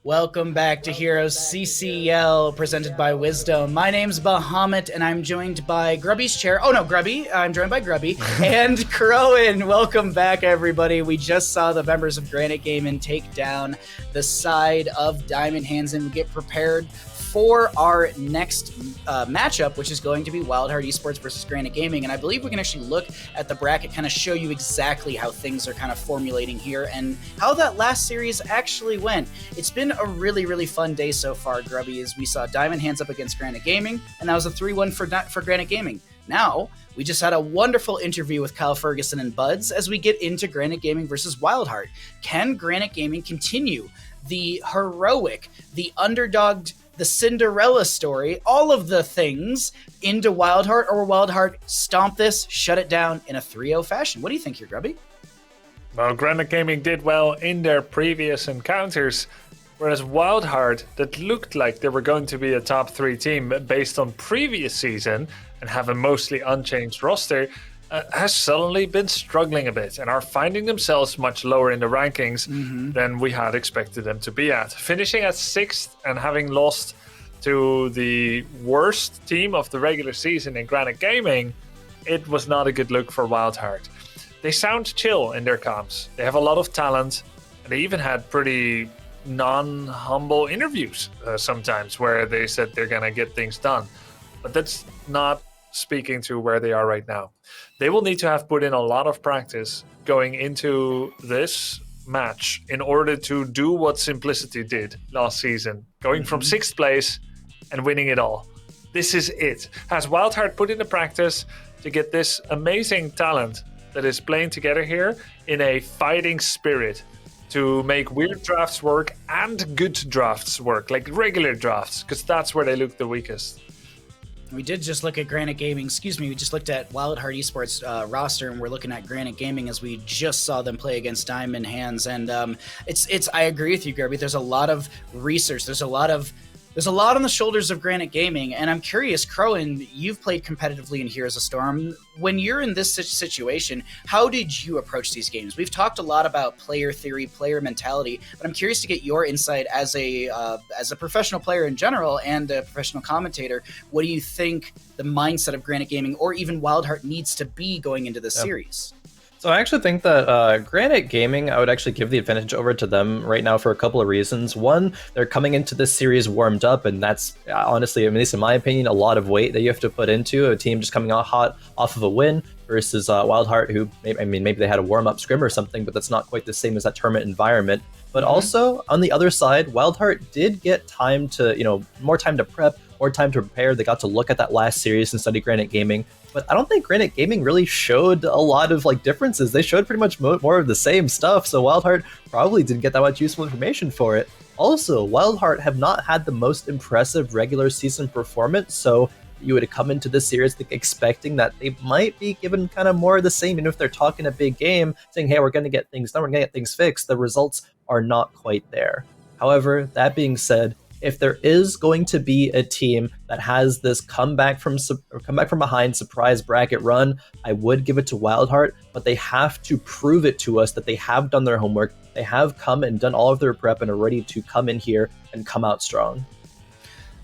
Welcome back to HeroesCCL, presented by Wisdom. My name's Bahamut, and I'm joined by Grubby's chair. Oh no, Grubby. I'm joined by Grubby and Crowan. Welcome back, everybody. We just saw the members of Granit Gaming take down the side of Diamond Hands and get prepared for our next matchup, which is going to be WildHeart Esports versus Granit Gaming. And I believe we can actually look at the bracket, kind of show you exactly how things are kind of formulating here and how that last series actually went. It's been a really, really fun day so far, Grubby, as we saw Diamond Hands up against Granit Gaming, and that was a 3-1 for Granit Gaming. Now, we just had a wonderful interview with Kyle Ferguson and Buds as we get into Granit Gaming versus WildHeart. Can Granit Gaming continue the heroic, the underdogged, the Cinderella story, all of the things into WildHeart, or WildHeart stomp this, shut it down in a 3-0 fashion? What do you think here, Grubby? Well, Granit Gaming did well in their previous encounters, whereas WildHeart, that looked like they were going to be a top 3 team based on previous season and have a mostly unchanged roster, has suddenly been struggling a bit and are finding themselves much lower in the rankings than we had expected them to be at. Finishing at 6th and having lost to the worst team of the regular season in Granit Gaming, it was not a good look for WildHeart. They sound chill in their comms. They have a lot of talent, and they even had pretty non-humble interviews sometimes where they said they're going to get things done. But that's not speaking to where they are right now. They will need to have put in a lot of practice going into this match in order to do what Simplicity did last season, going from 6th place and winning it all. This is it. Has WildHeart put in the practice to get this amazing talent that is playing together here in a fighting spirit to make weird drafts work and good drafts work, like regular drafts, because that's where they look the weakest. We did just look at Granit Gaming, we just looked at WildHeart Esports roster, and we're looking at Granit Gaming as we just saw them play against Diamond Hands. And it's I agree with you, Grubby. There's a lot of research. There's a lot on the shoulders of Granit Gaming, and I'm curious, Crowan, you've played competitively in Heroes of Storm. When you're in this situation, how did you approach these games? We've talked a lot about player theory, player mentality, but I'm curious to get your insight as a professional player in general and a professional commentator. What do you think the mindset of Granit Gaming or even WildHeart needs to be going into this series? So I actually think that Granit Gaming, I would actually give the advantage over to them right now for a couple of reasons. One, they're coming into this series warmed up, and that's honestly, at least in my opinion, a lot of weight that you have to put into a team just coming out hot off of a win versus WildHeart, who, maybe they had a warm-up scrim or something, but that's not quite the same as that tournament environment. But also, on the other side, WildHeart did get time to, more time to prep, more time to prepare. They got to look at that last series and study Granit Gaming. But I don't think Granit Gaming really showed a lot of differences. They showed pretty much more of the same stuff. So WildHeart probably didn't get that much useful information for it. Also, WildHeart have not had the most impressive regular season performance. So you would come into this series expecting that they might be given kind of more of the same. Even if they're talking a big game, saying, hey, we're going to get things done, we're going to get things fixed, the results are not quite there. However, that being said, if there is going to be a team that has this comeback from behind surprise bracket run, I would give it to WildHeart, but they have to prove it to us that they have done their homework. They have come and done all of their prep and are ready to come in here and come out strong.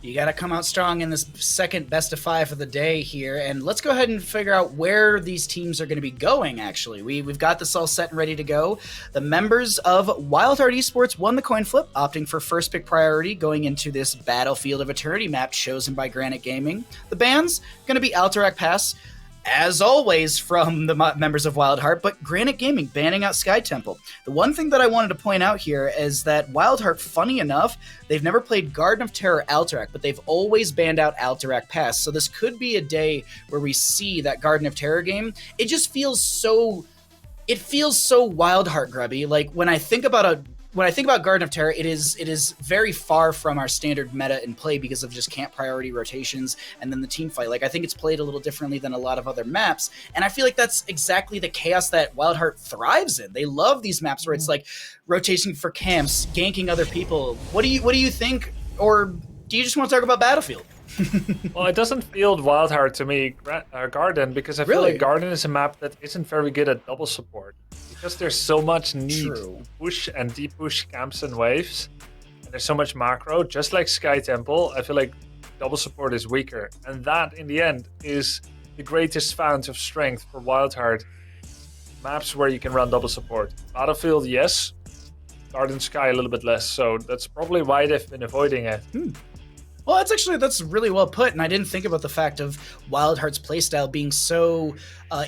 You got to come out strong in this second best of 5 of the day here, and let's go ahead and figure out where these teams are going to be going, actually. We've got this all set and ready to go. The members of WildHeart Esports won the coin flip, opting for first pick priority going into this Battlefield of Eternity map chosen by Granit Gaming. The bans going to be Alterac Pass, as always, from the members of WildHeart, but Granit Gaming banning out Sky Temple. The one thing that I wanted to point out here is that WildHeart, funny enough, they've never played Garden of Terror Alterac, but they've always banned out Alterac Pass. So this could be a day where we see that Garden of Terror game. It just feels so WildHeart, Grubby. Like when I think about Garden of Terror, it is very far from our standard meta in play because of just camp priority rotations and then the team fight. Like I think it's played a little differently than a lot of other maps, and I feel like that's exactly the chaos that WildHeart thrives in. They love these maps where it's like rotating for camps, ganking other people. What do you think, or do you just want to talk about Battlefield? Well, it doesn't feel WildHeart to me, Garden, because I feel like Garden is a map that isn't very good at double support. Because there's so much need to push and depush camps and waves. And there's so much macro, just like Sky Temple, I feel like double support is weaker. And that, in the end, is the greatest fount of strength for WildHeart. Maps where you can run double support. Battlefield, yes. Garden Sky, a little bit less. So that's probably why they've been avoiding it. Well, that's really well put, and I didn't think about the fact of WildHeart's playstyle being so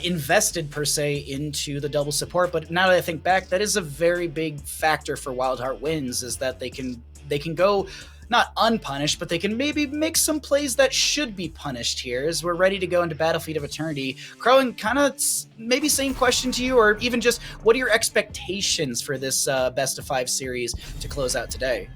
invested, per se, into the double support, but now that I think back, that is a very big factor for WildHeart wins, is that they can go not unpunished, but they can maybe make some plays that should be punished here as we're ready to go into Battlefield of Eternity. Crowan, kind of maybe same question to you, or even just what are your expectations for this best of 5 series to close out today?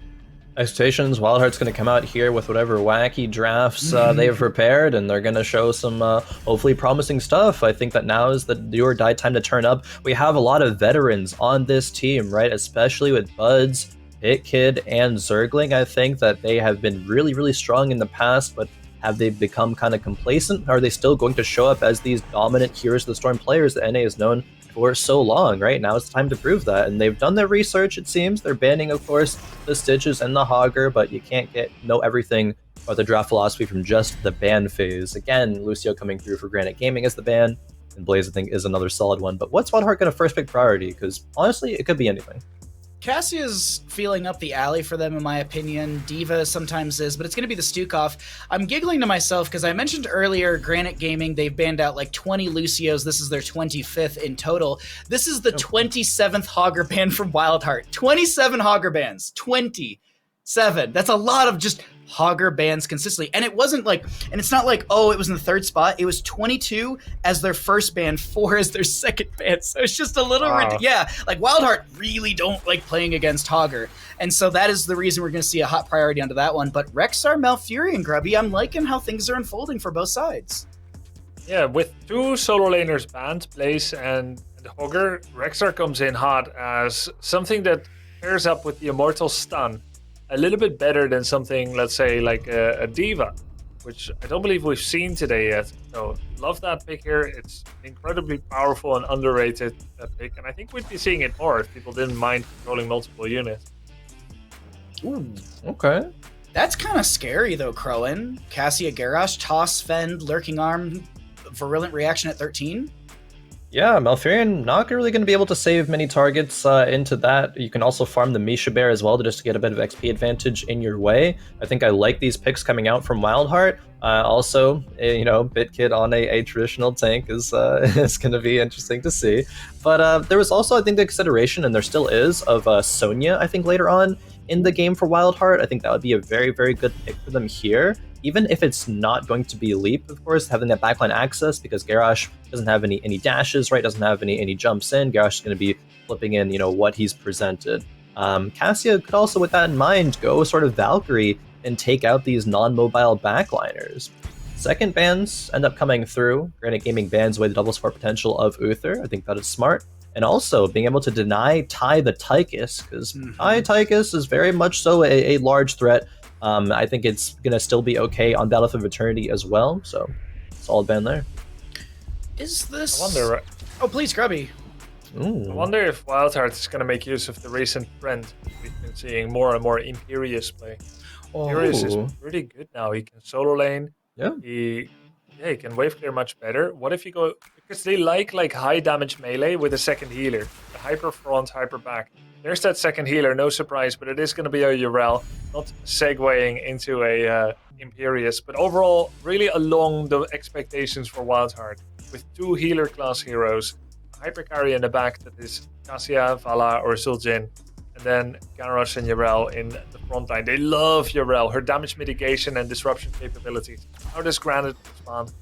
Expectations, WildHeart's going to come out here with whatever wacky drafts they have prepared, and they're going to show some hopefully promising stuff. I think that now is the do or die time to turn up. We have a lot of veterans on this team, right? Especially with Buds, Hit Kid, and Zergling. I think that they have been really, really strong in the past, but have they become kind of complacent? Are they still going to show up as these dominant Heroes of the Storm players that NA has known for so long, right? Now it's time to prove that, and they've done their research, it seems. They're banning, of course, the Stitches and the Hogger, but you can't know everything about the draft philosophy from just the ban phase. Again, Lucio coming through for Granite Gaming as the ban, and Blaze, I think, is another solid one. But what's WildHeart going to first pick priority? Because honestly, it could be anything. Cassia's feeling up the alley for them, in my opinion. Diva sometimes is, but it's going to be the Stukov. I'm giggling to myself because I mentioned earlier Granite Gaming, they've banned out like 20 Lucios. This is their 25th in total. This is the 27th Hogger ban from WildHeart. 27 Hogger bans. 27. That's a lot of just Hogger bans consistently. And it wasn't like, and it's not like, oh, it was in the 3rd spot. It was 22 as their first ban, 4 as their second ban. So it's just a little, yeah, like WildHeart really don't like playing against Hogger. And so that is the reason we're going to see a hot priority onto that one. But Rexar, Malfurion, and Grubby, I'm liking how things are unfolding for both sides. Yeah, with 2 solo laners banned, Blaze and Hogger, Rexar comes in hot as something that pairs up with the Immortal Stun a little bit better than something, let's say, like a Diva, which I don't believe we've seen today yet. So love that pick here. It's incredibly powerful and underrated pick, and I think we'd be seeing it more if people didn't mind controlling multiple units. Ooh, okay. That's kind of scary though, Crowan. Cassia, Garrosh, Toss, Fend, Lurking Arm, Virulent Reaction at 13. Yeah, Malfurion not really going to be able to save many targets into that. You can also farm the Misha Bear as well just to get a bit of XP advantage in your way. I think I like these picks coming out from WildHeart. Also, BitKid on a traditional tank is going to be interesting to see. But there was also, I think, the consideration, and there still is, of Sonya, I think, later on in the game for WildHeart. I think that would be a very, very good pick for them here. Even if it's not going to be Leap, of course, having that backline access, because Garrosh doesn't have any dashes, right? Doesn't have any jumps in. Garrosh is going to be flipping in, what he's presented. Cassia could also, with that in mind, go sort of Valkyrie and take out these non-mobile backliners. Second bans end up coming through. Granite Gaming bans away the double support potential of Uther. I think that is smart. And also being able to deny Ty the Tychus, because Ty Tychus is very much so a large threat. I think it's going to still be okay on Battlefield of Eternity as well, so solid ban there. Is this... I wonder... Oh, please, Grubby. Ooh. I wonder if WildHeart is going to make use of the recent trend. We've been seeing more and more Imperius play. Imperius is pretty good now. He can solo lane. Yeah. He can wave clear much better. What if you go... Because they like high damage melee with a second healer. The hyper front, hyper back. There's that second healer, no surprise, but it is going to be a Urel, not segueing into a Imperius. But overall, really along the expectations for WildHeart, with 2 healer class heroes, a hyper carry in the back that is Cassia, Vala, or Zul'jin, and then Garrosh and Urel in the front line. They love Urel, her damage mitigation and disruption capabilities. How does Granit respond?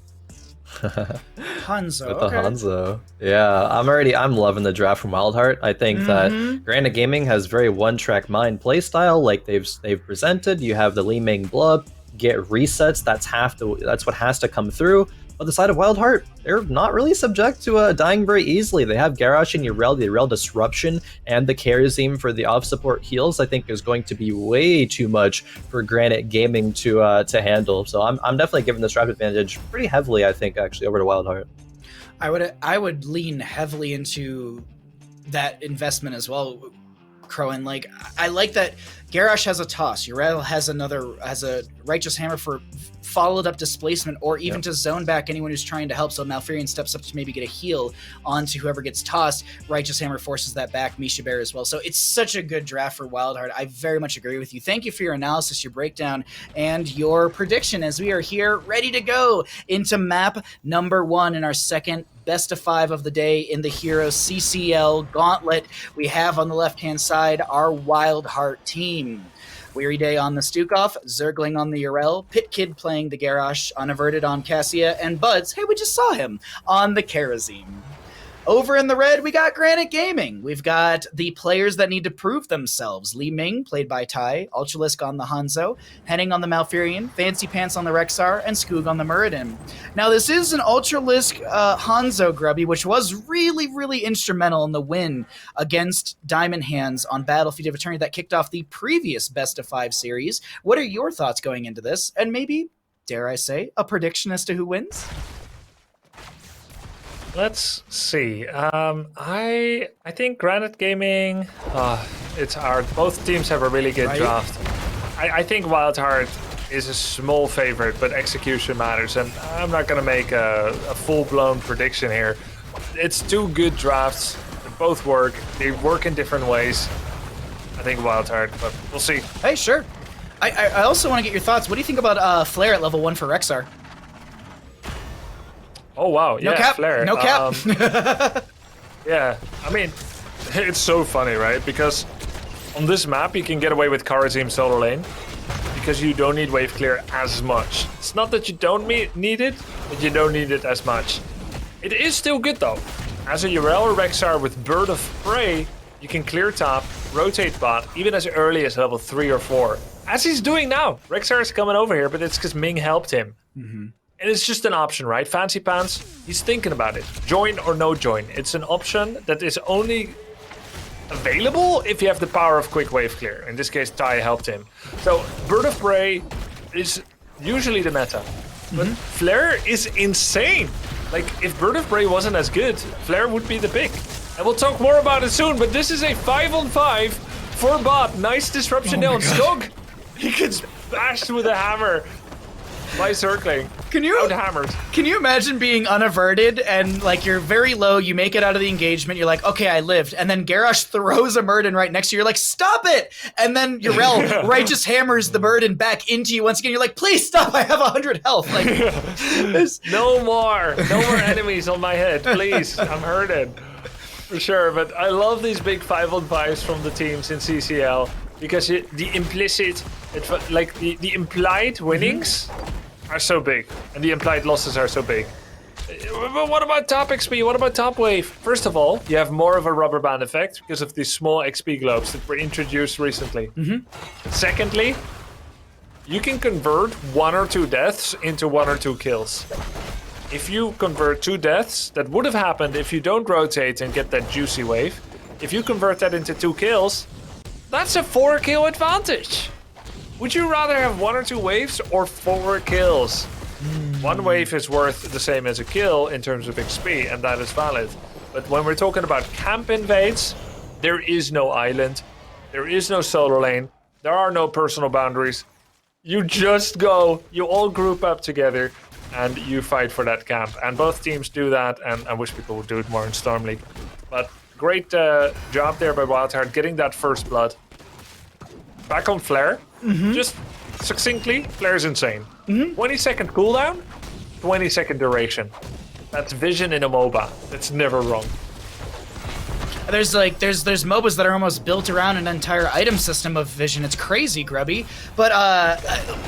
Hanzo. With the Hanzo. Yeah, I'm loving the draft from WildHeart. I think that Granite Gaming has very one-track mind playstyle, like they've presented. You have the Li Ming Blub, get resets, that's what has to come through. But the side of WildHeart, they're not really subject to dying very easily. They have Garrosh and Urel, the Urel disruption, and the Kharazim for the off-support heals. I think is going to be way too much for Granite Gaming to handle. So I'm definitely giving this draft advantage pretty heavily, I think, actually, over to WildHeart. I would lean heavily into that investment as well. Crowan. Like, I like that Garrosh has a toss. Yrel has a Righteous Hammer for followed up displacement, or even to zone back anyone who's trying to help. So Malfurion steps up to maybe get a heal onto whoever gets tossed. Righteous Hammer forces that back. Misha Bear as well. So it's such a good draft for WildHeart. I very much agree with you. Thank you for your analysis, your breakdown, and your prediction as we are here ready to go into map number 1 in our second best of 5 of the day in the HeroesCCL gauntlet. We have on the left-hand side our WildHeart team. Weary Day on the Stukov, Zergling on the Yrel, Pit Kid playing the Garrosh, Unaverted on Cassia, and Buds, hey, we just saw him, on the Karazim. Over in the red, we got Granit Gaming. We've got the players that need to prove themselves. Li Ming, played by Tai, Ultralisk on the Hanzo, Henning on the Malfurion, Fancy Pants on the Rexar, and Skoog on the Muradin. Now, this is an Ultralisk Hanzo, Grubby, which was really, really instrumental in the win against Diamond Hands on Battlefield of Eternity that kicked off the previous Best of 5 series. What are your thoughts going into this? And maybe, dare I say, a prediction as to who wins? Let's see. I think Granit Gaming. It's hard. Both teams have a really good draft. I think WildHeart is a small favorite, but execution matters, and I'm not gonna make a full-blown prediction here. It's 2 good drafts. They both work. They work in different ways. I think WildHeart, but we'll see. Hey, sure. I also want to get your thoughts. What do you think about Flare at level 1 for Rexar? Oh wow, no cap. Flare. No cap. Yeah, I mean, it's so funny, right? Because on this map you can get away with Karazim solo lane because you don't need wave clear as much. It's not that you don't need it, but you don't need it as much. It is still good though. As a Yrel or Rexar with Bird of Prey, you can clear top, rotate bot, even as early as level 3 or 4. As he's doing now. Rexar is coming over here, but it's because Ming helped him. And it's just an option, right? Fancy Pants, he's thinking about it. Join or no join. It's an option that is only available if you have the power of quick wave clear. In this case, Tai helped him. So Bird of Prey is usually the meta. But Flare is insane. Like, if Bird of Prey wasn't as good, Flare would be the pick. And we'll talk more about it soon, but this is a 5-on-5 for bot. Nice disruption there on Skog. He gets bashed with a hammer. By circling. Can you imagine being unaverted and like you're very low, you make it out of the engagement, you're like, okay, I lived, and then Garrosh throws a Muradin right next to you, you're like, stop it! And then Yrel righteous hammers the Muradin back into you once again, you're like, please stop, I have 100 health. Like, no more enemies on my head, please, I'm hurting. For sure, but I love these big 5-on-5s from the teams in CCL because the implicit, the implied winnings are so big, and the implied losses are so big. But what about top XP? What about top wave? First of all, you have more of a rubber band effect because of these small XP globes that were introduced recently. Secondly, you can convert 1 or 2 deaths into 1 or 2 kills. If you convert 2 deaths, that would have happened if you don't rotate and get that juicy wave. If you convert that into 2 kills, that's a 4-kill advantage. Would you rather have 1 or 2 waves or 4 kills? 1 wave is worth the same as a kill in terms of XP, and that is valid. But when we're talking about camp invades, there is no island, there is no solo lane, there are no personal boundaries. You just go, you all group up together, and you fight for that camp. And both teams do that, and I wish people would do it more in Storm League. But great job there by WildHeart, getting that first blood. Back on Flare, just succinctly, Flare's insane. 20-second cooldown, 20-second duration. That's vision in a MOBA. That's never wrong. There's MOBAs that are almost built around an entire item system of vision. It's crazy, Grubby. But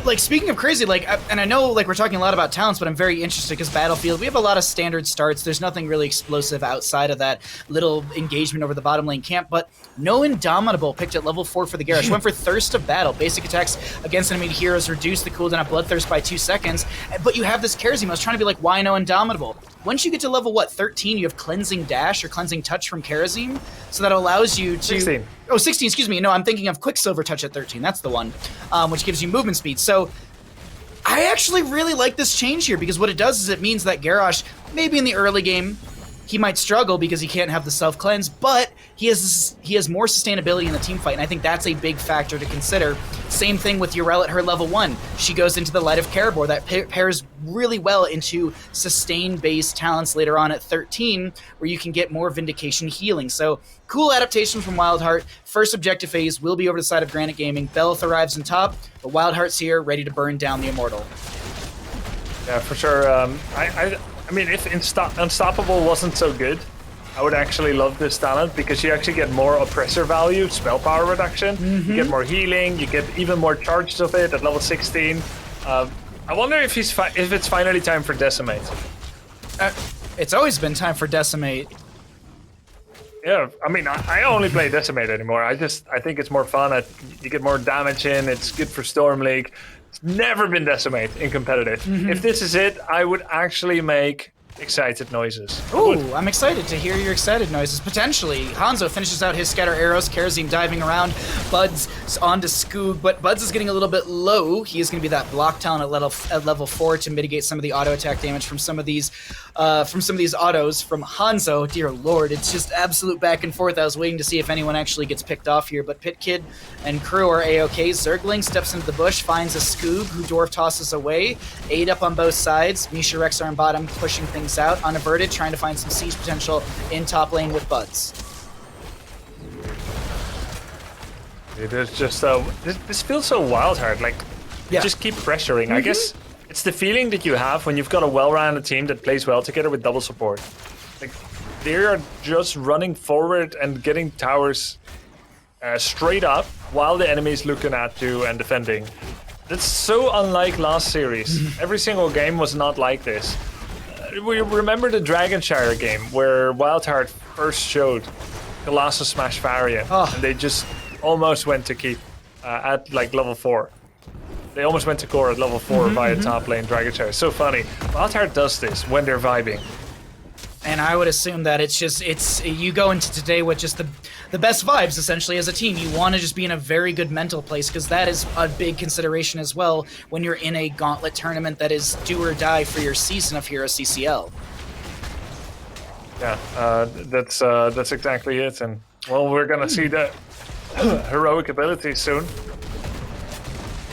like, speaking of crazy, like, and I know like we're talking a lot about talents, but I'm very interested because Battlefield, we have a lot of standard starts. There's nothing really explosive outside of that little engagement over the bottom lane camp. But no Indomitable picked at level 4 for the Garrosh. Went for Thirst of Battle. Basic attacks against enemy heroes reduce the cooldown of Bloodthirst by 2 seconds. But you have this Karazim. I was trying to be like, why no Indomitable? Once you get to level, 13, you have Cleansing Dash or Cleansing Touch from Karazim. So that allows you to... 16. Oh, 16, excuse me. No, I'm thinking of Quicksilver Touch at 13. That's the one, which gives you movement speed. So I actually really like this change here because what it does is it means that Garrosh, maybe in the early game, he might struggle because he can't have the self-cleanse, but he has more sustainability in the team fight, and I think that's a big factor to consider. Same thing with Yrel at her level 1. She goes into the Light of Karabor. That pairs really well into sustain-based talents later on at 13, where you can get more Vindication healing. So cool adaptation from WildHeart. First objective phase will be over the side of Granit Gaming. Belith arrives on top, but WildHeart's here, ready to burn down the Immortal. Yeah, for sure. I mean, if Unstoppable wasn't so good, I would actually love this talent because you actually get more oppressor value, spell power reduction, you get more healing, you get even more charged of it at level 16. I wonder if it's finally time for Decimate. It's always been time for Decimate. Yeah, I mean, I only play Decimate anymore. I think it's more fun. You get more damage in. It's good for Storm League. It's never been Decimate in competitive. If this is it, I would actually make excited noises. Ooh, I'm excited to hear your excited noises. Potentially, Hanzo finishes out his scatter arrows, Karazim diving around, Buds onto Skoog, but Buds is getting a little bit low. He is going to be that block talent at level 4 to mitigate some of the auto attack damage from some of these autos from Hanzo. Dear Lord, it's just absolute back and forth. I was waiting to see if anyone actually gets picked off here, but Pit Kid and crew are A-OK. Zergling steps into the bush, finds a Skoog, who Dwarf tosses away. 8 up on both sides. Misha Rex are on bottom, pushing things out, unaverted, trying to find some siege potential in top lane with Buds. It is just this feels so WildHeart. Like, you just keep pressuring. I guess it's the feeling that you have when you've got a well-rounded team that plays well together with double support. Like, they are just running forward and getting towers straight up while the enemy is looking at you and defending. That's so unlike last series. Every single game was not like this. We remember the Dragonshire game where WildHeart first showed Colossus Smash Variant, and they just almost went to keep at like level 4. They almost went to core at level 4 via top lane Dragonshire. So funny. WildHeart does this when they're vibing. And I would assume that it's you go into today with just the best vibes essentially as a team. You want to just be in a very good mental place because that is a big consideration as well when you're in a gauntlet tournament that is do or die for your season of HeroesCCL. Yeah, that's exactly it. And well, we're gonna see the heroic abilities soon.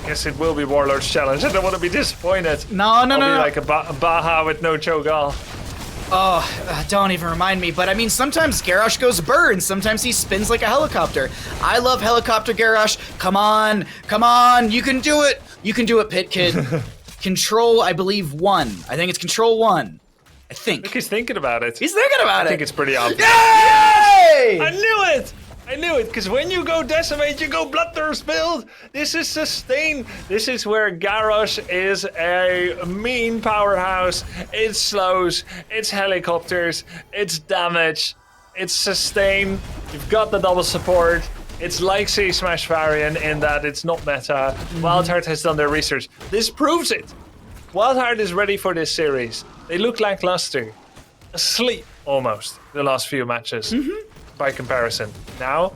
Guess it will be Warlord's Challenge. I don't want to be disappointed. No. I'll be like a Baha with no Cho'Gall. Oh, don't even remind me. But I mean, sometimes Garrosh goes burn. Sometimes he spins like a helicopter. I love helicopter Garrosh. Come on. You can do it. You can do it, Pit Kid. Control, I believe, 1. I think it's Control 1. I think. Look, he's thinking about it. He's thinking about it. I think it's pretty obvious. Yay! I knew it, because when you go Decimate, you go Bloodthirst build. This is sustain. This is where Garrosh is a mean powerhouse. It's slows, it's helicopters, it's damage, it's sustain. You've got the double support. It's like C Smash Varian in that it's not meta. WildHeart has done their research. This proves it. WildHeart is ready for this series. They look lackluster, asleep almost the last few matches. By comparison. Now,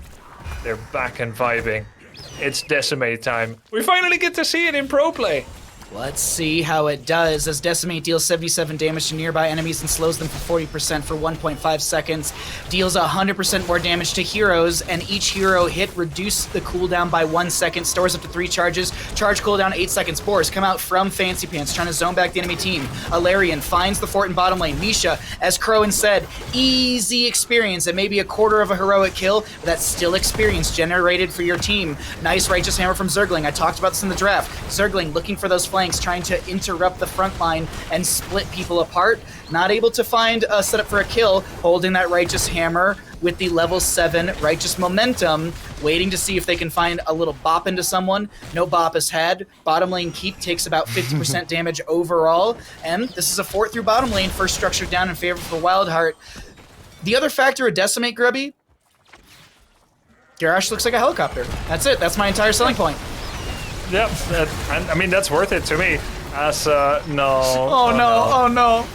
they're back and vibing. It's Decimate time. We finally get to see it in pro play. Let's see how it does as Decimate deals 77 damage to nearby enemies and slows them for 40% for 1.5 seconds. Deals 100% more damage to heroes, and each hero hit reduce the cooldown by 1 second, stores up to 3 charges, charge cooldown 8 seconds. Boars come out from Fancy Pants, trying to zone back the enemy team. Alarian finds the fort in bottom lane. Misha, as Crowan said, easy experience. It may be a quarter of a heroic kill, but that's still experience generated for your team. Nice Righteous Hammer from Zergling. I talked about this in the draft. Zergling looking for those flanks, trying to interrupt the front line and split people apart. Not able to find a setup for a kill, holding that Righteous Hammer with the level 7 Righteous Momentum, waiting to see if they can find a little bop into someone. No bop is had. Bottom lane keep takes about 50% damage overall, and this is a fort through bottom lane, first structure down in favor for WildHeart. The other factor of Decimate, Grubby, Garrosh looks like a helicopter. That's it. That's my entire selling point. Yep, I mean, that's worth it to me. As, no. Oh no.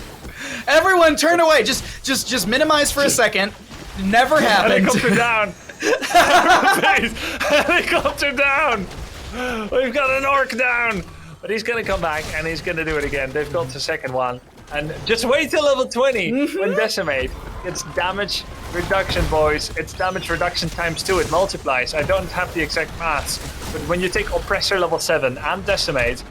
Everyone turn away. Just minimize for a second. Never happened. Helicopter down. Helicopter down. We've got an orc down. But he's going to come back and he's going to do it again. They've got the second one. And just wait till level 20 when Decimate gets damage reduction, boys. It's damage reduction times 2. It multiplies. I don't have the exact maths, but when you take Oppressor level 7 and Decimate,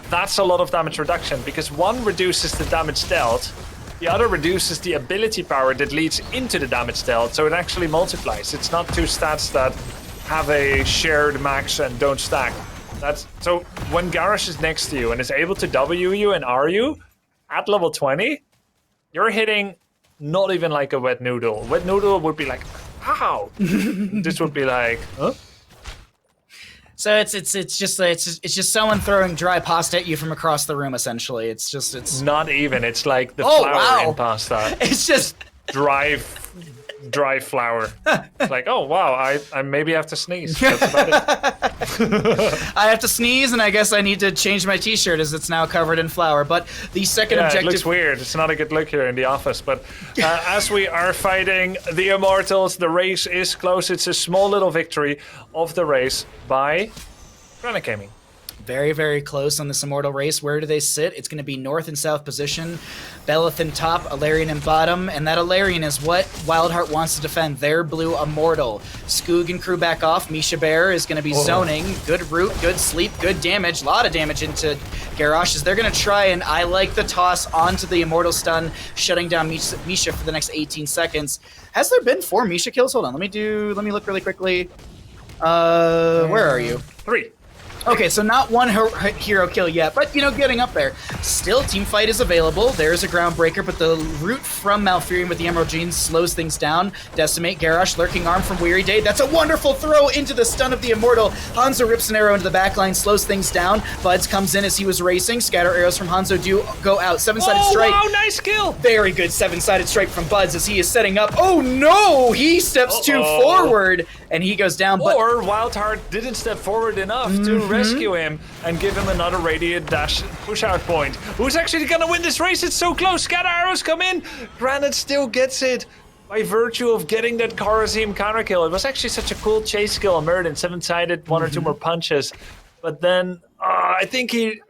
that's a lot of damage reduction, because one reduces the damage dealt, the other reduces the ability power that leads into the damage dealt, so it actually multiplies. It's not two stats that have a shared max and don't stack. So when Garrosh is next to you and is able to W you and R you at level 20, you're hitting not even like a wet noodle. Wet noodle would be like, ow. This would be like, huh? So it's just someone throwing dry pasta at you from across the room. Essentially, it's not even. It's like the flour in pasta. It's just dry flour. It's like, oh wow, I maybe have to sneeze. That's about it. I have to sneeze, and I guess I need to change my T-shirt as it's now covered in flour. But the second objective, it looks weird. It's not a good look here in the office. But as we are fighting the Immortals, the race is close. It's a small little victory of the race by Granit Gaming. Very, very close on this Immortal race. Where do they sit? It's going to be north and south position. Belith in top, Alarian in bottom, and that Alarian is what WildHeart wants to defend. Their blue Immortal. Skoog and crew back off. Misha Bear is going to be zoning. Good root, good sleep, good damage. A lot of damage into Garrosh as they're going to try, and I like the toss onto the Immortal stun, shutting down Misha for the next 18 seconds. Has there been 4 Misha kills? Hold on, let me look really quickly. Where are you? 3. Okay, so not one hero kill yet, but, getting up there. Still, team fight is available. There's a Groundbreaker, but the root from Malfurion with the Emerald Genes slows things down. Decimate, Garrosh, Lurking Arm from Weary Day. That's a wonderful throw into the stun of the Immortal. Hanzo rips an arrow into the backline, slows things down. Buds comes in as he was racing. Scatter arrows from Hanzo do go out. 7-sided strike. Wow, nice kill! Very good 7-sided strike from Buds as he is setting up. Oh no! He steps too forward, and he goes down. But or WildHeart didn't step forward enough to rescue him and give him another radiant dash push-out point. Who's actually gonna win this race? It's so close. Scatter arrows come in. Granit still gets it by virtue of getting that Kharazim counter kill. It was actually such a cool chase skill on Murden, 7-sided, 1 or 2 more punches. But then I think he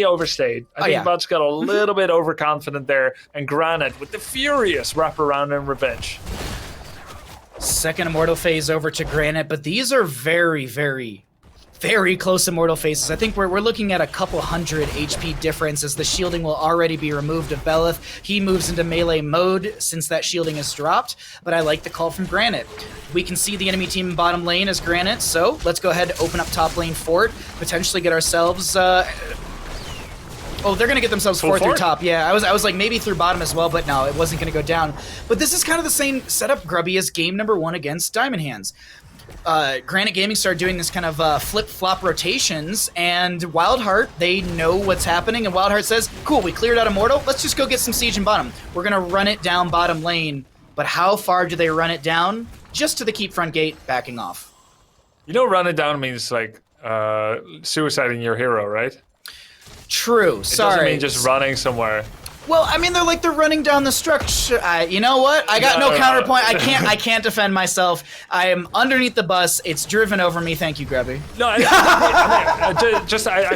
overstayed. I think Bud's got a little bit overconfident there, and Granit with the furious wraparound and revenge. Second Immortal phase over to Granit, but these are very, very, very close Immortal phases. I think we're looking at a couple hundred HP difference as the shielding will already be removed of Belith. He moves into melee mode since that shielding is dropped, but I like the call from Granit. We can see the enemy team in bottom lane as Granit, so let's go ahead and open up top lane fort, potentially get ourselves... Oh, they're going to get themselves four through top. Yeah, I was like maybe through bottom as well, but no, it wasn't going to go down. But this is kind of the same setup, Grubby, as game number 1 against Diamond Hands. Granit Gaming started doing this kind of flip-flop rotations, and WildHeart, they know what's happening, and WildHeart says, cool, we cleared out Immortal, let's just go get some siege in bottom. We're going to run it down bottom lane, but how far do they run it down? Just to the keep front gate, backing off. Run it down means like suiciding your hero, right? True, sorry. It doesn't mean just running somewhere. Well, I mean, they're running down the structure. You know what? I got no counterpoint. I can't defend myself. I am underneath the bus. It's driven over me. Thank you, Grubby. No, I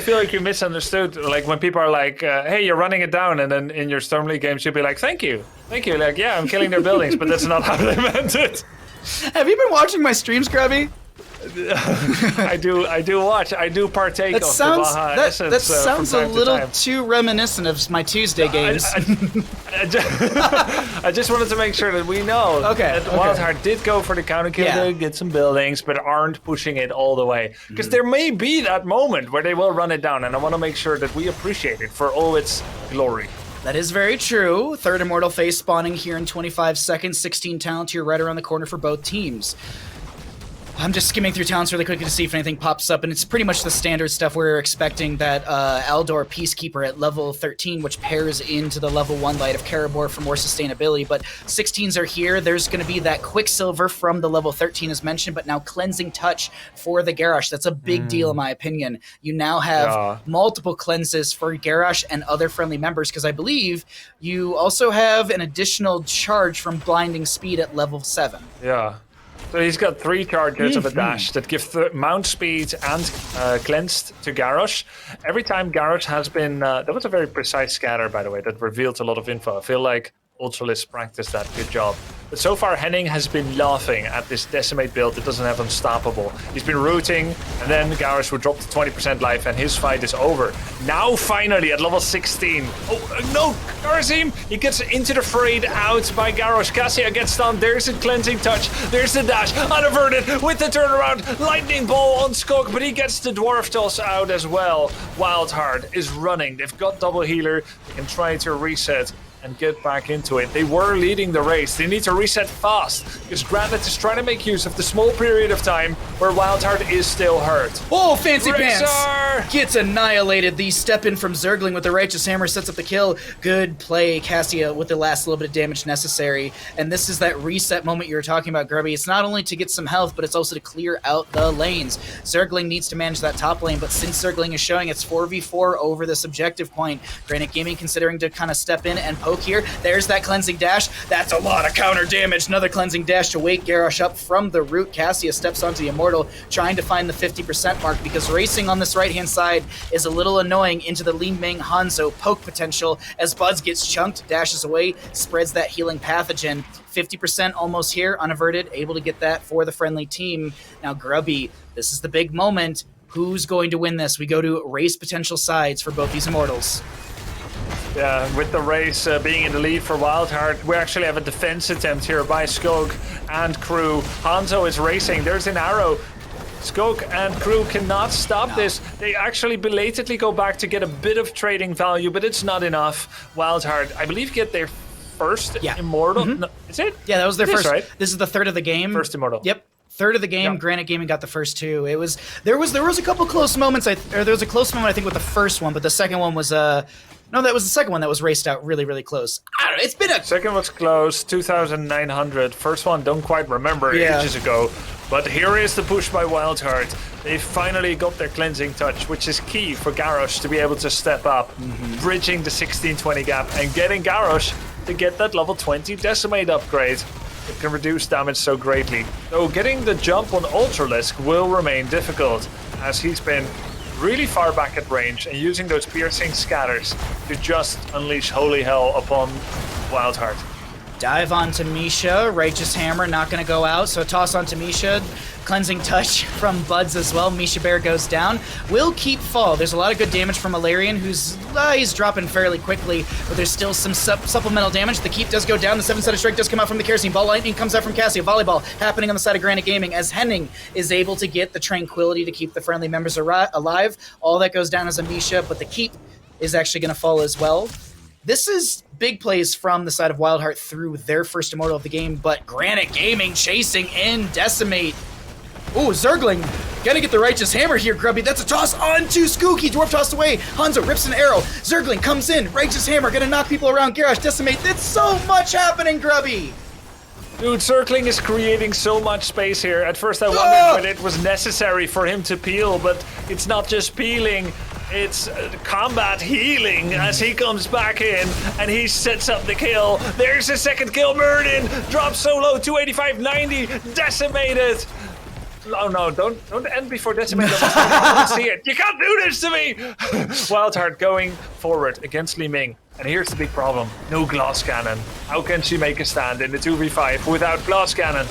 feel like you misunderstood. Like when people are like, "Hey, you're running it down," and then in your Storm League games, you'll be like, "Thank you." Like, yeah, I'm killing their buildings, but that's not how they meant it. Have you been watching my streams, Grubby? I do watch. I do partake of the Baha essence. That sounds a little to too reminiscent of my Tuesday games. I just wanted to make sure that we know that WildHeart did go for the counter kill to get some buildings, but aren't pushing it all the way. Because there may be that moment where they will run it down, and I want to make sure that we appreciate it for all its glory. That is very true. Third Immortal phase spawning here in 25 seconds. 16 talent here right around the corner for both teams. I'm just skimming through talents really quickly to see if anything pops up, and it's pretty much the standard stuff we're expecting. That Aldor Peacekeeper at level 13, which pairs into the level 1 Light of Karabor for more sustainability. But 16s are here. There's going to be that Quicksilver from the level 13 as mentioned, but now Cleansing Touch for the Garrosh. That's a big deal in my opinion. You now have multiple cleanses for Garrosh and other friendly members, because I believe you also have an additional charge from Blinding Speed at level 7. Yeah. So he's got 3 charges of a dash that give mount speed and cleansed to Garrosh. Every time Garrosh has been... that was a very precise scatter, by the way, that revealed a lot of info. I feel like Ultralisk practiced that. Good job. But so far, Henning has been laughing at this Decimate build that doesn't have Unstoppable. He's been rooting, and then Garrosh would drop to 20% life, and his fight is over. Now, finally, at level 16. Oh, no, Garazim! He gets into the frayed out by Garrosh. Cassia gets stunned. There's a cleansing touch. There's the dash. Unaverted with the turnaround. Lightning ball on Skog, but he gets the dwarf toss out as well. WildHeart is running. They've got double healer. They can try to reset and get back into it. They were leading the race. They need to reset fast because Granit is trying to make use of the small period of time where WildHeart is still hurt. Oh, Fancy Razor! Pants gets annihilated. The step in from Zergling with the Righteous Hammer sets up the kill. Good play, Cassia, with the last little bit of damage necessary. And this is that reset moment you were talking about, Grubby. It's not only to get some health, but it's also to clear out the lanes. Zergling needs to manage that top lane, but since Zergling is showing it's 4v4 over this objective point, Granite Gaming considering to kind of step in and poke here. There's that cleansing dash. That's a lot of counter damage. Another cleansing dash to wake Garrosh up from the root. Cassia steps onto the Immortal, trying to find the 50% mark because racing on this right-hand side is a little annoying into the Li Ming Hanzo poke potential as Buds gets chunked, dashes away, spreads that healing pathogen. 50% almost here, unaverted, able to get that for the friendly team. Now, Grubby, this is the big moment. Who's going to win this? We go to race potential sides for both these Immortals. Yeah, with the race being in the lead for WildHeart, we actually have a defense attempt here by Skog and crew. Hanzo is racing. There's an arrow. Skog and crew cannot stop this. They actually belatedly go back to get a bit of trading value, but it's not enough. WildHeart, I believe, get their first Immortal. No, is it? Yeah, that was their It is, first. right? This is the third of the game. First Immortal. Yep. Third of the game, Granite Gaming got the first two. There was a couple close moments. There was a close moment I think with the first one, but the second one was no, that was the second one that was raced out really, really close. I don't know. It's been a Second was close, 2,900. First one, don't quite remember, ages ago. But here is the push by WildHeart. They finally got their cleansing touch, which is key for Garrosh to be able to step up, bridging the 16-20 gap and getting Garrosh to get that level 20 Decimate upgrade. It can reduce damage so greatly. Though getting the jump on Ultralisk will remain difficult, as he's been really far back at range and using those piercing scatters to just unleash holy hell upon WildHeart. dive onto Misha. Righteous Hammer not going to go out, so toss onto Misha. Cleansing Touch from Buds as well. Misha Bear goes down. Will keep fall. There's a lot of good damage from Malarian, who's he's dropping fairly quickly, but there's still some supplemental damage. The keep does go down. The 7-sided strike does come out from the Kerosene. Ball Lightning comes out from Cassia. Volleyball happening on the side of Granite Gaming as Henning is able to get the Tranquility to keep the friendly members alive. All that goes down as a Misha, but the keep is actually going to fall as well. This is big plays from the side of WildHeart through their first Immortal of the game, but Granite Gaming chasing in Decimate. Ooh, Zergling, gonna get the Righteous Hammer here, Grubby. That's a toss onto Skooky. Dwarf tossed away. Hanzo rips an arrow. Zergling comes in. Righteous Hammer gonna knock people around. Garrosh, Decimate. That's so much happening, Grubby. Dude, Circling is creating so much space here. At first I wondered when it was necessary for him to peel, but it's not just peeling. It's combat healing as he comes back in and he sets up the kill. There's his second kill. Murden drops so low, 285-90, decimated. Oh no, don't end before decimated. I don't see it. You can't do this to me. WildHeart going forward against Li Ming. And here's the big problem. No glass cannon. How can she make a stand in the 2v5 without glass cannon?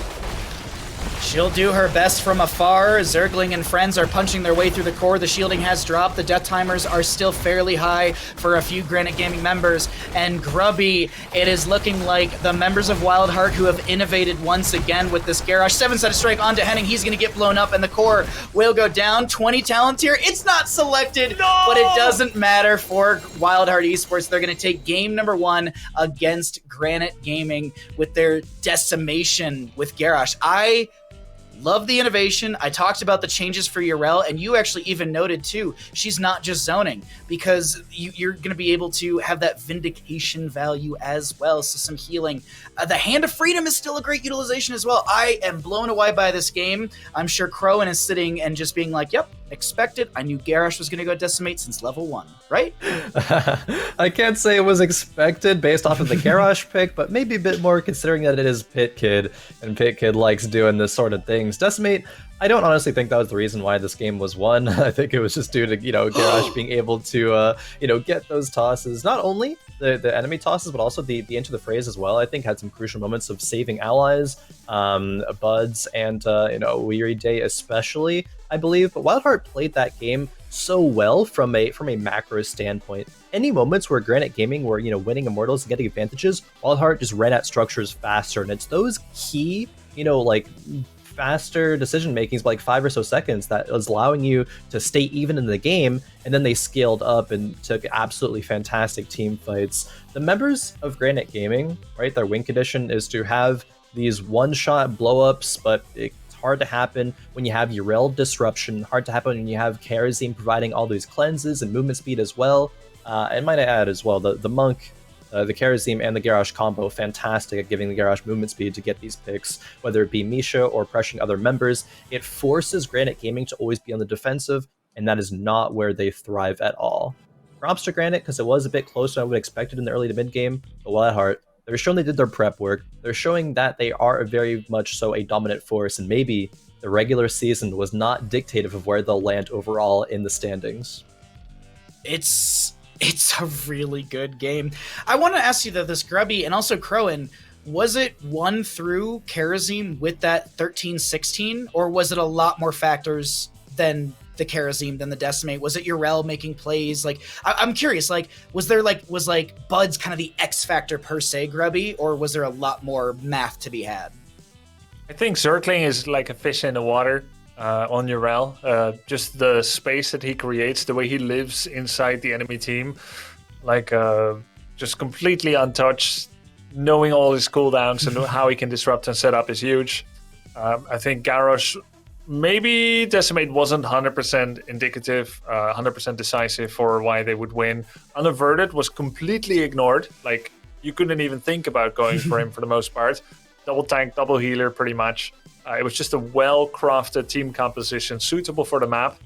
She'll do her best from afar. Zergling and friends are punching their way through the core. The shielding has dropped. The death timers are still fairly high for a few Granite Gaming members. And Grubby, it is looking like the members of WildHeart who have innovated once again with this Garrosh. 7-sided strike onto Henning. He's going to get blown up and the core will go down. 20 talents here. It's not selected, but it doesn't matter for WildHeart Esports. They're going to take game number 1 against Granite Gaming with their decimation with Garrosh. I love the innovation. I talked about the changes for Yrel, and you actually even noted too, she's not just zoning, because you're going to be able to have that vindication value as well, so some healing. The Hand of Freedom is still a great utilization as well. I am blown away by this game. I'm sure Crowan is sitting and just being like, yep, expected. I knew Garrosh was going to go decimate since level 1, right? I can't say it was expected based off of the Garrosh pick, but maybe a bit more considering that it is Pit Kid, and Pit Kid likes doing this sort of things. Decimate, I don't honestly think that was the reason why this game was won. I think it was just due to, Garrosh being able to, get those tosses, not only the enemy tosses, but also the Into the Phrase as well. I think had some crucial moments of saving allies, Buds, and Weary Day especially, I believe. But WildHeart played that game so well from a macro standpoint. Any moments where Granite Gaming were winning Immortals and getting advantages, WildHeart just ran at structures faster, and it's those key like faster decision makings by like 5 or so seconds that was allowing you to stay even in the game. And then they scaled up and took absolutely fantastic team fights. The members of Granite Gaming, right, their win condition is to have these one-shot blow-ups, but it's hard to happen when you have Yrel disruption, hard to happen when you have Karazim providing all these cleanses and movement speed as well. And might I add as well, the Monk, the Karazim and the Garrosh combo, fantastic at giving the Garrosh movement speed to get these picks, whether it be Misha or pressuring other members. It forces Granite Gaming to always be on the defensive, and that is not where they thrive at all. Props to Granite, because it was a bit closer than I would have expected in the early to mid game, but WildHeart, they're showing they did their prep work. They're showing that they are very much so a dominant force, and maybe the regular season was not dictative of where they'll land overall in the standings. It's a really good game. I want to ask you though, this Grubby and also Crowan, was it won through Karazim with that 13-16, or was it a lot more factors than the Karazim, than the Decimate? Was it Yrel making plays? Like, I'm curious, like, was Buds kind of the X factor per se, Grubby, or was there a lot more math to be had? I think Zergling is like a fish in the water. On Yrel, just the space that he creates, the way he lives inside the enemy team, like just completely untouched, knowing all his cooldowns and how he can disrupt and set up is huge. I think Garrosh, maybe Decimate wasn't 100% indicative, 100% decisive for why they would win. Unaverted was completely ignored, like you couldn't even think about going for him for the most part. Double tank, double healer pretty much. It was just a well-crafted team composition suitable for the map.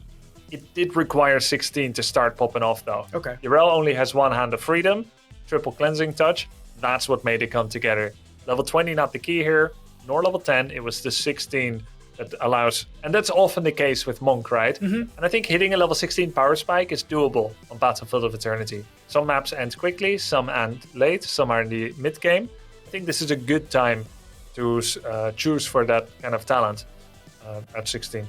It did require 16 to start popping off though. Okay. Yrel only has one hand of freedom, triple cleansing touch. That's what made it come together. Level 20 not the key here, nor level 10. It was the 16 that allows, and that's often the case with Monk, right? Mm-hmm. And I think hitting a level 16 power spike is doable on Battlefield of Eternity. Some maps end quickly, some end late, some are in the mid game. I think this is a good time to choose for that kind of talent at 16.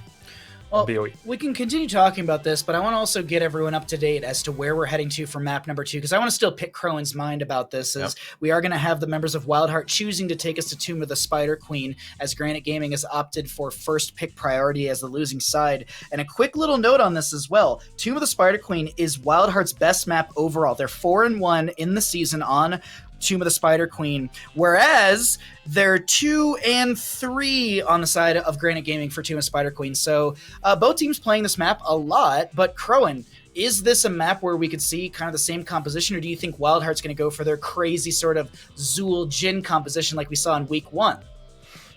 Well, we can continue talking about this, but I want to also get everyone up to date as to where we're heading to for map number 2, because I want to still pick Crowan's mind about this, as we are going to have the members of WildHeart choosing to take us to Tomb of the Spider Queen, as Granite Gaming has opted for first pick priority as the losing side. And a quick little note on this as well, Tomb of the Spider Queen is WildHeart's best map overall. They're 4-1 in the season on Tomb of the Spider Queen, whereas they're 2-3 on the side of Granite Gaming for Tomb of Spider Queen. So both teams playing this map a lot, but Crowan, is this a map where we could see kind of the same composition, or do you think WildHeart's going to go for their crazy sort of Zool Jhin composition like we saw in week 1?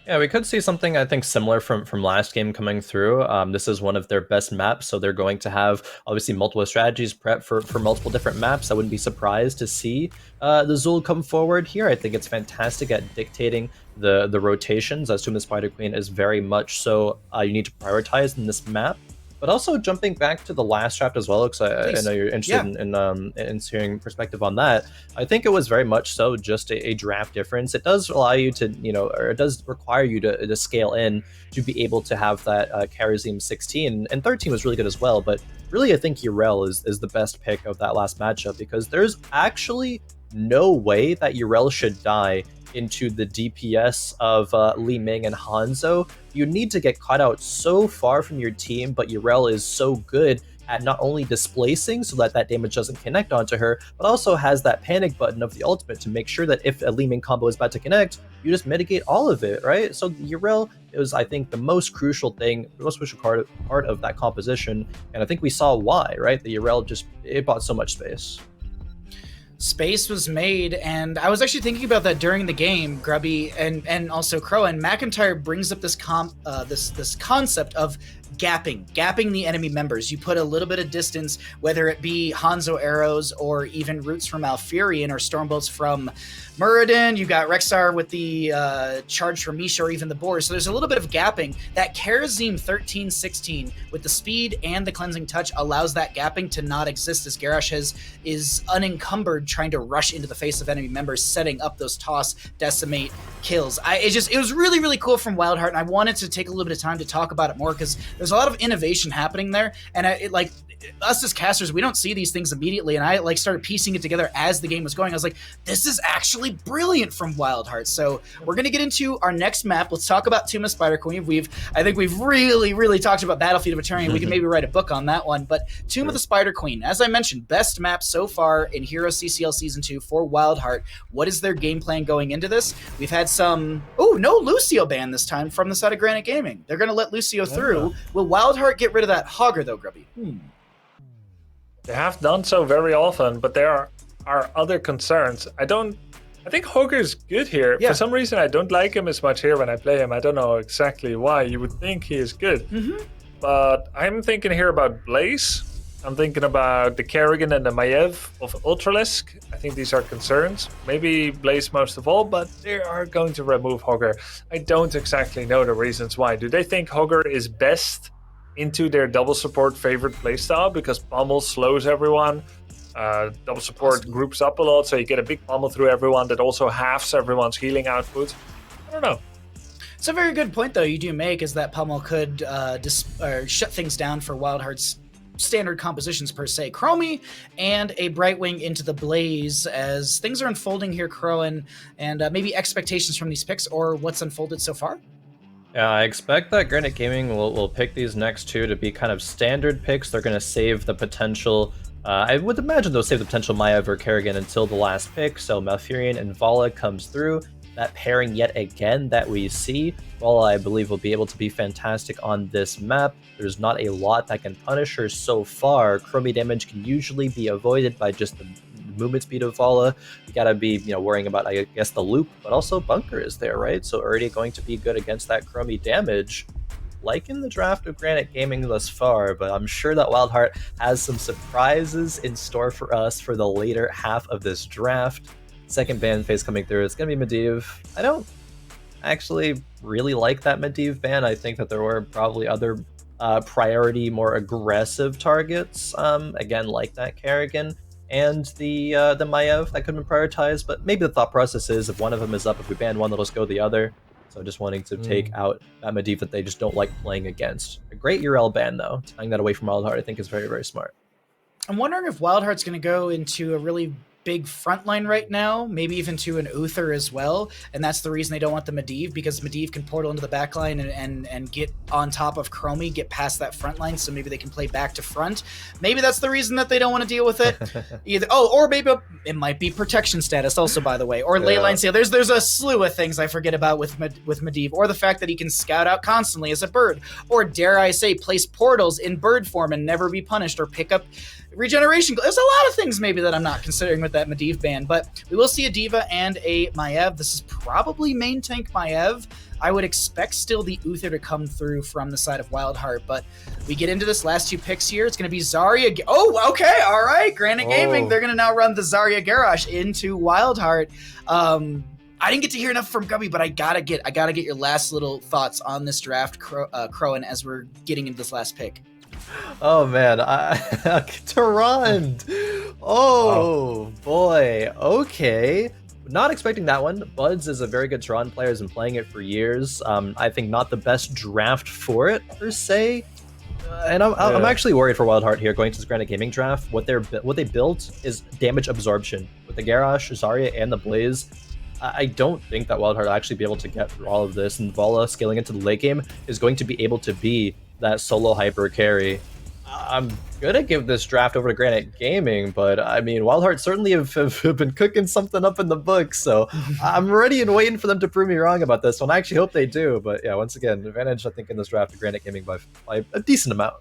Yeah, we could see something, I think, similar from last game coming through. This is one of their best maps, so they're going to have, obviously, multiple strategies prep for multiple different maps. I wouldn't be surprised to see the Zool come forward here. I think it's fantastic at dictating the rotations, as Tomb of the Spider Queen is very much so you need to prioritize in this map. But also jumping back to the last draft as well, because I know you're interested in hearing perspective on that. I think it was very much so just a draft difference. It does allow you to, or it does require you to scale in to be able to have that Karazim 16, and 13 was really good as well. But really, I think Yrel is the best pick of that last matchup, because there's actually no way that Yrel should die into the DPS of Li Ming and Hanzo. You need to get caught out so far from your team, but Yrel is so good at not only displacing so that damage doesn't connect onto her, but also has that panic button of the ultimate to make sure that if a Li Ming combo is about to connect, you just mitigate all of it, right? So Yrel is, I think, the most crucial thing, the most crucial part of that composition, and I think we saw why, right? The Yrel it bought so much space. Space was made, and I was actually thinking about that during the game, Grubby and also Crow, and McIntyre brings up this concept of gapping the enemy members. You put a little bit of distance, whether it be Hanzo arrows or even roots from Alfurion or Stormbolts from Muradin. You got Rexar with the charge from Misha or even the Boar. So there's a little bit of gapping. That Karazim 13-16 with the speed and the cleansing touch allows that gapping to not exist, as Garrosh is unencumbered trying to rush into the face of enemy members, setting up those toss, decimate kills. It was really, really cool from WildHeart, and I wanted to take a little bit of time to talk about it more because there's a lot of innovation happening there, and us as casters, we don't see these things immediately, and I started piecing it together as the game was going. I was like, this is actually brilliant from WildHeart. So we're going to get into our next map. Let's talk about Tomb of Spider Queen. I think we've really, really talked about Battlefield of Eternia. We can maybe write a book on that one, but Tomb of the Spider Queen, as I mentioned, best map so far in HeroesCCL Season 2 for WildHeart. What is their game plan going into this? We've had no Lucio ban this time from the side of Granite Gaming. They're going to let Lucio through. Will WildHeart get rid of that Hogger though, Grubby? They have done so very often, but there are other concerns. I think Hogger's good here. Yeah. For some reason, I don't like him as much here when I play him. I don't know exactly why. You would think he is good. But I'm thinking here about Blaze. I'm thinking about the Kerrigan and the Maiev of Ultralisk. I think these are concerns. Maybe Blaze most of all, but they are going to remove Hogger. I don't exactly know the reasons why. Do they think Hogger is best into their double support favorite playstyle because Pummel slows everyone? Double support groups up a lot, so you get a big pummel through everyone that also halves everyone's healing output. I don't know. It's a very good point, though, you do make, is that Pummel could shut things down for WildHeart's standard compositions per se. Chromie and a Brightwing into the Blaze as things are unfolding here, Crowan, and maybe expectations from these picks or what's unfolded so far? Yeah, I expect that Granite Gaming will pick these next two to be kind of standard picks. They're going to save the potential. I would imagine they'll save the potential Maiev or Kerrigan until the last pick, so Malfurion and Vala comes through. That pairing yet again that we see, Vala, I believe, will be able to be fantastic on this map. There's not a lot that can punish her so far. Chromie damage can usually be avoided by just the movement speed of Vala. You gotta be, worrying about, I guess, the loop, but also Bunker is there, right? So already going to be good against that Chromie damage, like in the draft of Granite Gaming thus far, but I'm sure that WildHeart has some surprises in store for us for the later half of this draft. Second ban phase coming through, it's gonna be Medivh. I don't actually really like that Medivh ban. I think that there were probably other priority, more aggressive targets, again, like that Kerrigan and the Maiev that could have been prioritized, but maybe the thought process is if one of them is up, if we ban one, they'll just go the other. So just wanting to take out that Medivh that they just don't like playing against. A great URL ban, though. Tying that away from WildHeart, I think, is very, very smart. I'm wondering if WildHeart's going to go into a really big front line right now, maybe even to an Uther as well, and that's the reason they don't want the Medivh, because Medivh can portal into the back line and get on top of Chromie, get past that front line, so maybe they can play back to front. Maybe that's the reason that they don't want to deal with it. Either or maybe it might be protection status also, by the way, or ley line seal. There's a slew of things I forget about with Medivh, or the fact that he can scout out constantly as a bird, or dare I say place portals in bird form and never be punished, or pick up regeneration. There's a lot of things maybe that I'm not considering with that Medivh ban, but we will see a Diva and a Maiev. This is probably main tank Maiev. I would expect still the Uther to come through from the side of WildHeart, but we get into this last two picks here. It's going to be Zarya. Oh, okay, all right. Granite Gaming, they're going to now run the Zarya Garrosh into WildHeart. I didn't get to hear enough from Grubby, but I gotta get your last little thoughts on this draft, Crowan, as we're getting into this last pick. Oh man, Tarand. Oh boy. Okay. Not expecting that one. Buds is a very good Tron player, has been playing it for years. I think not the best draft for it per se. And I'm actually worried for WildHeart here going to this Granite Gaming draft. What they built is damage absorption with the Garrosh, Zarya, and the Blaze. I don't think that WildHeart will actually be able to get through all of this, and Vala scaling into the late game is going to be able to be that solo hyper carry. I'm gonna give this draft over to Granite Gaming, but I mean, WildHeart certainly have been cooking something up in the book, so I'm ready and waiting for them to prove me wrong about this one. I actually hope they do, but yeah, once again, advantage I think in this draft of Granite Gaming by a decent amount.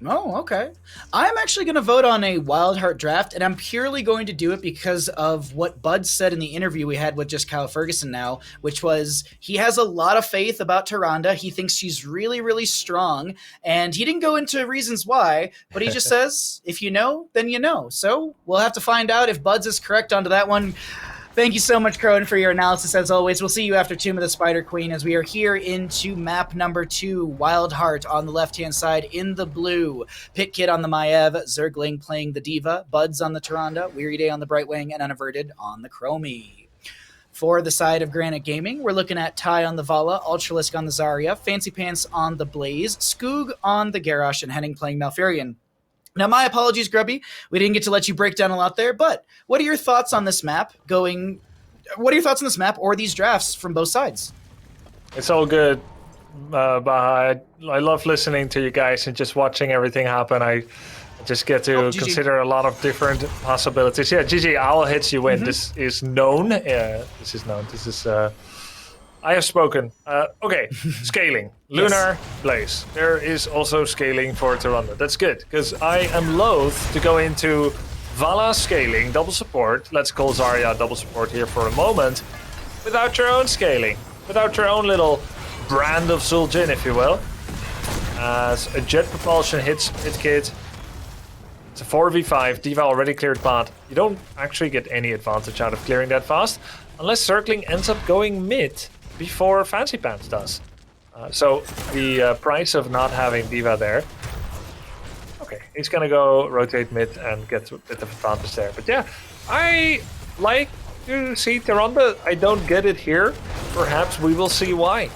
Oh, okay. I'm actually going to vote on a WildHeart draft, and I'm purely going to do it because of what Bud said in the interview we had with just Kyle Ferguson now, which was he has a lot of faith about Tyrande. He thinks she's really, really strong, and he didn't go into reasons why, but he just says, if you know, then you know. So we'll have to find out if Bud's is correct onto that one. Thank you so much, Crone, for your analysis, as always. We'll see you after Tomb of the Spider Queen as we are here into map number 2, WildHeart on the left-hand side in the blue, Pit Kid on the Maiev, Zergling playing the Diva, Buds on the Tyrande, Weary Day on the Brightwing, and Unaverted on the Chromie. For the side of Granite Gaming, we're looking at Ty on the Vala, Ultralisk on the Zarya, Fancy Pants on the Blaze, Skoog on the Garrosh, and Henning playing Malfurion. Now, my apologies, Grubby. We didn't get to let you break down a lot there, but what are your thoughts on this map What are your thoughts on this map or these drafts from both sides? It's all good, Baha. I love listening to you guys and just watching everything happen. I just get to consider a lot of different possibilities. Yeah, GG, owl hits you win. This is known. Yeah, this is known. This is... I have spoken. Okay, scaling. Lunar, Blaze. There is also scaling for Tyrande. That's good, because I am loath to go into Vala scaling, double support. Let's call Zarya double support here for a moment. Without your own scaling. Without your own little brand of Zul'jin, if you will. As a jet propulsion hits Kid. It's a 4v5. D.Va already cleared bot. You don't actually get any advantage out of clearing that fast, unless Circling ends up going mid before Fancy Pants does. So the price of not having D.Va there. Okay, he's gonna go rotate mid and get a bit of advantage there. But yeah, I like to see Tyrande. I don't get it here. Perhaps we will see why.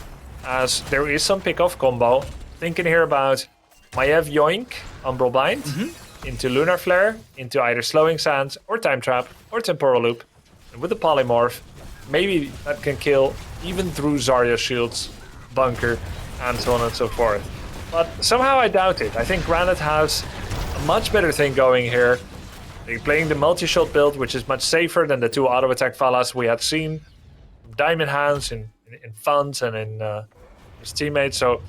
As there is some pick-off combo. Thinking here about Maiev Yoink, Umbral Bind, into Lunar Flare, into either Slowing Sands, or Time Trap, or Temporal Loop. And with the Polymorph, maybe that can kill even through Zarya's shields, bunker, and so on and so forth. But somehow I doubt it. I think Granit has a much better thing going here. They're playing the multi-shot build, which is much safer than the 2 auto-attack Valas we had seen. Diamond Hands in Funds and in his teammates. So,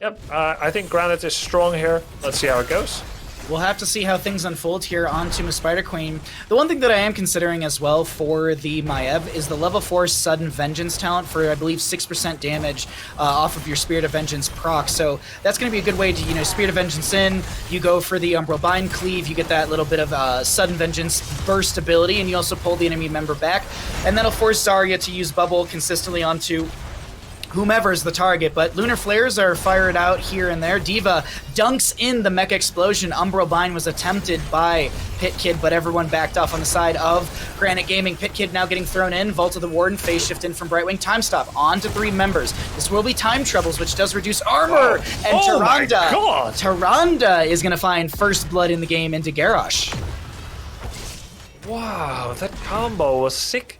yep, I think Granit is strong here. Let's see how it goes. We'll have to see how things unfold here on Tomb of Spider Queen. The one thing that I am considering as well for the Maiev is the level 4 Sudden Vengeance talent for, I believe, 6% damage off of your Spirit of Vengeance proc. So that's going to be a good way to, Spirit of Vengeance in, you go for the Umbral Bind Cleave, you get that little bit of Sudden Vengeance burst ability, and you also pull the enemy member back. And that'll force Zarya to use Bubble consistently onto whomever is the target, but Lunar Flares are fired out here and there. D.Va dunks in the Mech Explosion. Umbral Bind was attempted by Pit Kid, but everyone backed off on the side of Granite Gaming. Pit Kid now getting thrown in. Vault of the Warden, phase shift in from Brightwing. Time Stop on to 3 members. This will be Time Troubles, which does reduce armor. And Tyrande is going to find first blood in the game into Garrosh. Wow, that combo was sick.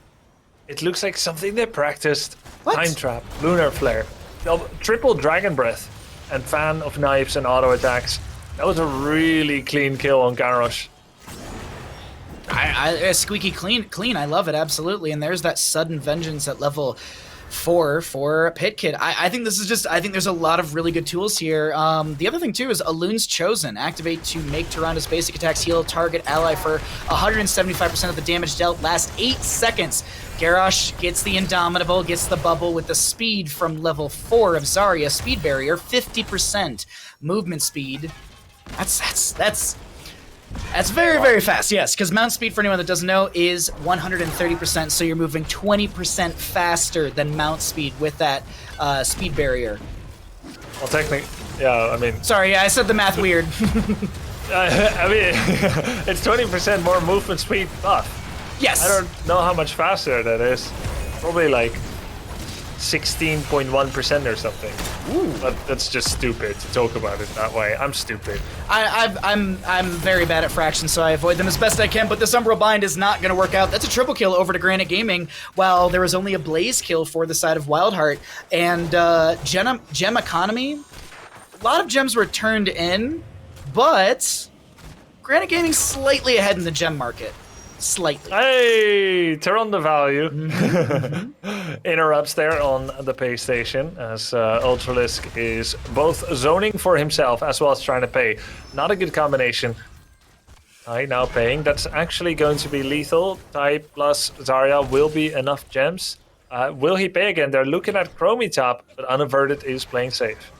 It looks like something they practiced. What? Time Trap, Lunar Flare, triple Dragon Breath, and Fan of Knives and auto attacks. That was a really clean kill on Garrosh. Squeaky clean. I love it, absolutely. And there's that Sudden Vengeance at level 4 for Pit Kid. I think this is just, I think there's a lot of really good tools here. The other thing too is Alun's Chosen. Activate to make Tyrande's basic attacks heal target ally for 175% of the damage dealt last 8 seconds. Garrosh gets the Indomitable, gets the bubble with the speed from level 4 of Zarya. Speed barrier, 50% movement speed. That's very, very fast, yes, because mount speed, for anyone that doesn't know, is 130%, so you're moving 20% faster than mount speed with that speed barrier. Well, technically, yeah, I mean... Sorry, I said the math weird. I mean, it's 20% more movement speed buff. Yes. I don't know how much faster that is. Probably like 16.1% or something. Ooh. But that's just stupid to talk about it that way. I'm stupid. I'm very bad at fractions, so I avoid them as best I can, but this Umbral Bind is not going to work out. That's a triple kill over to Granite Gaming, while there was only a Blaze kill for the side of WildHeart. And gem economy, a lot of gems were turned in, but Granite Gaming's slightly ahead in the gem market. Slightly. Hey, turn the value. Interrupts there on the pay station as Ultralisk is both zoning for himself as well as trying to pay. Not a good combination. Tai now paying. That's actually going to be lethal. Tai plus Zarya will be enough gems. Will he pay again? They're looking at Chromie top, but Unaverted is playing safe.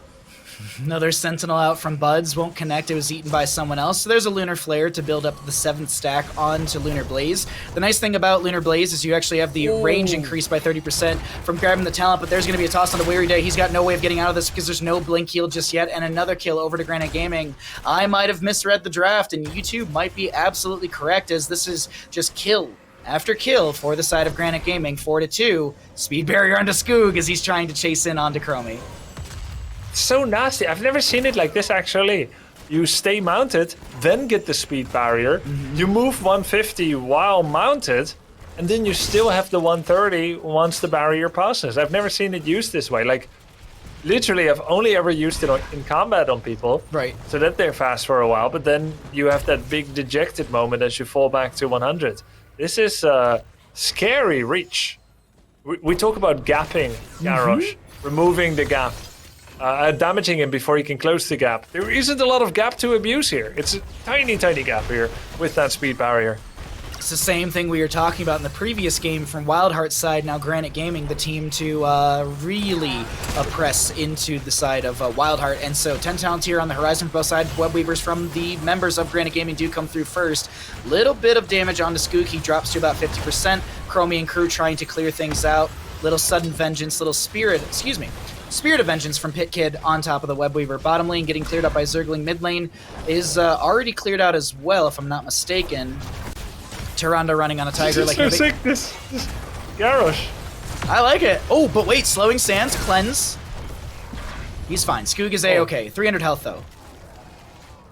Another Sentinel out from Buds. Won't connect. It was eaten by someone else. So there's a Lunar Flare to build up the 7th stack onto Lunar Blaze. The nice thing about Lunar Blaze is you actually have the range increased by 30% from grabbing the talent, but there's going to be a toss on the Weary Day. He's got no way of getting out of this because there's no blink heal just yet, and another kill over to Granite Gaming. I might have misread the draft, and you two might be absolutely correct, as this is just kill after kill for the side of Granite Gaming. 4-2. Speed barrier onto Skoog as he's trying to chase in onto Chromie. So nasty. I've never seen it like this, actually. You stay mounted, then get the speed barrier. You move 150 while mounted, and then you still have the 130 once the barrier passes. I've never seen it used this way. Like, literally, I've only ever used it in combat on people. Right. So that they're fast for a while, but then you have that big dejected moment as you fall back to 100. This is a scary reach. We talk about gapping Garrosh, removing the gap. Damaging him before he can close the gap. There isn't a lot of gap to abuse here. It's a tiny, tiny gap here with that speed barrier. It's the same thing we were talking about in the previous game from WildHeart's side. Now Granite Gaming, the team to really press into the side of WildHeart. And so 10 talents here on the horizon for both sides. Web Weavers from the members of Granite Gaming do come through first. Little bit of damage onto Skook. He drops to about 50%. Chromie and crew trying to clear things out. Little sudden vengeance, little Spirit of Vengeance from Pit Kid on top of the Web Weaver. Bottom lane getting cleared up by Zergling. Mid lane is already cleared out as well, if I'm not mistaken. Tyrande running on a Tiger. This is so sick, this Garrosh. I like it. Oh, but wait, Slowing Sands, Cleanse. He's fine. Skoog is A-okay. 300 health, though.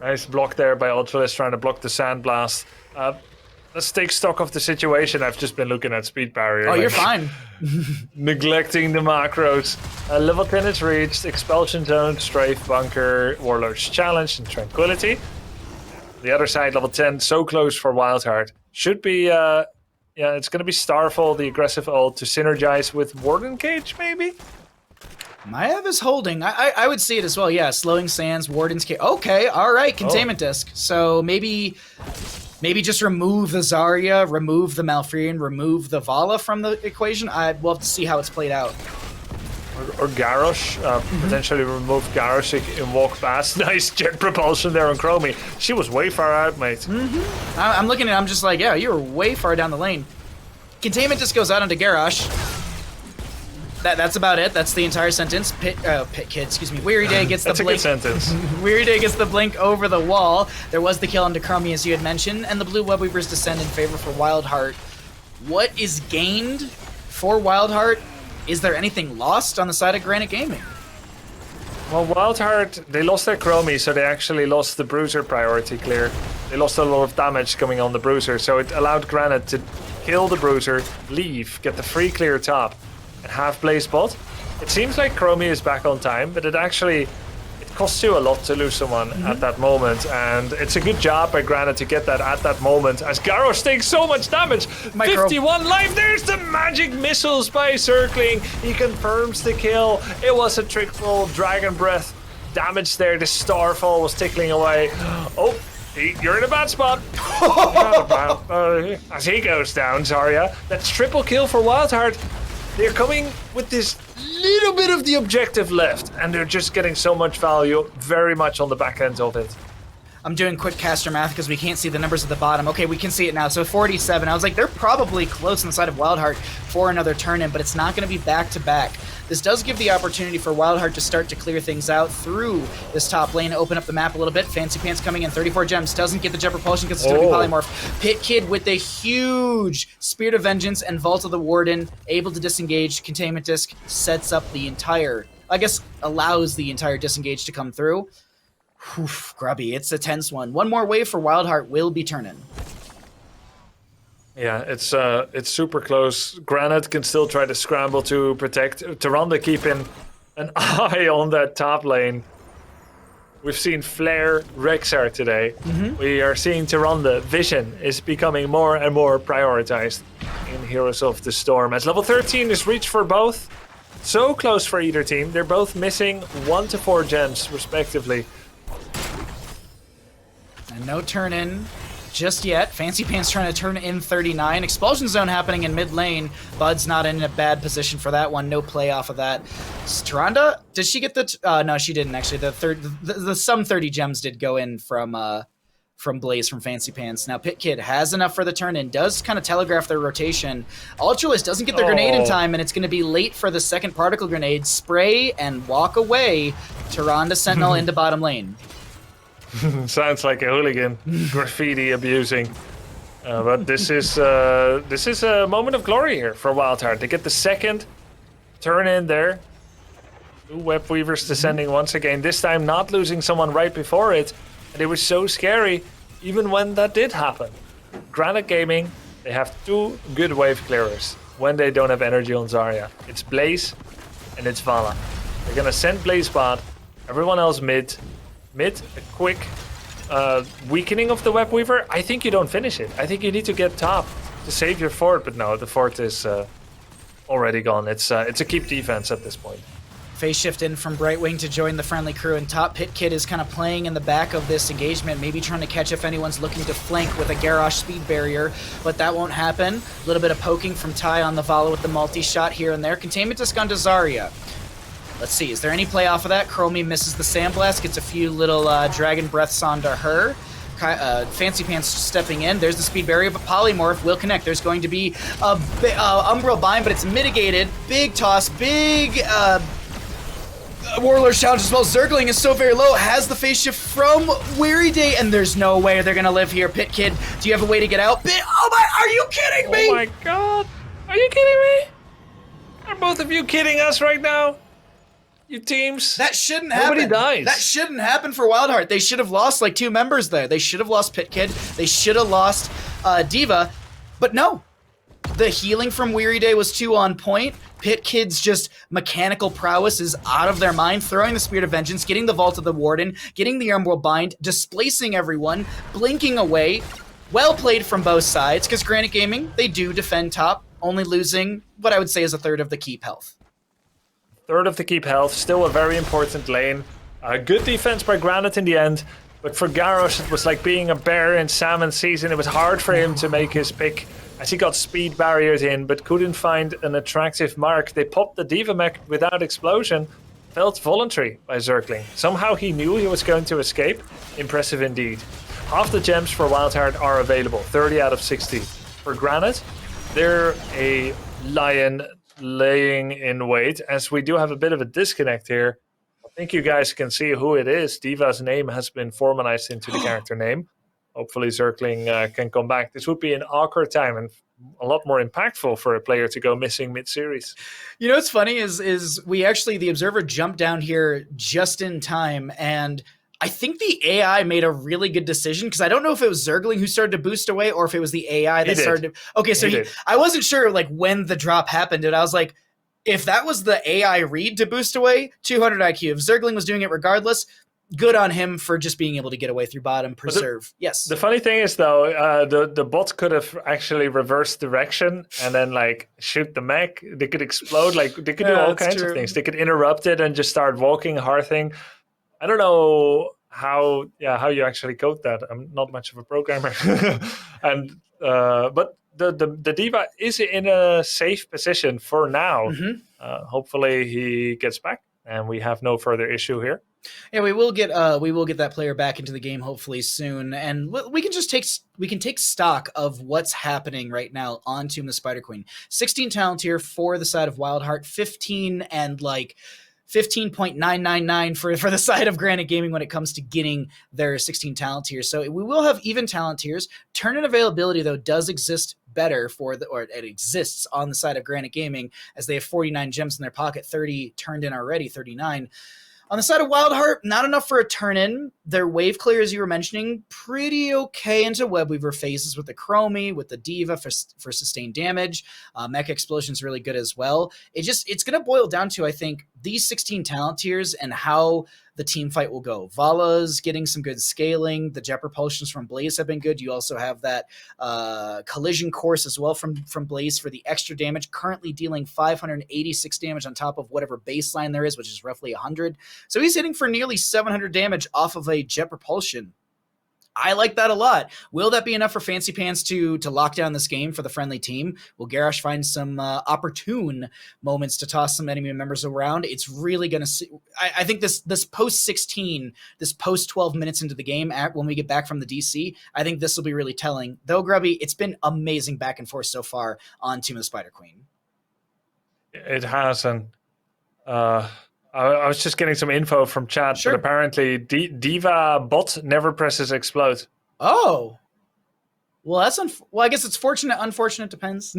Nice block there by Ultralisk trying to block the Sand Blast. Let's take stock of the situation. I've just been looking at speed barrier. Oh, you're fine. Neglecting the macros. Level 10 is reached. Expulsion Zone, Strafe, Bunker, Warlord's Challenge, and Tranquility. The other side, level 10, so close for WildHeart. Should be, it's going to be Starfall, the aggressive ult, to synergize with Warden Cage, maybe? Maiev is holding. I would see it as well. Yeah, Slowing Sands, Warden's Cage. Okay, all right, Containment Disc. So maybe just remove the Zarya, remove the Malfurion, remove the Vala from the equation. We'll have to see how it's played out. Or Garrosh, potentially remove Garrosh and walk past. Nice jet propulsion there on Chromie. She was way far out, mate. I'm looking at it, I'm just like, yeah, you were way far down the lane. Containment just goes out onto Garrosh. That's about it. That's the entire sentence. Pit Kid, excuse me. Weary Day gets the blink. That's a good sentence. Weary Day gets the blink over the wall. There was the kill onto Chromie, as you had mentioned, and the blue Web Weavers descend in favor for WildHeart. What is gained for WildHeart? Is there anything lost on the side of Granite Gaming? Well, WildHeart, they lost their Chromie, so they actually lost the Bruiser priority clear. They lost a lot of damage coming on the Bruiser, so it allowed Granite to kill the Bruiser, leave, get the free clear top, and have Blaze bot. It seems like Chromie is back on time, but it costs you a lot to lose someone at that moment, and it's a good job by Granite to get that at that moment, as Garrosh takes so much damage. 51 life, there's the magic missiles by Circling. He confirms the kill. It was a trickful Dragon Breath damage there. The Starfall was tickling away. Oh, you're in a bad spot. As he goes down, Zarya. That's triple kill for WildHeart. They're coming with this little bit of the objective left, and they're just getting so much value very much on the back end of it. I'm doing quick caster math because we can't see the numbers at the bottom. Okay, we can see it now. So 47. I was like, they're probably close on the side of WildHeart for another turn-in, but it's not going to be back-to-back. This does give the opportunity for WildHeart to start to clear things out through this top lane, open up the map a little bit. Fancy Pants coming in, 34 gems, doesn't get the jet propulsion because it's going to be polymorph. Pit Kid with a huge Spirit of Vengeance and Vault of the Warden, able to disengage. Containment Disc sets up the entire, allows the entire disengage to come through. Oof, Grubby, it's a tense one. One more wave for WildHeart will be turning. Yeah, it's super close. Granite can still try to scramble to protect. Tyrande keeping an eye on that top lane. We've seen Flare, Rexar today. We are seeing Tyrande. Vision is becoming more and more prioritized in Heroes of the Storm. As level 13 is reached for both. So close for either team. They're both missing 1 to 4 gems, respectively. And no turn in just yet. Fancy Pants trying to turn in 39. Expulsion zone happening in mid lane. Bud's not in a bad position for that one. No play off of that. Tyrande, did she get the... no, she didn't actually. The some 30 gems did go in from Blaze from Fancy Pants. Now Pit Kid has enough for the turn in, does kind of telegraph their rotation. Ultralist doesn't get their grenade in time, and it's going to be late for the second particle grenade. Spray and walk away. Tyrande Sentinel into bottom lane. Sounds like a hooligan, graffiti abusing. But this is a moment of glory here for WildHeart. They get the second turn in there. 2 Web Weavers descending once again. This time not losing someone right before it. And it was so scary, even when that did happen. Granit Gaming, they have 2 good wave clearers when they don't have energy on Zarya. It's Blaze and it's Vala. They're gonna send Blaze bot, everyone else mid. Mid, a quick weakening of the Web Weaver. I think you don't finish it. I think you need to get top to save your fort, but no, the fort is already gone. It's a keep defense at this point. Phase shift in from Brightwing to join the friendly crew, and top. Pit Kid is kind of playing in the back of this engagement, maybe trying to catch if anyone's looking to flank with a Garrosh speed barrier, but that won't happen. A little bit of poking from Ty on the Vala with the multi-shot here and there. Containment disc on Zarya. Let's see, is there any play off of that? Chromie misses the Sandblast, gets a few little Dragon Breaths onto her. Fancy Pants stepping in. There's the speed barrier, but Polymorph will connect. There's going to be a Umbral Bind, but it's mitigated. Big toss, big Warlord challenge as well. Zergling is so very low, has the phase shift from Weary Day, and there's no way they're gonna live here. Pit Kid, do you have a way to get out? Oh my, are you kidding me? Oh my god, are you kidding me? Are both of you kidding us right now? You teams? That shouldn't happen. Nobody dies. That shouldn't happen for WildHeart. They should have lost like 2 members there. They should have lost Pit Kid. They should have lost Diva, but no. The healing from Weary Day was too on point. Pit Kid's just mechanical prowess is out of their mind, throwing the Spirit of Vengeance, getting the Vault of the Warden, getting the Umbral Bind, displacing everyone, blinking away. Well played from both sides, because Granit Gaming, they do defend top, only losing what I would say is a third of the keep health. Third of the keep health, still a very important lane. Good defense by Granit in the end, but for Garrosh it was like being a bear in salmon season. It was hard for him to make his pick as he got speed barriers in, but couldn't find an attractive mark. They popped the Diva mech without explosion. Felt voluntary by Zergling. Somehow he knew he was going to escape. Impressive indeed. Half the gems for WildHeart are available, 30 out of 60. For Granit, they're a lion laying in wait, as we do have a bit of a disconnect here. I think you guys can see who it is. Diva's name has been formalized into the character name. Hopefully Zergling can come back. This would be an awkward time and a lot more impactful for a player to go missing mid-series. You know what's funny is we actually, the Observer jumped down here just in time, and I think the AI made a really good decision, because I don't know if it was Zergling who started to boost away or if it was the AI that started to... Okay, so I wasn't sure like when the drop happened, and I was like, if that was the AI read to boost away, 200 IQ. If Zergling was doing it regardless, good on him for just being able to get away through bottom, preserve. Yes. The funny thing is, though, the bot could have actually reversed direction and then like shoot the mech. They could explode. Like they could do all kinds of things. They could interrupt it and just start walking, hearthing. I don't know how you actually code that. I'm not much of a programmer, and but the Diva is in a safe position for now. Hopefully he gets back and we have no further issue here. Yeah, we will get that player back into the game hopefully soon, and we can take stock of what's happening right now on Tomb of the Spider Queen. 16 talent here for the side of WildHeart, 15 and like 15.999 for the side of Granite Gaming when it comes to getting their 16 talent tiers. So we will have even talent tiers. Turn-in availability, though, does exist better or it exists on the side of Granite Gaming, as they have 49 gems in their pocket, 30 turned in already, 39. On the side of WildHeart, not enough for a turn-in. Their wave clear, as you were mentioning, pretty okay into Webweaver phases with the Chromie, with the Diva for sustained damage. Mech Explosion's really good as well. It's going to boil down to, I think, these 16 talent tiers and how the team fight will go. Vala's getting some good scaling. The jet propulsions from Blaze have been good. You also have that collision course as well from Blaze for the extra damage, currently dealing 586 damage on top of whatever baseline there is, which is roughly 100. So he's hitting for nearly 700 damage off of a jet propulsion. I like that a lot. Will that be enough for Fancy Pants to lock down this game for the friendly team? Will Garrosh find some opportune moments to toss some enemy members around? It's really going to see. I think this post 16, this post 12 minutes into the game, when we get back from the DC, I think this will be really telling. Though, Grubby, it's been amazing back and forth so far on Team of the Spider Queen. It has, and I was just getting some info from chat, Sure. but apparently Diva bot never presses explode. Oh. Well, that's well, I guess it's fortunate, unfortunate, depends.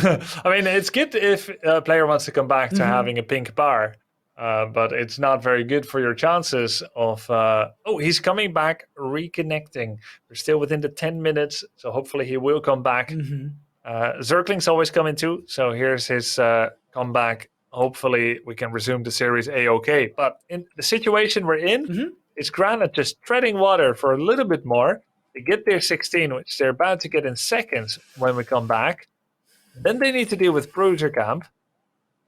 I mean, it's good if a player wants to come back to having a pink bar, but it's not very good for your chances of... oh, he's coming back, reconnecting. We're still within the 10 minutes, so hopefully he will come back. Zerkling's always coming too, so here's his comeback. Hopefully we can resume the series A-OK. But in the situation we're in, it's Granit just treading water for a little bit more. They get their 16, which they're about to get in seconds when we come back. Then they need to deal with Bruiser Camp.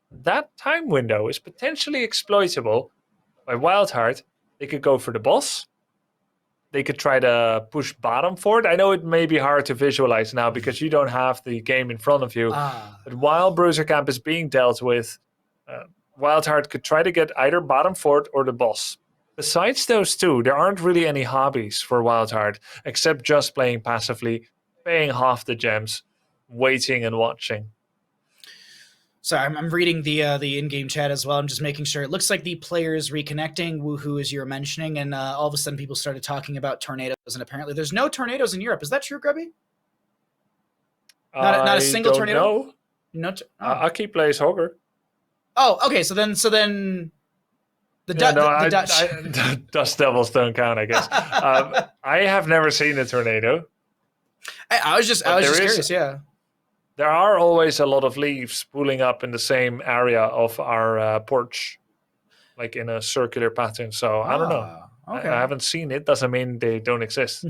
That time window is potentially exploitable by WildHeart. They could go for the boss. They could try to push bottom forward. I know it may be hard to visualize now because you don't have the game in front of you. But while Bruiser Camp is being dealt with, WildHeart could try to get either bottom fort or the boss. Besides those two, there aren't really any hobbies for WildHeart except just playing passively, paying half the gems, waiting and watching. Sorry, I'm reading the in-game chat as well. I'm just making sure. It looks like the players reconnecting, woohoo, as you were mentioning, and all of a sudden people started talking about tornadoes, and apparently there's no tornadoes in Europe. Is that true, Grubby? Not a single tornado? No. Aki plays Hogger. Oh, okay. So then the Dutch. Dust Devils don't count, I guess. I have never seen a tornado. I was just curious. Yeah. There are always a lot of leaves pooling up in the same area of our porch, like in a circular pattern. So I don't know. Okay. I haven't seen it. Doesn't mean they don't exist.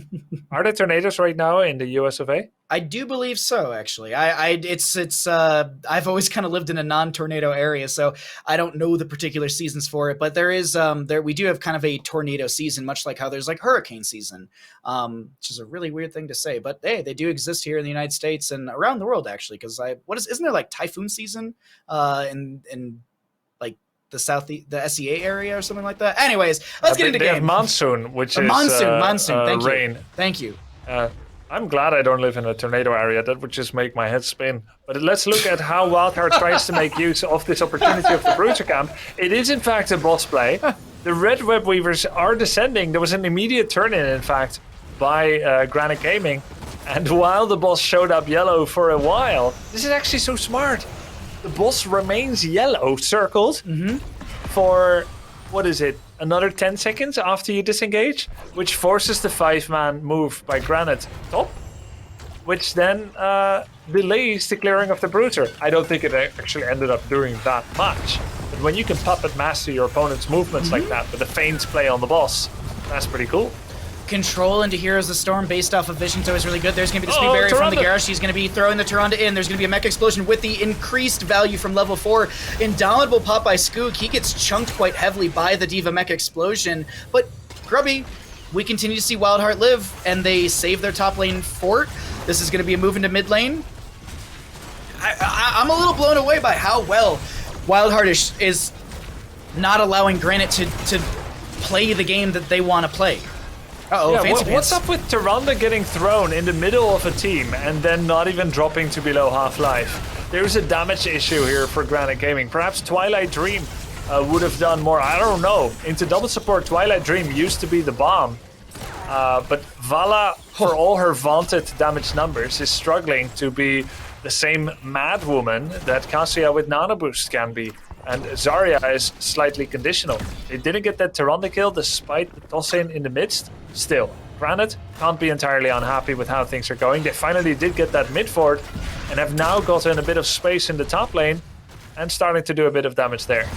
Are there tornadoes right now in the US of A? I do believe so, actually. I've always kind of lived in a non-tornado area, so I don't know the particular seasons for it. But there is we do have kind of a tornado season, much like how there's like hurricane season, which is a really weird thing to say. But hey, they do exist here in the United States and around the world, actually. Because isn't there like typhoon season in like the SEA area or something like that? Anyways, let's get into they game. Have monsoon, which is monsoon. Thank rain. you. Thank you. I'm glad I don't live in a tornado area. That would just make my head spin. But let's look at how WildHeart tries to make use of this opportunity of the Bruiser Camp. It is, in fact, a boss play. The Red Web Weavers are descending. There was an immediate turn-in, in fact, by Granit Gaming. And while the boss showed up yellow for a while, this is actually so smart. The boss remains yellow, circled, for, what is it, another 10 seconds after you disengage, which forces the 5-man move by Granit top, which then delays the clearing of the Bruiser. I don't think it actually ended up doing that much, but when you can puppet master your opponent's movements like that with a feint play on the boss, that's pretty cool. Control into Heroes of the Storm based off of Vision's always really good. There's going to be the Speed Barrier from the Garrosh. He's going to be throwing the Tyrande in. There's going to be a Mech Explosion with the increased value from level 4. Indomitable pop by Skook. He gets chunked quite heavily by the Diva Mech Explosion. But Grubby, we continue to see WildHeart live, and they save their top lane fort. This is going to be a move into mid lane. I'm a little blown away by how well WildHeart is not allowing Granit to play the game that they want to play. What's up with Tyrande getting thrown in the middle of a team and then not even dropping to below half-life? There's a damage issue here for Granit Gaming. Perhaps Twilight Dream would have done more. I don't know. Into double support, Twilight Dream used to be the bomb. But Vala, for all her vaunted damage numbers, is struggling to be the same mad woman that Cassia with Nano Boost can be. And Zarya is slightly conditional. They didn't get that Tyrande kill despite the toss-in in the midst. Still, Granit can't be entirely unhappy with how things are going. They finally did get that mid fort and have now gotten a bit of space in the top lane and starting to do a bit of damage there.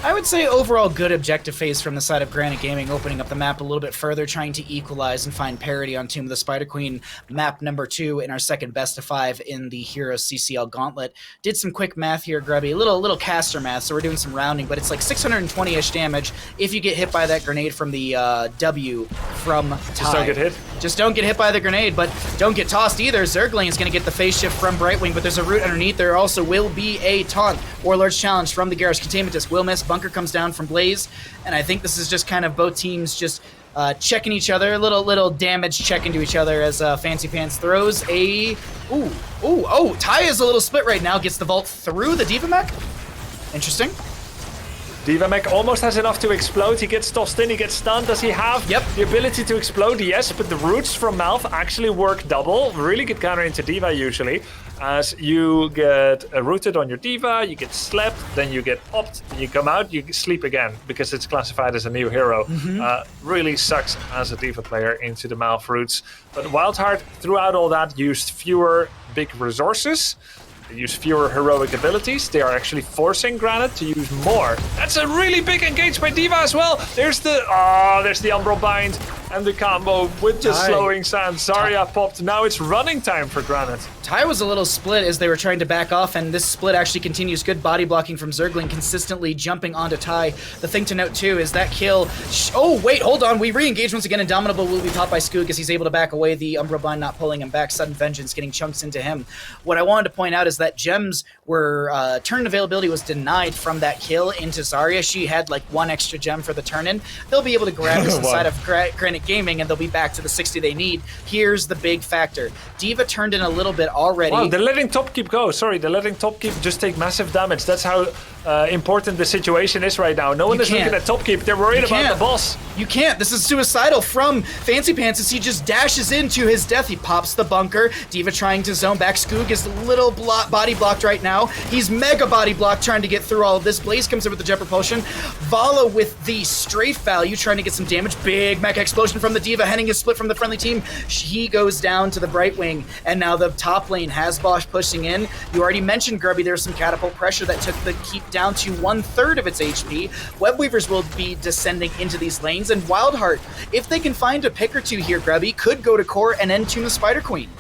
I would say overall good objective phase from the side of Granite Gaming, opening up the map a little bit further, trying to equalize and find parity on Tomb of the Spider Queen, map number 2 in our second best of 5 in the HeroesCCL Gauntlet. Did some quick math here, Grubby, a little caster math, so we're doing some rounding, but it's like 620-ish damage if you get hit by that grenade from the W from Ty. Just don't get hit. Just don't get hit by the grenade, but don't get tossed either. Zergling is going to get the phase shift from Brightwing, but there's a root underneath. There also will be a taunt. Warlord's Challenge from the Garrus. Containment Disc will miss. Bunker comes down from Blaze, and I think this is just kind of both teams just checking each other, little damage check into each other as Fancy Pants throws a... Ty is a little split right now. Gets the vault through the D.Va mech. Interesting. D.Va mech almost has enough to explode. He gets tossed in, he gets stunned. Does he have the ability to explode? Yes, but the roots from Malf actually work double. Really good counter into D.Va usually. As you get rooted on your D.Va, you get slept, then you get popped, you come out, you sleep again because it's classified as a new hero. Really sucks as a D.Va player into the Malf roots. But WildHeart, throughout all that, used fewer big resources. They use fewer heroic abilities. They are actually forcing Granit to use more. That's a really big engage by D.Va as well. There's the Umbral Bind and the combo with the slowing sand. Zarya popped. Now it's running time for Granit. Ty was a little split as they were trying to back off, and this split actually continues. Good body blocking from Zergling, consistently jumping onto Ty. The thing to note too is that kill... Oh, wait, hold on. We re-engage once again. Indomitable will be popped by Skoog as he's able to back away. The Umbral Bind not pulling him back. Sudden Vengeance getting chunks into him. What I wanted to point out is that gems were... turn availability was denied from that kill into Zarya. She had like 1 extra gem for the turn-in. They'll be able to grab this inside of Granite Gaming, and they'll be back to the 60 they need. Here's the big factor. D.Va turned in a little bit already. Wow, they're letting top keep go. Sorry, they're letting top keep just take massive damage. That's how important the situation is right now. No one is looking at top keep. They're worried about the boss. You can't. This is suicidal from Fancy Pants as he just dashes into his death. He pops the bunker. D.Va trying to zone back. Skoog is little body blocked right now. He's mega body blocked trying to get through all of this. Blaze comes in with the jet propulsion. Vala with the strafe value trying to get some damage. Big mech explosion from the D.Va. Henning is split from the friendly team. He goes down to the Brightwing, and now the top lane has Bosch pushing in. You already mentioned, Grubby, there's some catapult pressure that took the keep down to 1/3 of its HP. Webweavers will be descending into these lanes, and WildHeart, if they can find a pick or two here, Grubby, could go to core and end Tomb of the Spider Queen.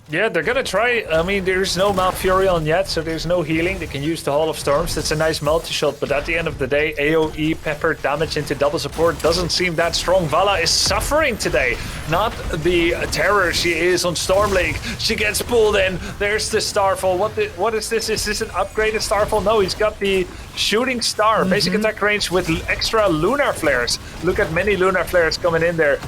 Yeah, they're gonna try. I mean, there's no Malfurion yet, so there's no healing. They can use the Hall of Storms. That's a nice multi-shot, but at the end of the day, AoE pepper damage into double support doesn't seem that strong. Vala is suffering today. Not the terror she is on Storm League. She gets pulled in. There's the Starfall. What is this? Is this an upgraded Starfall? No, he's got the Shooting Star. Basic attack range with extra Lunar Flares. Look at many Lunar Flares coming in there.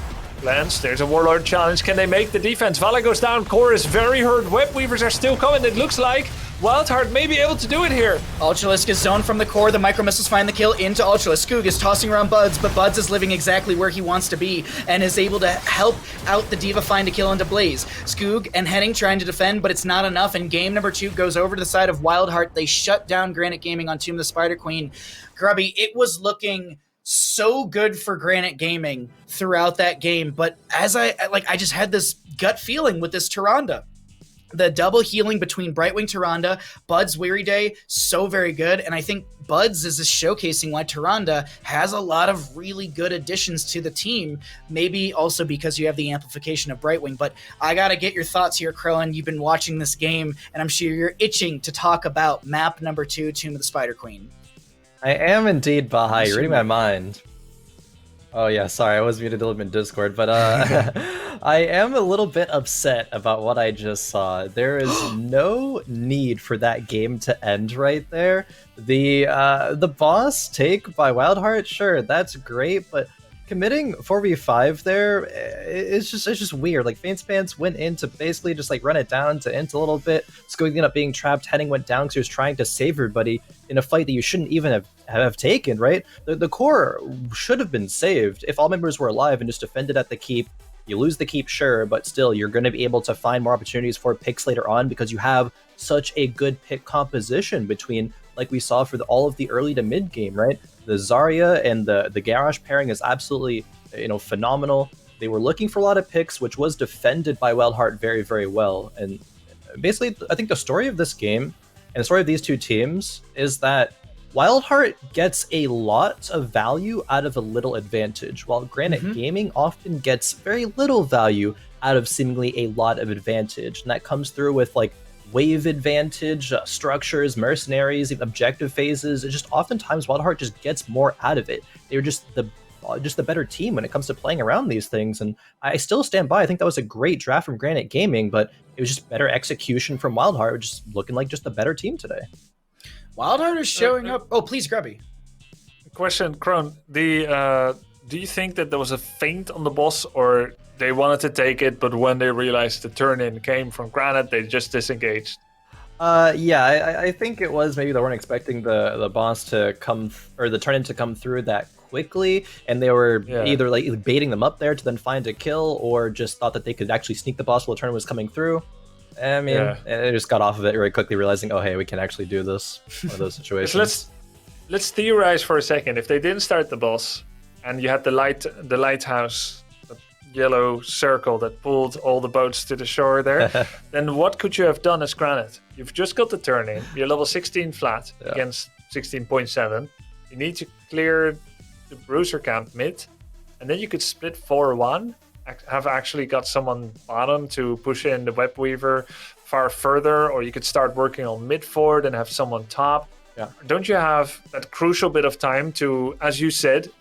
Lance, there's a Warlord Challenge. Can they make the defense? Vala goes down. Core is very hurt. Webweavers are still coming. It looks like WildHeart may be able to do it here. Ultralisk is zoned from the core. The micro missiles find the kill into Ultralisk. Skoog is tossing around Buds, but Buds is living exactly where he wants to be and is able to help out the D.Va find a kill into Blaze. Skoog and Henning trying to defend, but it's not enough, and game number 2 goes over to the side of WildHeart. They shut down Granite Gaming on Tomb of the Spider Queen. Grubby, it was looking so good for Granite Gaming throughout that game, but as I just had this gut feeling with this Tyrande. The double healing between Brightwing Tyrande, Bud's Weary Day, so very good, and I think Bud's is just showcasing why Tyrande has a lot of really good additions to the team, maybe also because you have the amplification of Brightwing, but I gotta get your thoughts here, Krillin. You've been watching this game, and I'm sure you're itching to talk about map number 2, Tomb of the Spider Queen. I am indeed, Baha. You're reading my mind. Oh yeah, sorry, I was muted in Discord, but I am a little bit upset about what I just saw. There is no need for that game to end right there. The boss take by WildHeart, sure, that's great, but committing 4v5 there, it's just weird. Like, Fancy Pants went in to basically just like run it down to int a little bit. Skoog ended up being trapped. Henning went down because he was trying to save everybody in a fight that you shouldn't even have taken, right? The core should have been saved if all members were alive and just defended at the keep. You lose the keep, sure, but still you're going to be able to find more opportunities for picks later on because you have such a good pick composition between, like we saw for all of the early to mid game, right? The Zarya and the Garrosh pairing is absolutely, phenomenal. They were looking for a lot of picks, which was defended by WildHeart very, very well. And basically, I think the story of this game and the story of these two teams is that WildHeart gets a lot of value out of a little advantage, while Granite Gaming often gets very little value out of seemingly a lot of advantage. And that comes through with like wave advantage, structures, mercenaries, even objective phases. It just oftentimes WildHeart just gets more out of it. They're just the better team when it comes to playing around these things. And I still stand by. I think that was a great draft from Granite Gaming, but it was just better execution from WildHeart, just looking like just a better team today. WildHeart is showing up. Oh, please, Grubby. Question, Kron. Do you think that there was a feint on the boss, or they wanted to take it, but when they realized the turn-in came from Granite, they just disengaged? Yeah, I think it was maybe they weren't expecting the boss to come, or the turn-in to come through that quickly, and they were either like baiting them up there to then find a kill, or just thought that they could actually sneak the boss while the turn was coming through. I mean, they just got off of it very quickly, realizing, oh hey, we can actually do this. One of those situations. Let's theorize for a second. If they didn't start the boss, and you had the lighthouse, the yellow circle that pulled all the boats to the shore there, then what could you have done as Granite? You've just got the turn in. You're level 16 flat against 16.7. You need to clear the bruiser camp mid, and then you could split 4-1. Have actually got someone bottom to push in the web weaver far further, or you could start working on mid forward and have someone top. Don't you have that crucial bit of time to, as you said,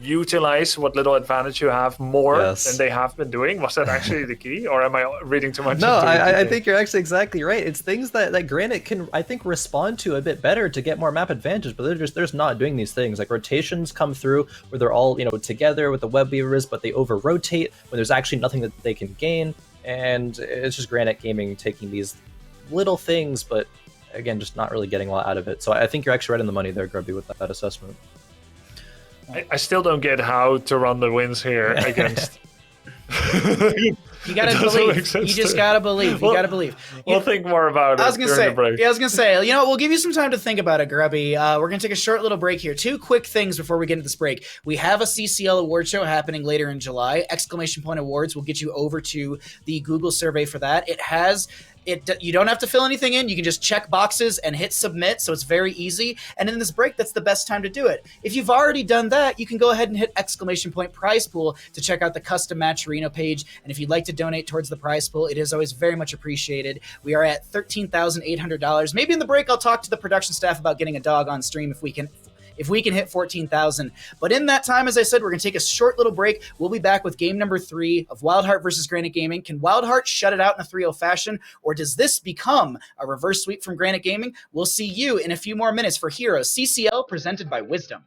utilize what little advantage you have more than they have been doing? Was that actually the key, or am I reading too much? No, I think you're actually exactly right. It's things that Granite can, I think, respond to a bit better to get more map advantage, but they're just not doing these things. Like rotations come through where they're all together with the web weavers, but they over rotate when there's actually nothing that they can gain, and it's just Granite Gaming taking these little things, but again, just not really getting a lot out of it. So I think you're actually right on the money there, Grubby, with that assessment. I still don't get how to run the wins here against. You gotta believe. You just gotta believe. You gotta believe. We'll think more about it during the break. Yeah, I was gonna say. We'll give you some time to think about it, Grubby. We're gonna take a short little break here. Two quick things before we get into this break. We have a CCL award show happening later in July. Exclamation point awards will get you over to the Google survey for that. You don't have to fill anything in. You can just check boxes and hit submit, so it's very easy. And in this break, that's the best time to do it. If you've already done that, you can go ahead and hit exclamation point prize pool to check out the custom match arena page. And if you'd like to donate towards the prize pool, it is always very much appreciated. We are at $13,800. Maybe in the break, I'll talk to the production staff about getting a dog on stream if we can hit 14,000. But in that time, as I said, we're going to take a short little break. We'll be back with game number 3 of WildHeart versus Granite Gaming. Can WildHeart shut it out in a 3-0 fashion, or does this become a reverse sweep from Granite Gaming? We'll see you in a few more minutes for HeroesCCL presented by Wisdom.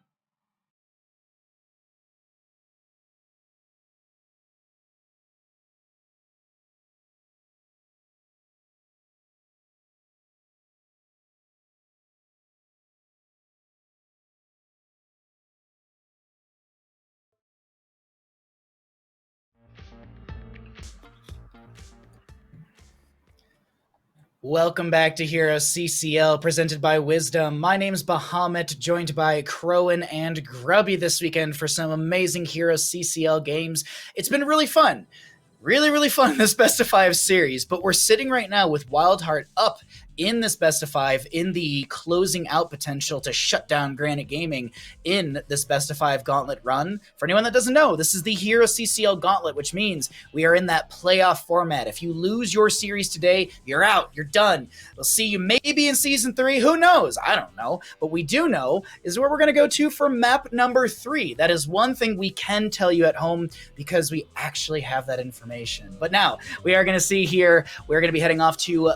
Welcome back to HeroesCCL, presented by Wisdom. My name's Bahamut, joined by Crowan and Grubby this weekend for some amazing HeroesCCL games. It's been really fun. Really fun, this Best of 5 series, but we're sitting right now with WildHeart up in this Best of 5 in the closing out potential to shut down Granite Gaming in this Best of 5 gauntlet run. For anyone that doesn't know, this is the HeroesCCL gauntlet, which means we are in that playoff format. If you lose your series today, you're out, you're done. We'll see you maybe in Season 3, who knows? I don't know. But we do know is where we're going to go to for map number 3. That is one thing we can tell you at home because we actually have that information. But now, we are going to see here, we're going to be heading off to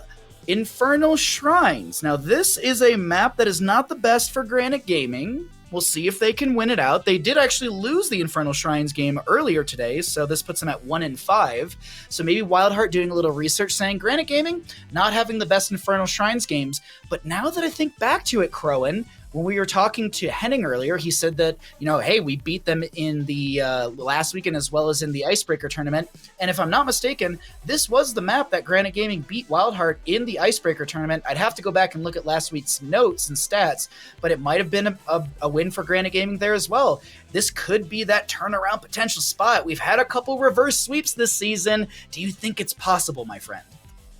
Inferno Shrines. Now, this is a map that is not the best for Granite Gaming. We'll see if they can win it out. They did actually lose the Inferno Shrines game earlier today, so this puts them at 1-5. So maybe WildHeart doing a little research saying, Granite Gaming, not having the best Inferno Shrines games. But now that I think back to it, Crowan, when we were talking to Henning earlier, he said that, hey, we beat them in the last weekend as well as in the Icebreaker tournament. And if I'm not mistaken, this was the map that Granite Gaming beat WildHeart in the Icebreaker tournament. I'd have to go back and look at last week's notes and stats, but it might have been a win for Granite Gaming there as well. This could be that turnaround potential spot. We've had a couple reverse sweeps this season. Do you think it's possible, my friend?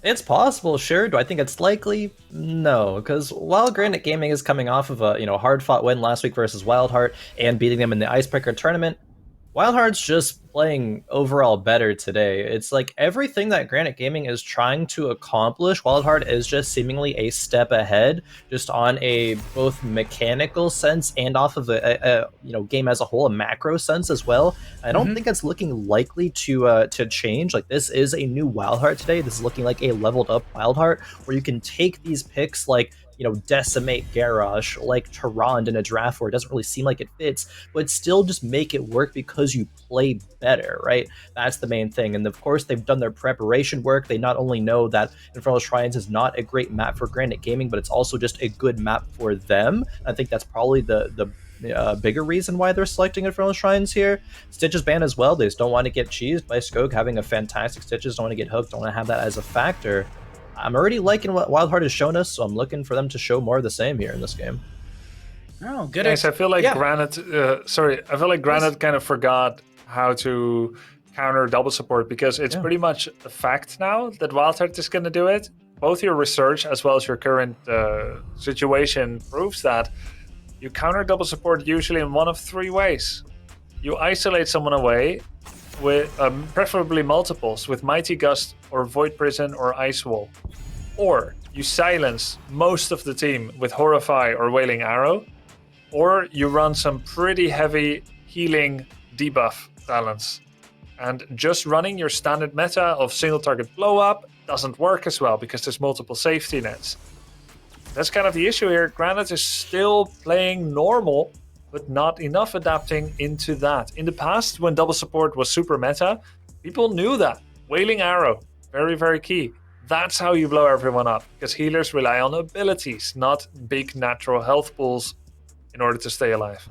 It's possible, sure. Do I think it's likely? No, because while Granite Gaming is coming off of a hard-fought win last week versus WildHeart and beating them in the Icebreaker tournament, WildHeart's just playing overall better today. It's like everything that Granite Gaming is trying to accomplish, WildHeart is just seemingly a step ahead, just on a both mechanical sense and off of a game as a whole, a macro sense as well. I don't think it's looking likely to change. Like, this is a new WildHeart today. This is looking like a leveled up WildHeart where you can take these picks like Decimate Garrosh, like Tyrande in a draft where it doesn't really seem like it fits, but still just make it work because you play better, right? That's the main thing. And of course, they've done their preparation work. They not only know that Inferno Shrines is not a great map for Granite Gaming, but it's also just a good map for them. I think that's probably the bigger reason why they're selecting Inferno Shrines here. Stitches ban as well. They just don't want to get cheesed by Skog having a fantastic Stitches, don't want to get hooked, don't want to have that as a factor. I'm already liking what WildHeart has shown us, so I'm looking for them to show more of the same here in this game. Oh, good. Yes, I feel like Granit. I feel like Granit kind of forgot how to counter double support because it's pretty much a fact now that WildHeart is going to do it. Both your research as well as your current situation proves that you counter double support usually in one of three ways. You isolate someone away, with preferably multiples, with Mighty Gust or Void Prison or Ice Wall. Or you silence most of the team with Horrify or Wailing Arrow. Or you run some pretty heavy healing debuff balance. And just running your standard meta of single target blow up doesn't work as well because there's multiple safety nets. That's kind of the issue here. Granite is still playing normal, but not enough adapting into that. In the past, when double support was super meta, people knew that. Wailing Arrow, very, very key. That's how you blow everyone up, because healers rely on abilities, not big natural health pools in order to stay alive.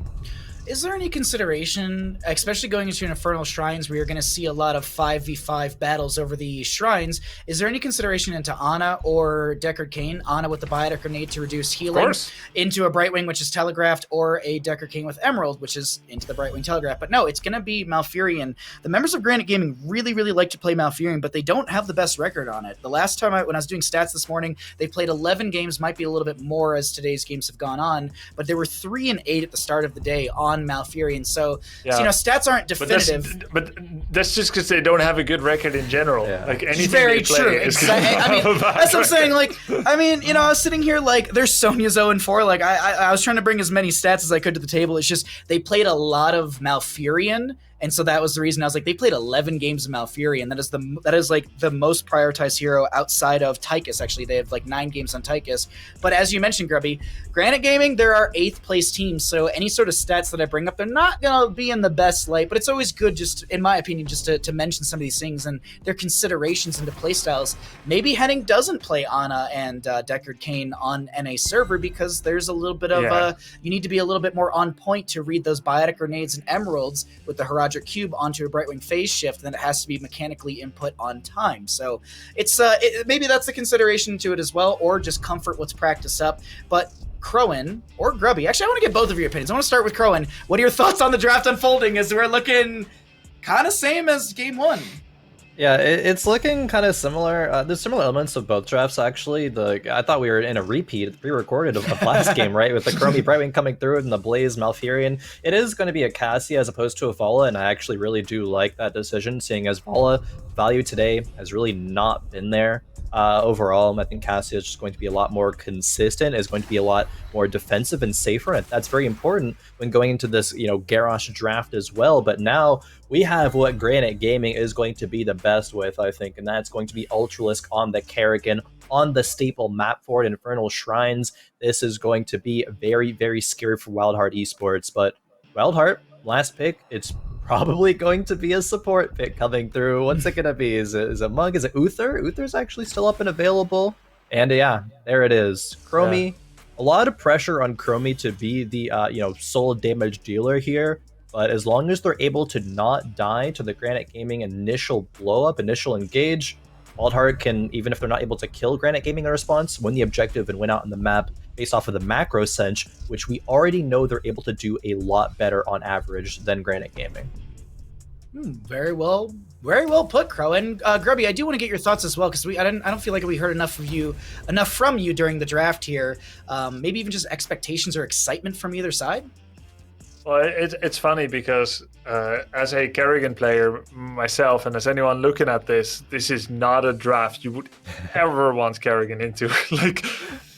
Is there any consideration, especially going into Infernal Shrines, where you're going to see a lot of 5v5 battles over the shrines, is there any consideration into Ana or Deckard Cain? Ana with the Biotic Grenade to reduce healing into a Brightwing, which is telegraphed, or a Deckard Cain with Emerald, which is into the Brightwing telegraph. But no, it's going to be Malfurion. The members of Granite Gaming really, really like to play Malfurion, but they don't have the best record on it. The last time when I was doing stats this morning, they played 11 games, might be a little bit more as today's games have gone on, but they were 3-8 at the start of the day on Malfurion. So stats aren't definitive. But that's just because they don't have a good record in general. Yeah. Like anything very they play true. is Exactly. I mean, that's what I'm saying. Like, I mean, I was sitting here like, there's Sonya's 0-4. Like, I was trying to bring as many stats as I could to the table. It's just they played a lot of Malfurion. And so that was the reason I was like, they played 11 games of Malfurion. That is like the most prioritized hero outside of Tychus. Actually, they have like 9 games on Tychus. But as you mentioned, Grubby, Granite Gaming, there are 8th place teams. So any sort of stats that I bring up, they're not going to be in the best light. But it's always good, just in my opinion, just to mention some of these things and their considerations into playstyles. Maybe Henning doesn't play Ana and Deckard Cain on NA server because there's a little bit of you need to be a little bit more on point to read those Biotic Grenades and Emeralds with the Horadric Cube onto a Brightwing phase shift, and then it has to be mechanically input on time. So it's maybe that's the consideration to it as well, or just comfort what's practice up. But Crowan or Grubby, actually I want to get both of your opinions. I want to start with Crowan. What are your thoughts on the draft unfolding as we're looking kind of same as game 1? Yeah, it's looking kind of similar. There's similar elements of both drafts, actually. I thought we were in a repeat, pre-recorded of last game, right? With the Chromie Brightwing coming through and the Blaze Malfurion. It is going to be a Cassie as opposed to a Vala, and I actually really do like that decision, seeing as Vala value today has really not been there. Overall, I think Cassia is just going to be a lot more consistent, is going to be a lot more defensive and safer, and that's very important when going into this, Garrosh draft as well. But now we have what Granite Gaming is going to be the best with, I think, and that's going to be Ultralisk on the Kerrigan, on the staple map for it, Infernal Shrines. This is going to be very, very scary for WildHeart Esports, but WildHeart, last pick, it's probably going to be a support pick coming through. What's it going to be? Is it Mug? Is it Uther? Uther's actually still up and available. And yeah, there it is. Chromie, a lot of pressure on Chromie to be the, soul damage dealer here. But as long as they're able to not die to the Granite Gaming initial blow-up, initial engage, WildHeart can, even if they're not able to kill Granite Gaming in response, win the objective and win out on the map based off of the macro sense, which we already know they're able to do a lot better on average than Granite Gaming. Very well put, Crow. And Grubby, I do want to get your thoughts as well, because I don't feel like we heard enough from you during the draft here. Maybe even just expectations or excitement from either side. Well, it's funny because as a Kerrigan player myself, and as anyone looking at this is not a draft you would ever want Kerrigan into. Like,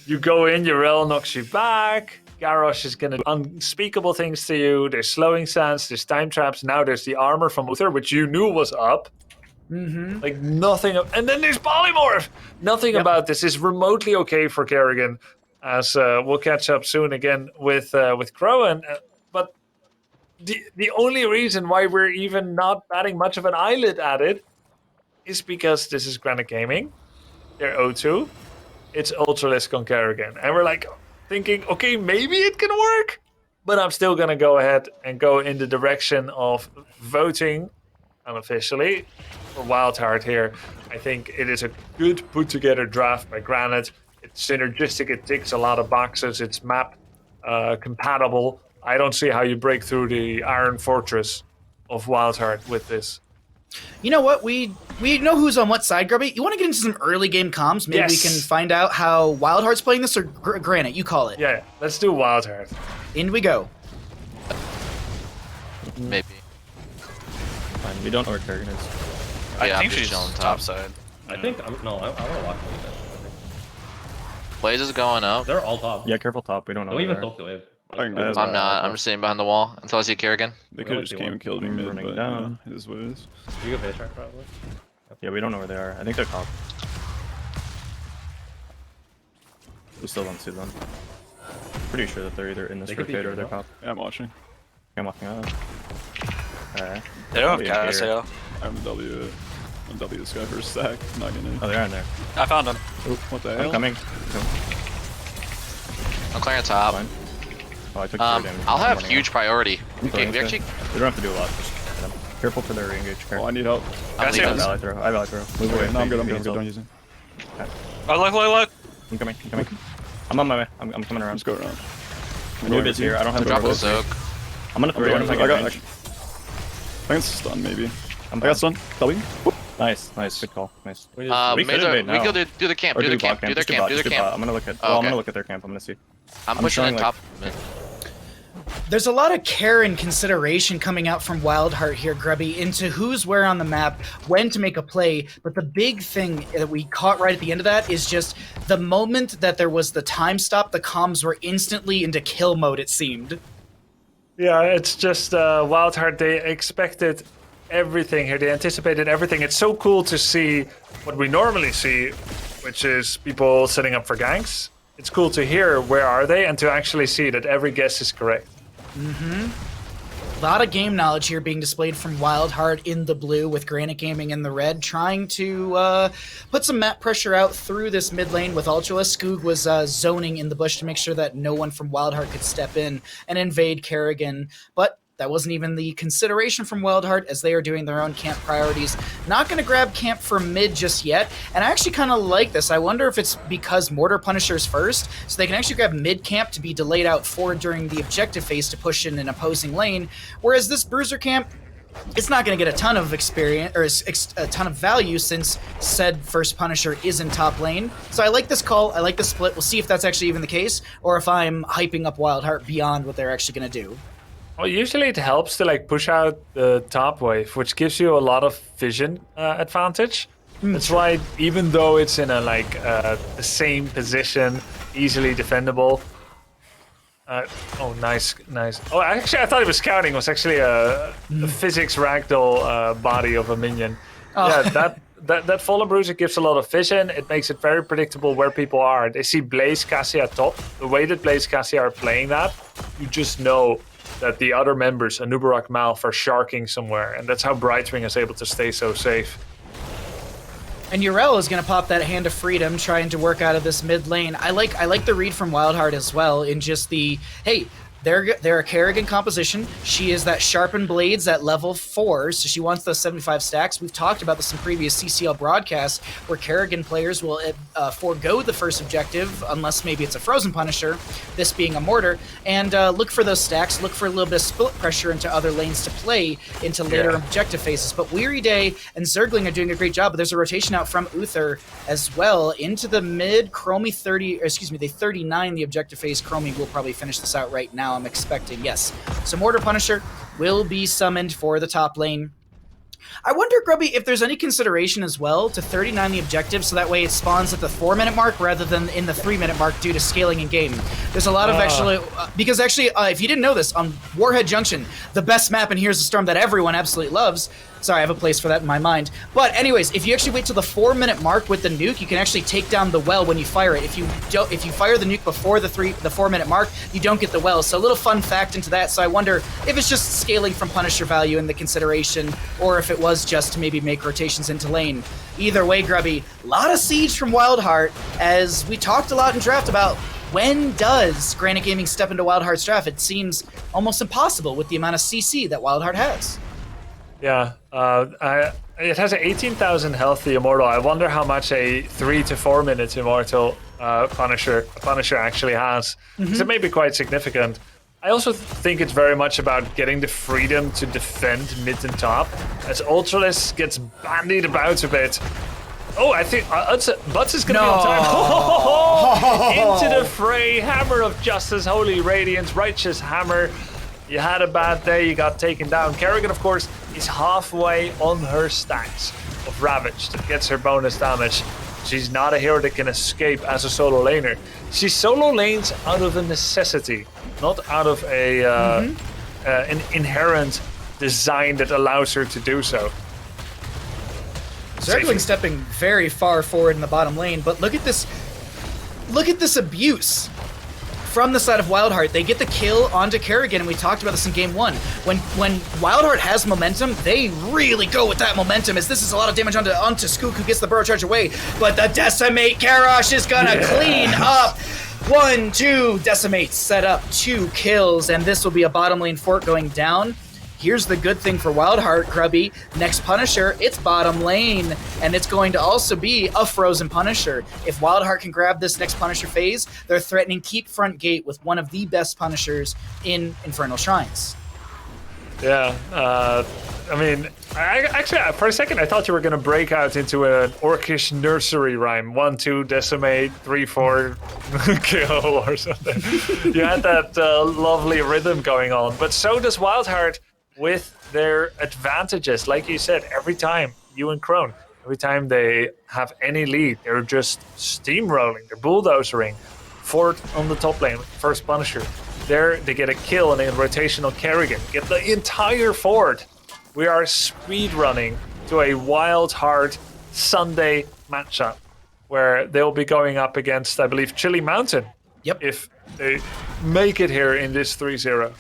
you go in, your Rel knocks you back, Garrosh is going to do unspeakable things to you, there's slowing sands, there's time traps, now there's the armor from Uther, which you knew was up. Mm-hmm. Like, nothing, and then there's Polymorph! Nothing about this is remotely okay for Kerrigan, as we'll catch up soon again with Crow, but the only reason why we're even not batting much of an eyelid at it is because this is Granite Gaming. They're O2. It's Ultralisk on Kerrigan. And we're like thinking, okay, maybe it can work. But I'm still going to go ahead and go in the direction of voting unofficially for WildHeart here. I think it is a good put together draft by Granite. It's synergistic. It ticks a lot of boxes. It's map compatible. I don't see how you break through the Iron Fortress of WildHeart with this. You know what? We know who's on what side, Grubby. You want to get into some early game comms? Maybe we can find out how WildHeart's playing this, or Granite, you call it. Yeah, let's do WildHeart. In we go. Maybe. Fine, we don't know where Kerrigan is. Yeah, I think I'm just she's chilling top side. I think, I want to walk a little bit. Blaze is going up. They're all top. Yeah, careful top. We don't know. Don't even poke the wave. I'm not. I'm just sitting behind the wall until I see Kerrigan. They could have just came and killed me mid, Running but down. it is what it is. You go base track probably. Yeah, we don't know where they are. I think they're top. We still don't see them. Pretty sure that they're either in this rotate or they're top. Yeah, I'm watching. I'm walking out. Alright. They don't have KSAO. I'm W this guy for a stack. Not gonna. Oh, they're in there. I found him. Oh, what the hell? I'm coming. I'm clearing top. Fine. Oh, I took 4 damage. I'll have huge priority. Okay, Okay, we actually. We don't have to do a lot. Just hit them. Careful for their re-engage. Oh, I need help. I'm Guys, leaving. yeah. I valid throw. Move away. No, I'm good. Don't use it. Oh, look. I'm coming. I'm on my way. I'm coming around. Just go around. Move is here. I don't have Drop the a soak. I'm gonna throw it. I can stun maybe. I got stun. W. Nice. Good call. Nice. We go do the camp. Do the camp. I'm gonna look at. I'm gonna look at their camp. I'm gonna see. I'm pushing in top. There's a lot of care and consideration coming out from WildHeart here, Grubby, into who's where on the map, when to make a play, but the big thing that we caught right at the end of that is just the moment that there was the time stop, the comms were instantly into kill mode, it seemed. Yeah, it's just WildHeart. They expected everything here. They anticipated everything. It's so cool to see what we normally see, which is people setting up for ganks. It's cool to hear where are they and to actually see that every guess is correct. A lot of game knowledge here being displayed from WildHeart in the blue with Granite Gaming in the red, trying to put some map pressure out through this mid lane with Ultralisk. Skoog was zoning in the bush to make sure that no one from WildHeart could step in and invade Kerrigan, but that wasn't even the consideration from WildHeart as they are doing their own camp priorities. Not going to grab camp for mid just yet, and I actually kind of like this. I wonder if it's because Mortar Punisher's first, so they can actually grab mid camp to be delayed out forward during the objective phase to push in an opposing lane, whereas this Bruiser camp, it's not going to get a ton of experience or a ton of value since said first Punisher is in top lane. So I like this call. I like this split. We'll see if that's actually even the case, or if I'm hyping up WildHeart beyond what they're actually going to do. Well, usually it helps to like push out the top wave, which gives you a lot of vision advantage. That's why, even though it's in a the same position, easily defendable. Oh, nice. Oh, actually, I thought it was scouting. It was actually a physics ragdoll body of a minion. Oh. Yeah, that Fallen Bruiser gives a lot of vision. It makes it very predictable where people are. They see Blaze, Cassia top. The way that Blaze, Cassia are playing that, you just know that the other members, Anubarak, Malf, are sharking somewhere, and that's how Brightwing is able to stay so safe. And Urel is going to pop that Hand of Freedom, trying to work out of this mid lane. I like the read from WildHeart as well, in just the, hey, They're a Kerrigan composition. She is that sharpened blades at level 4, so she wants those 75 stacks. We've talked about this in previous CCL broadcasts, where Kerrigan players will forego the first objective, unless maybe it's a Frozen Punisher, this being a Mortar, and look for those stacks, look for a little bit of split pressure into other lanes to play into later objective phases. But Weary Day and Zergling are doing a great job, but there's a rotation out from Uther as well into the mid. Chromie 30, or excuse me, they 39 the objective phase. Chromie will probably finish this out right now, I'm expecting, yes. So Mortar Punisher will be summoned for the top lane. I wonder, Grubby, if there's any consideration as well to 39 the objective, so that way it spawns at the 4-minute mark rather than in the 3-minute mark due to scaling in game. There's a lot of because if you didn't know this, on Warhead Junction, the best map in Heroes of the Storm that everyone absolutely loves. Sorry, I have a place for that in my mind. But anyways, if you actually wait till the 4-minute mark with the nuke, you can actually take down the well when you fire it. If you fire the nuke before the 4-minute mark, you don't get the well. So a little fun fact into that. So I wonder if it's just scaling from Punisher value in the consideration, or if it was just to maybe make rotations into lane. Either way, Grubby, a lot of siege from WildHeart, as we talked a lot in draft about when does Granite Gaming step into WildHeart's draft. It seems almost impossible with the amount of CC that WildHeart has. Yeah, it has an 18,000 health, the Immortal. I wonder how much a 3 to 4 minutes Immortal Punisher actually has. Because it may be quite significant. I also think it's very much about getting the freedom to defend mid and top. As Ultralisk gets bandied about a bit. Oh, I think Butts is going to be on time. Into the fray, Hammer of Justice, Holy Radiance, Righteous Hammer. You had a bad day, you got taken down. Kerrigan, of course, is halfway on her stacks of Ravage that gets her bonus damage. She's not a hero that can escape as a solo laner. She solo lanes out of a necessity, not out of an inherent design that allows her to do so. Zergling stepping very far forward in the bottom lane, but look at this abuse from the side of WildHeart. They get the kill onto Kerrigan, and we talked about this in game 1. When WildHeart has momentum, they really go with that momentum, as this is a lot of damage onto Skook, who gets the burrow charge away, but the Decimate Garrosh is gonna clean up. 1, 2 decimates, set up 2 kills, and this will be a bottom lane fort going down. Here's the good thing for WildHeart, Grubby. Next Punisher, it's bottom lane, and it's going to also be a Frozen Punisher. If WildHeart can grab this next Punisher phase, they're threatening keep front gate with one of the best Punishers in Inferno Shrines. Yeah, I mean, actually, for a second, I thought you were going to break out into an orcish nursery rhyme. 1, 2, decimate, 3, 4, kill, or something. You had that lovely rhythm going on, but so does WildHeart with their advantages. Like you said, every time, you and Crone, every time they have any lead, they're just steamrolling, they're bulldozering. Fort on the top lane, first Punisher. There, they get a kill and a rotational Kerrigan. Get the entire fort. We are speedrunning to a WildHeart Sunday matchup where they'll be going up against, I believe, Chili Mountain. Yep. If they make it here in this 3-0.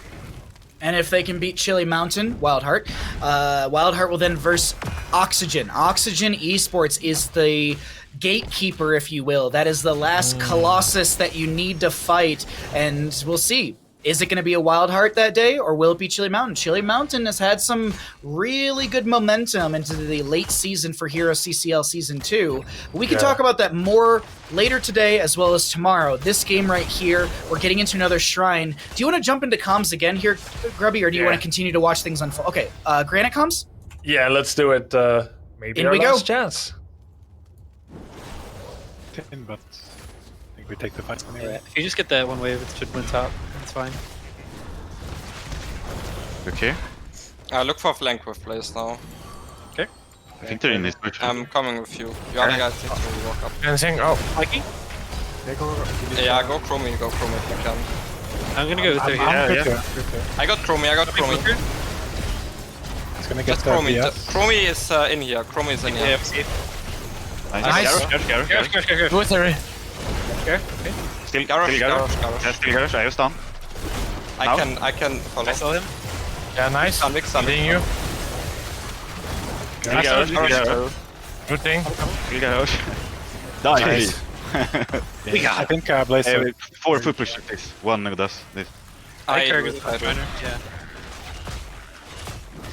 And if they can beat Chili Mountain, WildHeart, WildHeart will then verse Oxygen. Oxygen Esports is the gatekeeper, if you will. That is the last Colossus that you need to fight, and we'll see. Is it going to be a WildHeart that day, or will it be Chili Mountain? Chili Mountain has had some really good momentum into the late season for HeroesCCL Season 2. We can talk about that more later today as well as tomorrow. This game right here, we're getting into another shrine. Do you want to jump into comms again here, Grubby, or do you want to continue to watch things unfold? Okay, Granite comms? Yeah, let's do it. Maybe our last chance. But I think we take the fight anyway. If you just get that one wave, it should win top. That's fine. Okay. Look for flank with place now. Okay. I think they're in this bridge. I'm coming with you. You other guys need to walk up. Anything? Oh, Mikey? Yeah, go Chromie if you can. I'm gonna go with you. I got Chromie. It's gonna get Just Chromie. BS. Chromie is in here. Chromie is in here. Nice. Go Theory. Still Garrosh. Yeah, still Garrosh. I was down. I can follow. I saw him. Yeah, nice. Mix. Seeing you. Still Garrosh. Good thing. Still Garrosh. Nice. I think Blaze. 4 foot push, please. One of us. This. I Trigger do the it, I do it. Runner. Yeah.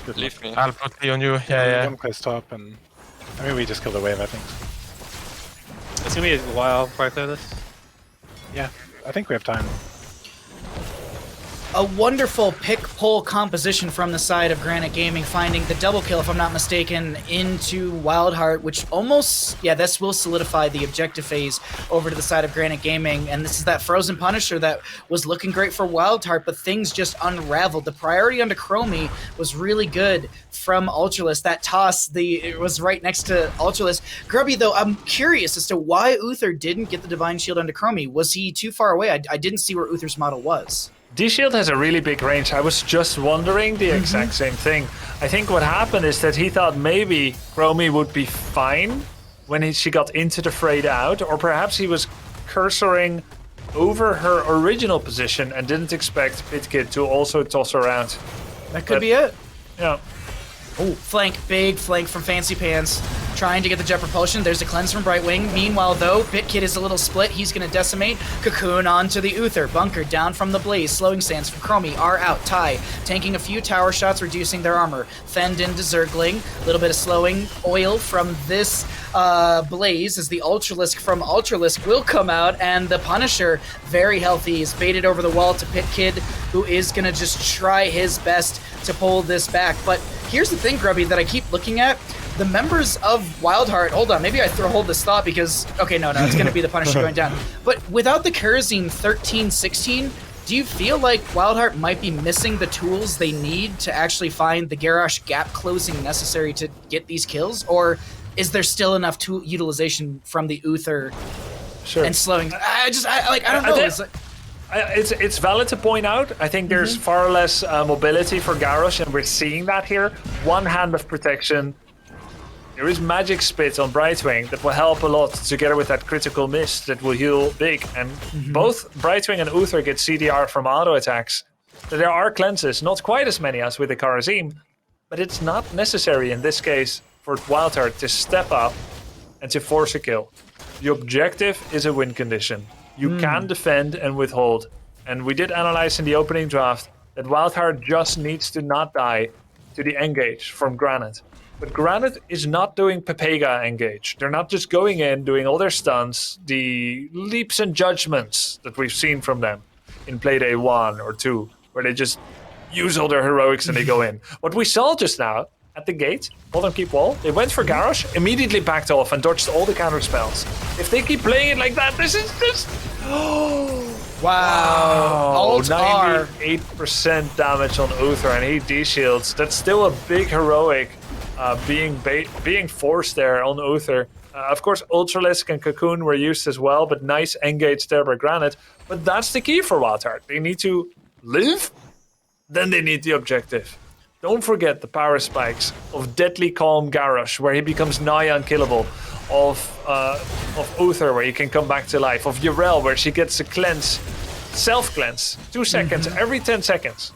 Good Leave me. I'll put Lee on you. Yeah. Come close top, and I mean we just kill the wave. I think. It's gonna be a while before I clear this. Yeah, I think we have time. A wonderful pick-pull composition from the side of Granite Gaming, finding the double kill, if I'm not mistaken, into WildHeart, which almost, yeah, this will solidify the objective phase over to the side of Granite Gaming. And this is that Frozen Punisher that was looking great for WildHeart, but things just unraveled. The priority onto Chromie was really good from Ultralist. That toss, it was right next to Ultralist. Grubby, though, I'm curious as to why Uther didn't get the Divine Shield onto Chromie. Was he too far away? I didn't see where Uther's model was. D-Shield has a really big range. I was just wondering the exact same thing. I think what happened is that he thought maybe Chromie would be fine when she got into the frayed out, or perhaps he was cursoring over her original position and didn't expect Pitkid to also toss around. That could be it. Yeah. Oh, flank, big flank from Fancy Pants. Trying to get the jet propulsion. There's a cleanse from Brightwing. Meanwhile, though, Pitkid is a little split. He's going to decimate. Cocoon onto the Uther. Bunker down from the Blaze. Slowing stance from Chromie are out. Tai tanking a few tower shots, reducing their armor. Fend into Zergling. A little bit of slowing oil from this Blaze as the Ultralisk from Ultralisk will come out. And the Punisher, very healthy, is baited over the wall to Pitkid, who is going to just try his best to pull this back. But here's the thing, Grubby, that I keep looking at. The members of WildHeart, hold on, maybe I hold this thought because, okay, no, it's going to be the Punisher going down. But without the Kerosene 13-16, do you feel like WildHeart might be missing the tools they need to actually find the Garrosh gap closing necessary to get these kills? Or is there still enough tool utilization from the Uther and slowing? I don't know. It's valid to point out. I think there's far less mobility for Garrosh, and we're seeing that here. One hand of protection. There is magic spit on Brightwing that will help a lot together with that critical miss that will heal big. And both Brightwing and Uther get CDR from auto attacks. So there are cleanses, not quite as many as with the Karazim, but it's not necessary in this case for WildHeart to step up and to force a kill. The objective is a win condition. You can defend and withhold. And we did analyze in the opening draft that WildHeart just needs to not die to the engage from Granit. But Granit is not doing Pepega engage. They're not just going in, doing all their stunts, the leaps and judgments that we've seen from them in Playday 1 or 2, where they just use all their heroics and they go in. What we saw just now at the gate, hold on, keep wall, they went for Garrosh, immediately backed off and dodged all the counter spells. If they keep playing it like that, this is just... Wow. 98% damage on Uther and 8 D-shields. That's still a big heroic. Being forced there on Uther. Of course, Ultralisk and Cocoon were used as well, but nice engage there by Granit. But that's the key for WildHeart. They need to live, then they need the objective. Don't forget the power spikes of Deadly Calm Garrosh, where he becomes nigh unkillable. Of Uther, where he can come back to life. Of Yrel, where she gets a cleanse, self-cleanse, 2 seconds, every 10 seconds.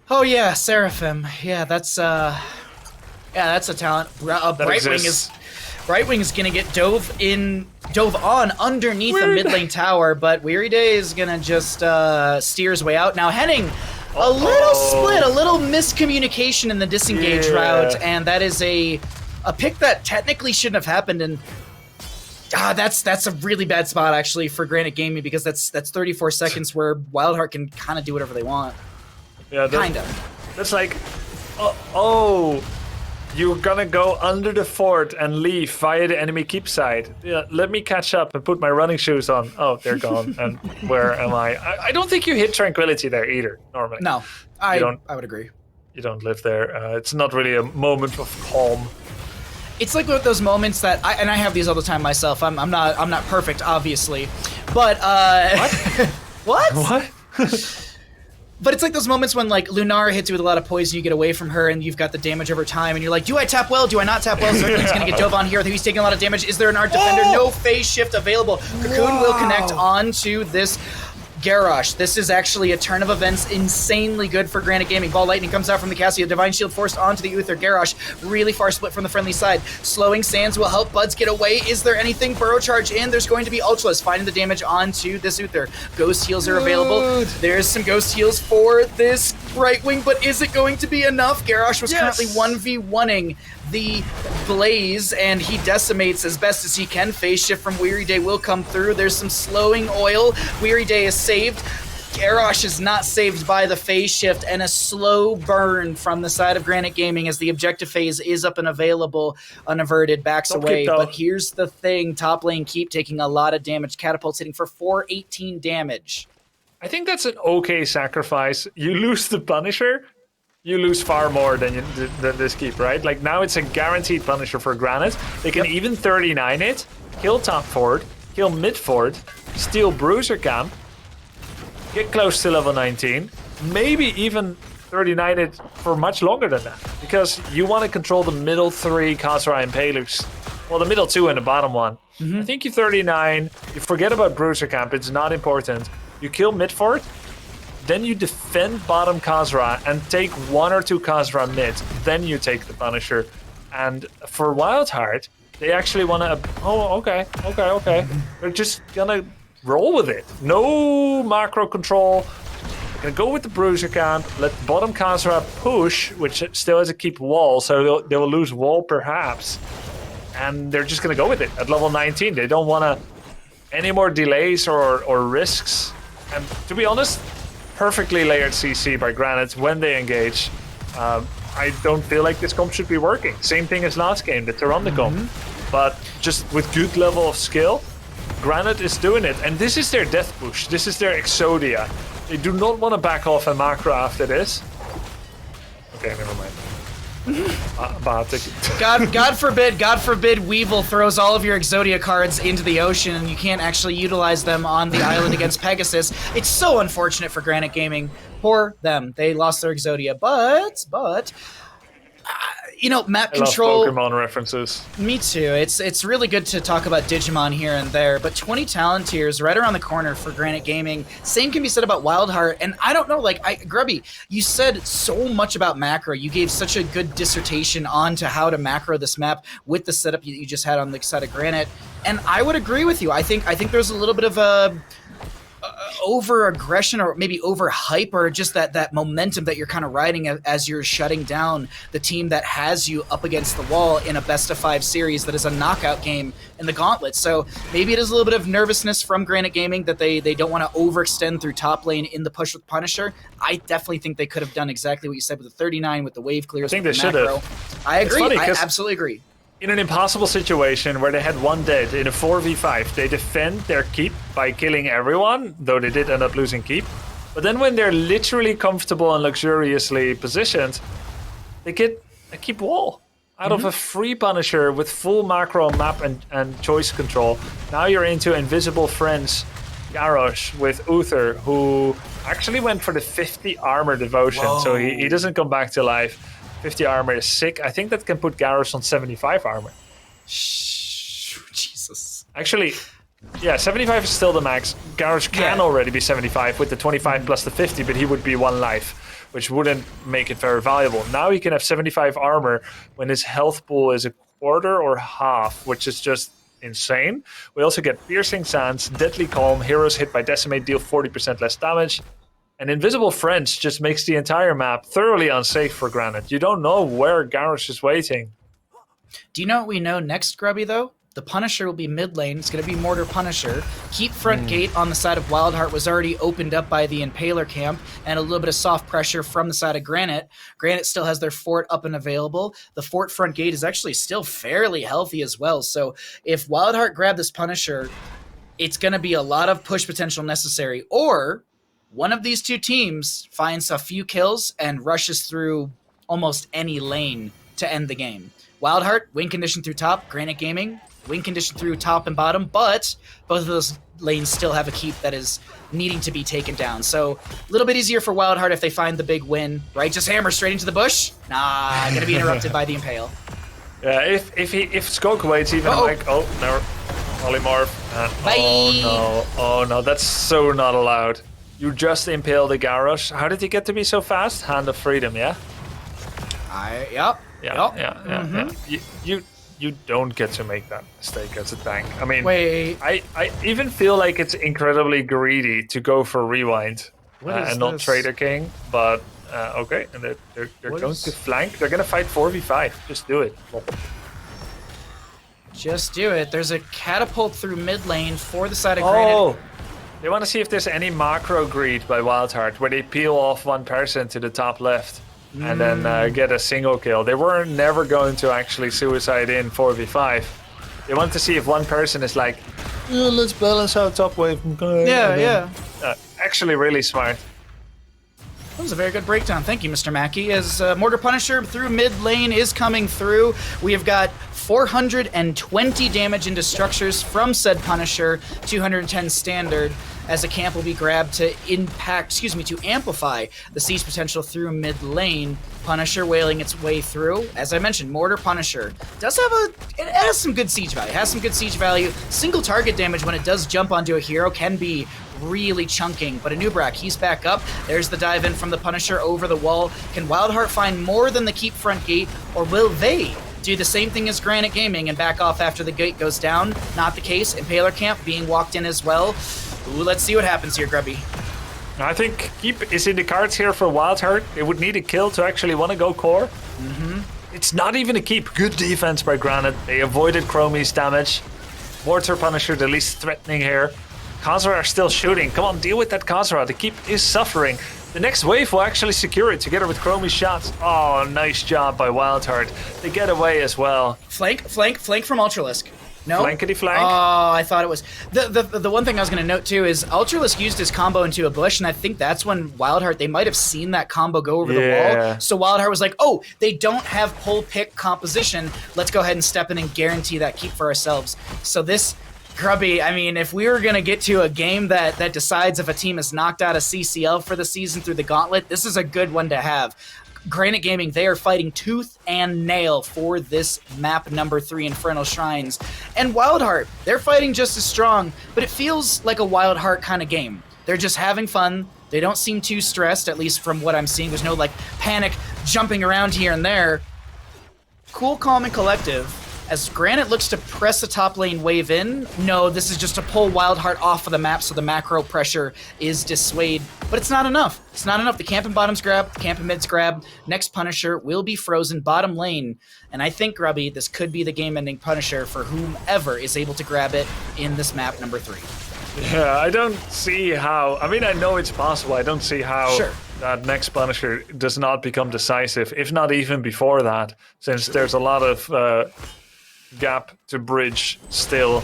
Oh yeah, Seraphim. Yeah, that's a talent. Brightwing is gonna get dove on underneath the mid lane tower, but Weary Day is gonna just steer his way out. Now Henning, a little split, a little miscommunication in the disengage route, and that is a pick that technically shouldn't have happened. And that's a really bad spot actually for Granite Gaming, because that's 34 seconds where WildHeart can kind of do whatever they want. Yeah, that's like, you're gonna go under the fort and leave via the enemy keep side. Yeah, let me catch up and put my running shoes on. Oh, they're gone. And where am I? I don't think you hit Tranquility there either, normally. No, I would agree. You don't live there. It's not really a moment of calm. It's like those moments that I have these all the time myself. I'm not perfect, obviously, but what? What? But it's like those moments when like Lunara hits you with a lot of poison, you get away from her, and you've got the damage over time, and you're like, do I tap well? Do I not tap well? Zergling's gonna get dove on here. He's taking a lot of damage. Is there an art defender? No phase shift available. Cocoon will connect onto this Garrosh. This is actually a turn of events insanely good for Granite Gaming. Ball Lightning comes out from the Cassia. Divine Shield forced onto the Uther. Garrosh really far split from the friendly side. Slowing Sands will help Buds get away. Is there anything? Burrow charge in. There's going to be Ultras finding the damage onto this Uther. Ghost heals are available. There's some ghost heals for this right wing, but is it going to be enough? Garrosh was currently 1v1ing the Blaze, and he decimates as best as he can. Phase shift from Weary Day will come through. There's some slowing oil. Weary Day is saved. Garrosh is not saved by the phase shift, and a slow burn from the side of Granite Gaming as the objective phase is up and available, unaverted, backs away. But here's the thing, top lane keep taking a lot of damage. Catapult's hitting for 418 damage. I think that's an okay sacrifice. You lose the Punisher, you lose far more than this keep, right? Like now it's a guaranteed Punisher for Granite. They can even 39 it, kill top fort, kill mid fort, steal Bruiser camp, get close to level 19, maybe even 39 it for much longer than that. Because you want to control the middle 3 Khazra and Pelus. Well, the middle 2 and the bottom 1. I think you 39, you forget about Bruiser camp, it's not important. You kill mid fort, then you defend bottom Khazra and take 1 or 2 Khazra mid, then you take the Punisher. And for WildHeart, they actually want to... Oh, okay. They're just gonna roll with it. No macro control. They're gonna go with the Bruiser camp, let bottom Khazra push, which still has a keep wall, so they will lose wall perhaps. And they're just gonna go with it at level 19. They don't want any more delays or risks. And to be honest, perfectly layered CC by Granite when they engage. I don't feel like this comp should be working. Same thing as last game, the Tyrande comp. But just with good level of skill, Granite is doing it. And this is their death push. This is their Exodia. They do not want to back off a macro after this. Okay, never mind. God forbid Weevil throws all of your Exodia cards into the ocean and you can't actually utilize them on the island against Pegasus. It's so unfortunate for Granite Gaming. Poor them. They lost their Exodia, but you know, map control. I love Pokemon references. Me too. It's really good to talk about Digimon here and there, but 20 talent tiers right around the corner for Granite Gaming. Same can be said about WildHeart, and I don't know, Grubby, you said so much about macro. You gave such a good dissertation on to how to macro this map with the setup you just had on the side of Granite, and I would agree with you. I think there's a little bit of a over aggression or maybe over hype or just that momentum that you're kind of riding as you're shutting down the team that has you up against the wall in a best of 5 series that is a knockout game in the gauntlet. So maybe it is a little bit of nervousness from Granite Gaming that they don't want to overextend through top lane in the push with Punisher. I definitely think they could have done exactly what you said with the 39 with the wave clears. I think they should have. I agree. I absolutely agree. In an impossible situation where they had 1 dead in a 4v5, they defend their keep by killing everyone, though they did end up losing keep. But then when they're literally comfortable and luxuriously positioned, they get a keep wall out of a free Punisher with full macro map and choice control. Now you're into Invisible Friends Garrosh with Uther, who actually went for the 50 armor devotion, so he doesn't come back to life. 50 armor is sick. I think that can put Garrosh on 75 armor. Jesus. Actually, yeah, 75 is still the max. Garrosh can already be 75 with the 25 plus the 50, but he would be 1 life, which wouldn't make it very valuable. Now he can have 75 armor when his health pool is a quarter or half, which is just insane. We also get Piercing Sands, Deadly Calm, heroes hit by Decimate deal 40% less damage. And Invisible Friends just makes the entire map thoroughly unsafe for Granite. You don't know where Garrosh is waiting. Do you know what we know next, Grubby, though? The Punisher will be mid lane. It's going to be Mortar Punisher. Keep front gate on the side of WildHeart was already opened up by the Impaler camp, and a little bit of soft pressure from the side of Granite. Granite still has their fort up and available. The fort front gate is actually still fairly healthy as well. So if WildHeart grab this Punisher, it's going to be a lot of push potential necessary. Or one of these two teams finds a few kills and rushes through almost any lane to end the game. WildHeart, win condition through top. Granite Gaming, win condition through top and bottom, but both of those lanes still have a keep that is needing to be taken down. So a little bit easier for WildHeart if they find the big win. Righteous Hammer straight into the bush. Nah, gonna be interrupted by the Impale. Yeah, if Skog waits even like, never. Polymorph. Oh no, that's so not allowed. You just impaled the Garrosh. How did he get to be so fast? Hand of Freedom, yeah? Yep. Yeah. You don't get to make that mistake as a tank. I mean, Wait. I even feel like it's incredibly greedy to go for Rewind and not Trader King, but okay, and they're going to flank. They're going to fight 4v5. Just do it. Just do it. There's a catapult through mid lane for the side of Granite. Oh! They want to see if there's any macro greed by WildHeart where they peel off one person to the top left and then get a single kill. They were never going to actually suicide in 4v5. They want to see if one person is like, let's balance out top wave. Yeah. Actually really smart. That was a very good breakdown. Thank you, Mr. Mackey. As Mortar Punisher through mid lane is coming through, we have got 420 damage into structures from said Punisher, 210 standard, as a camp will be grabbed to amplify the siege potential through mid lane. Punisher wailing its way through. As I mentioned, Mortar Punisher does have it has some good siege value. Single target damage when it does jump onto a hero can be really chunking, but Anubrak, he's back up. There's the dive in from the Punisher over the wall. Can WildHeart find more than the keep front gate, or will they do the same thing as Granite Gaming and back off after the gate goes down? Not the case. Impaler Camp being walked in as well. Ooh, let's see what happens here, Grubby. I think keep is in the cards here for WildHeart. They would need a kill to actually want to go core. It's not even a keep. Good defense by Granite. They avoided Chromie's damage. Mortar Punisher, the least threatening here. Khazra are still shooting. Come on, deal with that Khazra. The keep is suffering. The next wave will actually secure it together with Chromie's shots. Oh, nice job by WildHeart. They get away as well. Flank from Ultralisk. No? Flankety flank. Oh, I thought it was. The one thing I was going to note too is Ultralisk used his combo into a bush, and I think that's when WildHeart, they might have seen that combo go over the wall. So WildHeart was like, oh, they don't have pull pick composition. Let's go ahead and step in and guarantee that keep for ourselves. So this, Grubby, I mean, if we were going to get to a game that decides if a team is knocked out of CCL for the season through the gauntlet, this is a good one to have. Granite Gaming, they are fighting tooth and nail for this map number 3, Inferno Shrines. And WildHeart, they're fighting just as strong, but it feels like a WildHeart kind of game. They're just having fun. They don't seem too stressed, at least from what I'm seeing. There's no, like, panic jumping around here and there. Cool, calm, and collective. As Granite looks to press the top lane wave in, no, this is just to pull WildHeart off of the map so the macro pressure is dissuaded. But it's not enough. It's not enough. The camp and bottom's grab, the camp and mid's grab. Next Punisher will be frozen bottom lane. And I think, Grubby, this could be the game-ending Punisher for whomever is able to grab it in this map number 3. Yeah, I don't see how. I mean, I know it's possible. I don't see how that next Punisher does not become decisive, if not even before that, since there's a lot of gap to bridge still.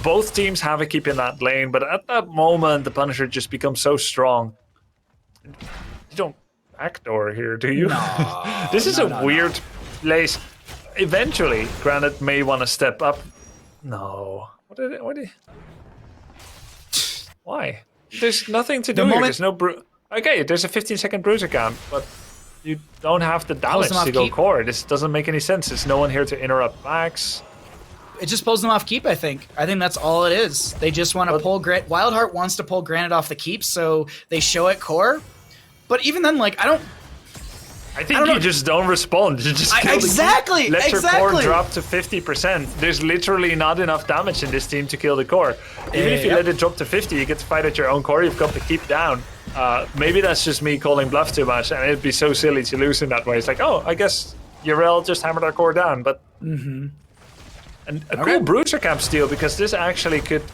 Both teams have a keep in that lane, but at that moment the Punisher just becomes so strong. You don't backdoor here, do you? No, this is a weird place. Eventually Granite may want to step up. No. Why? There's nothing to do here. There's no okay, there's a 15-second bruiser count, but you don't have the damage to go core. This doesn't make any sense. There's no one here to interrupt Max. It just pulls them off keep, I think. I think that's all it is. They just want to pull Granite. WildHeart wants to pull Granite off the keep, so they show it core. But even then, like, I think you just don't respond. You just kill exactly. The keep. Let your core drop to 50%. There's literally not enough damage in this team to kill the core. Even if you let it drop to 50, you get to fight at your own core. You've got the keep down. Maybe that's just me calling bluff too much, and it'd be so silly to lose in that way. It's like, oh, I guess Urel just hammered our core down, but. And a cool bruiser camp steal, because this actually could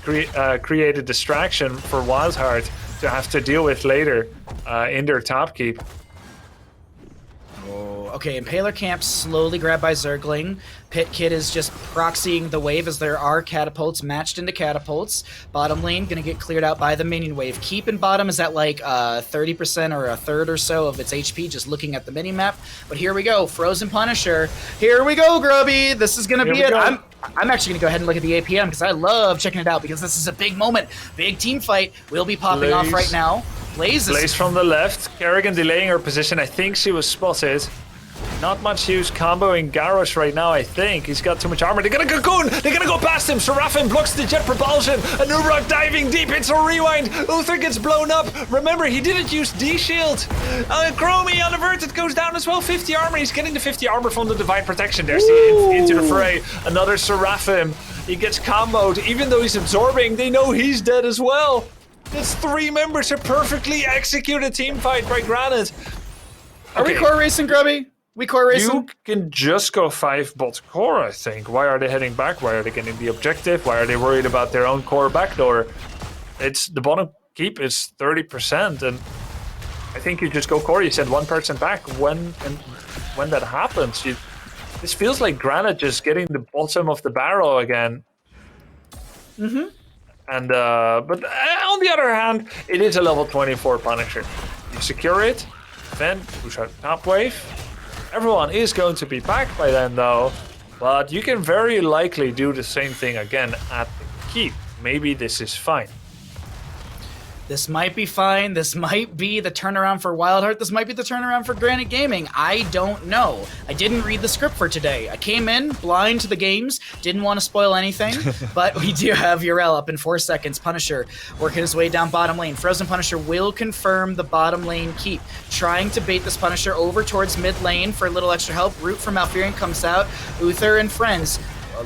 create a distraction for WildHeart to have to deal with later in their top keep. Okay, Impaler Camp slowly grabbed by Zergling. Pit Kid is just proxying the wave as there are catapults matched into catapults. Bottom lane gonna get cleared out by the minion wave. Keep in bottom is at like 30% or a third or so of its HP, just looking at the mini-map. But here we go, Frozen Punisher. Here we go, Grubby. This is gonna be it. I'm actually gonna go ahead and look at the APM because I love checking it out, because this is a big moment. Big team fight will be popping off right now. Blaze from the left. Kerrigan delaying her position. I think she was spotted. Not much use comboing Garrosh right now, I think. He's got too much armor. They're gonna cocoon! They're gonna go past him! Seraphim blocks the jet propulsion! Anubrak diving deep, it's a rewind! Uther gets blown up! Remember, he didn't use D-Shield! Chromie unaverted goes down as well, 50 armor. He's getting the 50 armor from the Divine Protection. There's the into the fray. Another Seraphim. He gets comboed. Even though he's absorbing, they know he's dead as well. That's 3 members, a perfectly executed team fight by Granit. Are we core racing, Grubby? We core racing? You can just go 5 bot core, I think. Why are they heading back? Why are they getting the objective? Why are they worried about their own core backdoor? It's the bottom keep is 30%, and I think you just go core. You send one person back. When that happens, this feels like Granit just getting the bottom of the barrel again. Mm-hmm. And but on the other hand, it is a level 24 Punisher. You secure it, then push out top wave. Everyone is going to be back by then, though, but you can very likely do the same thing again at the keep. Maybe this is fine. This might be fine. This might be the turnaround for WildHeart. This might be the turnaround for Granit Gaming. I don't know. I didn't read the script for today. I came in blind to the games, didn't want to spoil anything, but we do have Yrel up in 4 seconds. Punisher working his way down bottom lane. Frozen Punisher will confirm the bottom lane keep, trying to bait this Punisher over towards mid lane for a little extra help. Root from Malfurion comes out. Uther and friends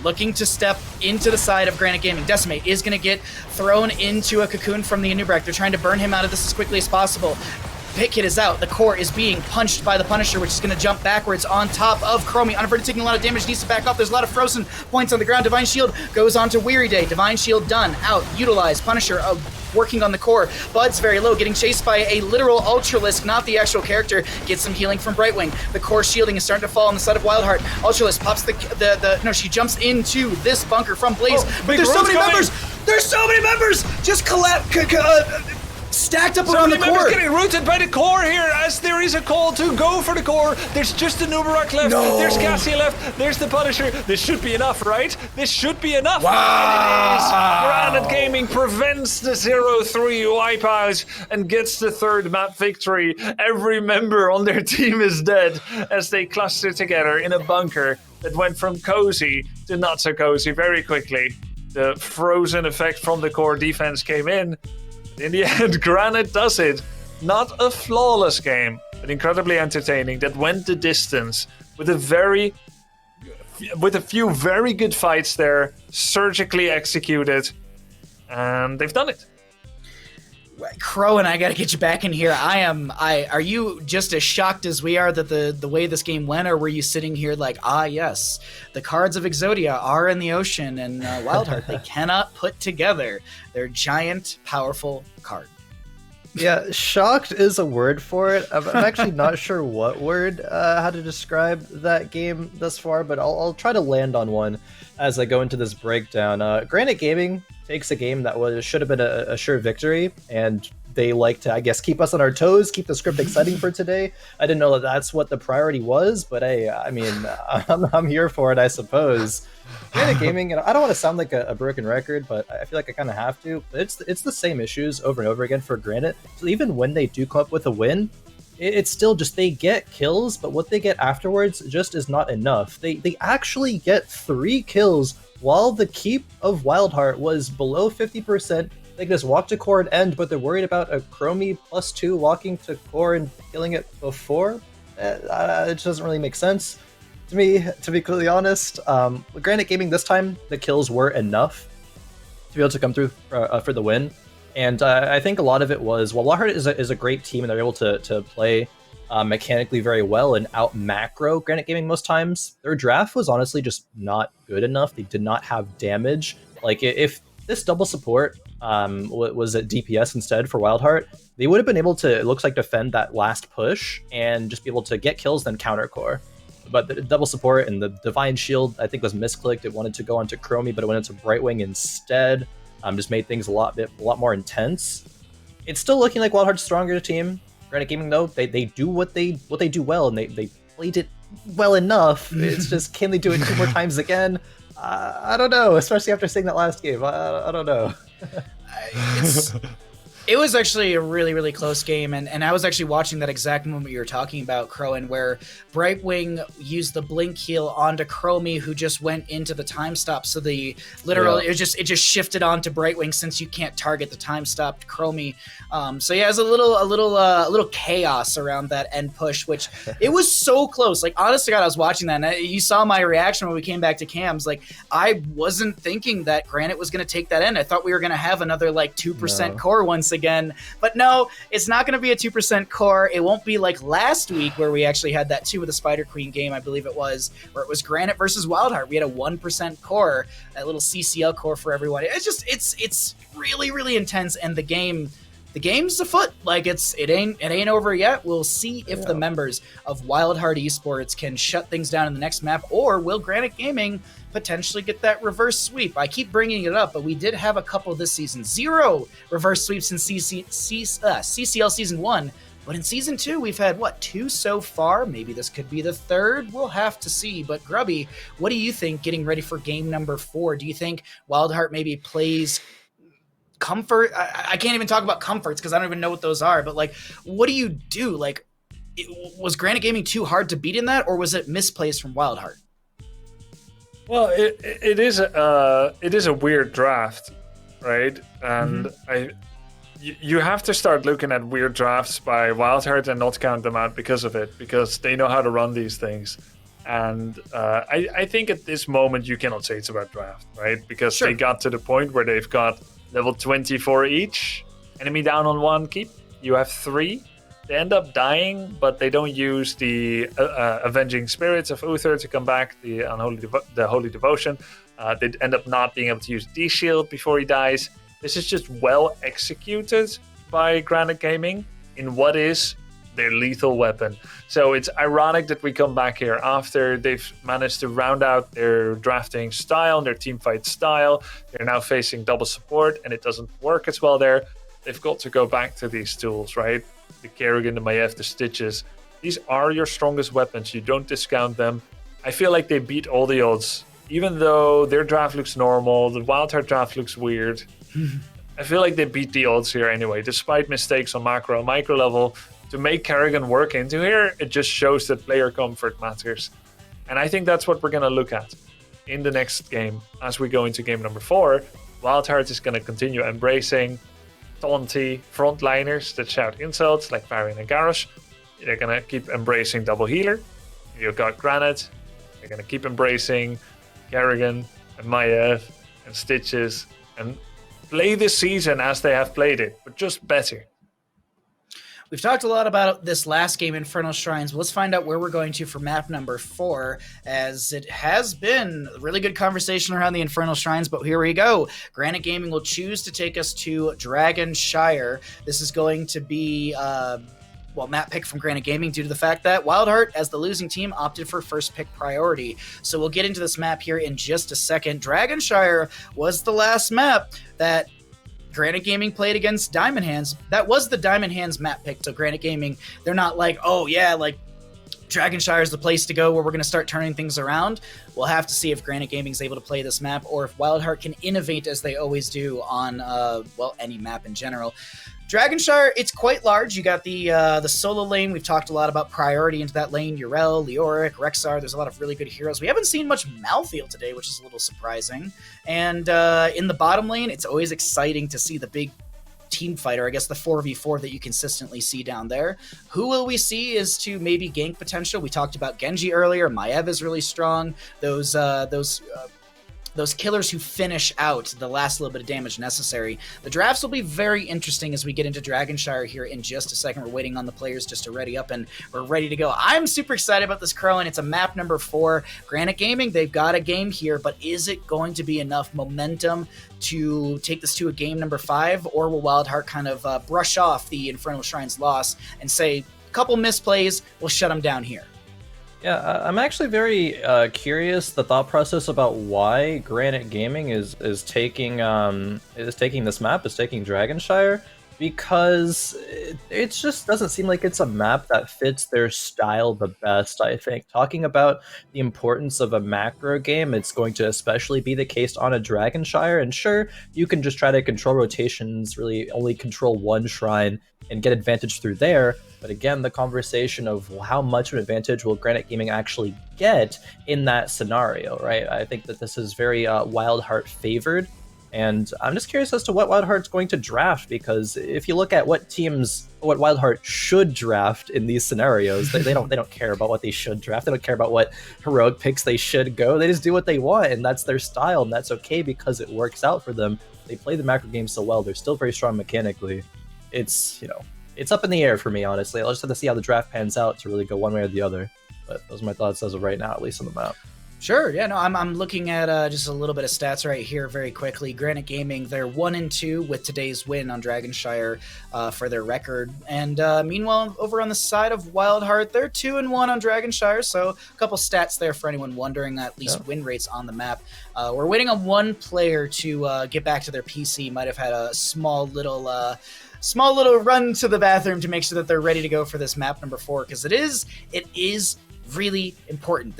looking to step into the side of Granit Gaming. Decimate is going to get thrown into a cocoon from the Anubrak. They're trying to burn him out of this as quickly as possible. Pit Kit is out. The core is being punched by the Punisher, which is going to jump backwards on top of Chromie. Unaverted taking a lot of damage, needs to back up. There's a lot of frozen points on the ground. Divine Shield goes on to Weary Day. Divine Shield done. Out. Utilized. Punisher working on the core. Bud's very low, getting chased by a literal Ultralisk, not the actual character. Gets some healing from Brightwing. The core shielding is starting to fall on the side of WildHeart. Ultralisk pops no, she jumps into this bunker from Blaze. But there's so many members! There's so many members! Just stacked up around the core. Getting rooted by the core here as there is a call to go for the core. There's just a Nubarak left. No. There's Cassie left. There's the Punisher. This should be enough, right? This should be enough. Wow. And it is. Granit Gaming prevents the 0-3 wipeout and gets the 3rd map victory. Every member on their team is dead as they cluster together in a bunker that went from cozy to not so cozy very quickly. The frozen effect from the core defense came in. In the end, Granit does it. Not a flawless game, but incredibly entertaining that went the distance with a few very good fights there, surgically executed, and they've done it. Crow and I gotta get you back in here. Are you just as shocked as we are that the way this game went, or were you sitting here like, yes, the cards of Exodia are in the ocean and WildHeart, they cannot put together their giant, powerful card? Yeah, shocked is a word for it. I'm actually not sure what word, how to describe that game thus far, but I'll try to land on one as I go into this breakdown. Granit Gaming takes a game that should have been a sure victory, and they like to, I guess, keep us on our toes, keep the script exciting for today. I didn't know that that's what the priority was, but hey, I mean, I'm here for it, I suppose. Granit Gaming, I don't want to sound like a broken record, but I feel like I kind of have to. It's the same issues over and over again for Granit. So even when they do come up with a win, it's still just they get kills, but what they get afterwards just is not enough. They actually get 3 kills while the keep of WildHeart was below 50%. They can just walk to core and end, but they're worried about a Chromie +2 walking to core and killing it before. It just doesn't really make sense to me, to be completely honest. With Granit Gaming this time, the kills were enough to be able to come through for the win. And I think a lot of it was, well, WildHeart is a great team, and they're able to play mechanically very well and out macro Granit Gaming most times. Their draft was honestly just not good enough. They did not have damage. Like, if this double support was at DPS instead for WildHeart, they would have been able to, it looks like, defend that last push and just be able to get kills, then counter core. But the double support and the Divine Shield, I think, was misclicked. It wanted to go onto Chromie, but it went into Brightwing instead. Just made things a lot more intense. It's still looking like WildHeart's stronger team. Granit Gaming, though, they do what they do well, and they played it well enough. It's just, can they do it 2 more times again? I don't know, especially after seeing that last game. I don't know. It was actually a really, really close game, and I was actually watching that exact moment you were talking about, Crowan, where Brightwing used the blink heal onto Chromie, who just went into the time stop. So it just shifted onto Brightwing since you can't target the time stopped Chromie. So yeah, it was a little chaos around that end push, which it was so close. Like, honest to God, I was watching that, and you saw my reaction when we came back to cams. Like, I wasn't thinking that Granit was going to take that end. I thought we were going to have another like 2% core once again, but no, it's not going to be a 2% core. It won't be like last week where we actually had that 2 with the Spider Queen game, I believe it was, where it was Granit versus WildHeart. We had a 1% core, that little CCL core for everyone. It's really, really intense, and the game's afoot. Like, it ain't over yet. We'll see if the members of WildHeart Esports can shut things down in the next map, or will Granit Gaming potentially get that reverse sweep. I keep bringing it up, but we did have a couple this season. 0 reverse sweeps in CCL Season 1, but in Season 2, we've had, 2 so far? Maybe this could be the 3rd? We'll have to see. But Grubby, what do you think getting ready for game number 4? Do you think WildHeart maybe plays comfort? I can't even talk about comforts because I don't even know what those are, but like, what do you do? Like, was Granite Gaming too hard to beat in that, or was it misplays from WildHeart? Well, it is a weird draft, right? And you have to start looking at weird drafts by WildHeart and not count them out because of it, because they know how to run these things. And I think at this moment you cannot say it's about draft, right? Because they got to the point where they've got level 24 each, enemy down on 1 keep. You have 3. They end up dying, but they don't use the Avenging Spirits of Uther to come back, the Holy Devotion. They end up not being able to use D-Shield before he dies. This is just well executed by Granite Gaming in what is their lethal weapon. So it's ironic that we come back here after they've managed to round out their drafting style and their teamfight style. They're now facing double support, and it doesn't work as well there. They've got to go back to these tools, right? The Kerrigan, the Maiev, the Stitches. These are your strongest weapons. You don't discount them. I feel like they beat all the odds. Even though their draft looks normal, the WildHeart draft looks weird. I feel like they beat the odds here anyway, despite mistakes on macro and micro level. To make Kerrigan work into here, it just shows that player comfort matters. And I think that's what we're going to look at in the next game. As we go into game number 4, WildHeart is going to continue embracing taunty frontliners that shout insults like Varian and Garrosh. They're going to keep embracing double healer. You've got Granit. They're going to keep embracing Kerrigan and Maiev and Stitches and play this season as they have played it, but just better. We've talked a lot about this last game, Inferno Shrines. Let's find out where we're going to for map number 4, as it has been a really good conversation around the Inferno Shrines, but here we go. Granite Gaming will choose to take us to Dragonshire. This is going to be map pick from Granite Gaming due to the fact that WildHeart, as the losing team, opted for first pick priority. So we'll get into this map here in just a second. Dragonshire was the last map that Granite Gaming played against Diamond Hands. That was the Diamond Hands map pick. So Granite Gaming, they're not like, oh yeah, like Dragonshire is the place to go where we're going to start turning things around. We'll have to see if Granite Gaming is able to play this map, or if WildHeart can innovate as they always do on any map in general. Dragonshire, it's quite large. You got the solo lane. We've talked a lot about priority into that lane. Yrel, Leoric, Rexar. There's a lot of really good heroes. We haven't seen much Malthael today, which is a little surprising. And in the bottom lane, it's always exciting to see the big team fighter, I guess the 4v4 that you consistently see down there. Who will we see is to maybe gank potential? We talked about Genji earlier. Maiev is really strong. Those killers who finish out the last little bit of damage necessary. The drafts will be very interesting as we get into Dragonshire here in just a second. We're waiting on the players just to ready up, and we're ready to go. I'm super excited about this, Crowan. It's a map number 4. Granite Gaming, they've got a game here, but is it going to be enough momentum to take this to a game number 5, or will WildHeart kind of brush off the Inferno Shrines loss and say, a couple misplays, we'll shut them down here? Yeah, I'm actually very curious the thought process about why Granite Gaming is taking this map, is taking Dragonshire, because it just doesn't seem like it's a map that fits their style the best, I think. Talking about the importance of a macro game, it's going to especially be the case on a Dragonshire, and sure, you can just try to control rotations, really only control one shrine, and get advantage through there, but again, the conversation of how much of an advantage will Granit Gaming actually get in that scenario, right? I think that this is very WildHeart favored, and I'm just curious as to what WildHeart's going to draft, because if you look at what WildHeart should draft in these scenarios, they don't care about what they should draft. They don't care about what heroic picks they should go. They just do what they want, and that's their style, and that's okay because it works out for them. They play the macro game so well. They're still very strong mechanically. It's up in the air for me, honestly. I'll just have to see how the draft pans out to really go one way or the other. But those are my thoughts as of right now, at least on the map. Sure, yeah, no, I'm looking at just a little bit of stats right here very quickly. Granit Gaming, they're 1-2 with today's win on Dragonshire for their record. And meanwhile, over on the side of WildHeart, they're 2-1 on Dragonshire, so a couple stats there for anyone wondering, at least win rates on the map. We're waiting on one player to get back to their PC, might have had a small little run to the bathroom to make sure that they're ready to go for this map number 4, because it is really important.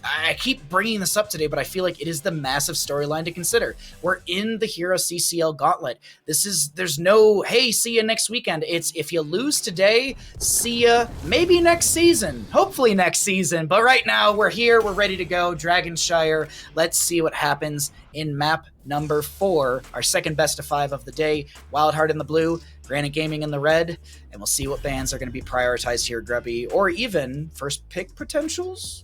I keep bringing this up today, but I feel like it is the massive storyline to consider. We're in the HeroesCCL gauntlet. There's no, hey, see you next weekend. It's, if you lose today, see ya maybe next season, hopefully next season. But right now we're here, we're ready to go. Dragonshire, let's see what happens in map number 4, our second best of 5 of the day. WildHeart in the blue, Granit Gaming in the red, and we'll see what bans are going to be prioritized here, Grubby, or even first pick potentials.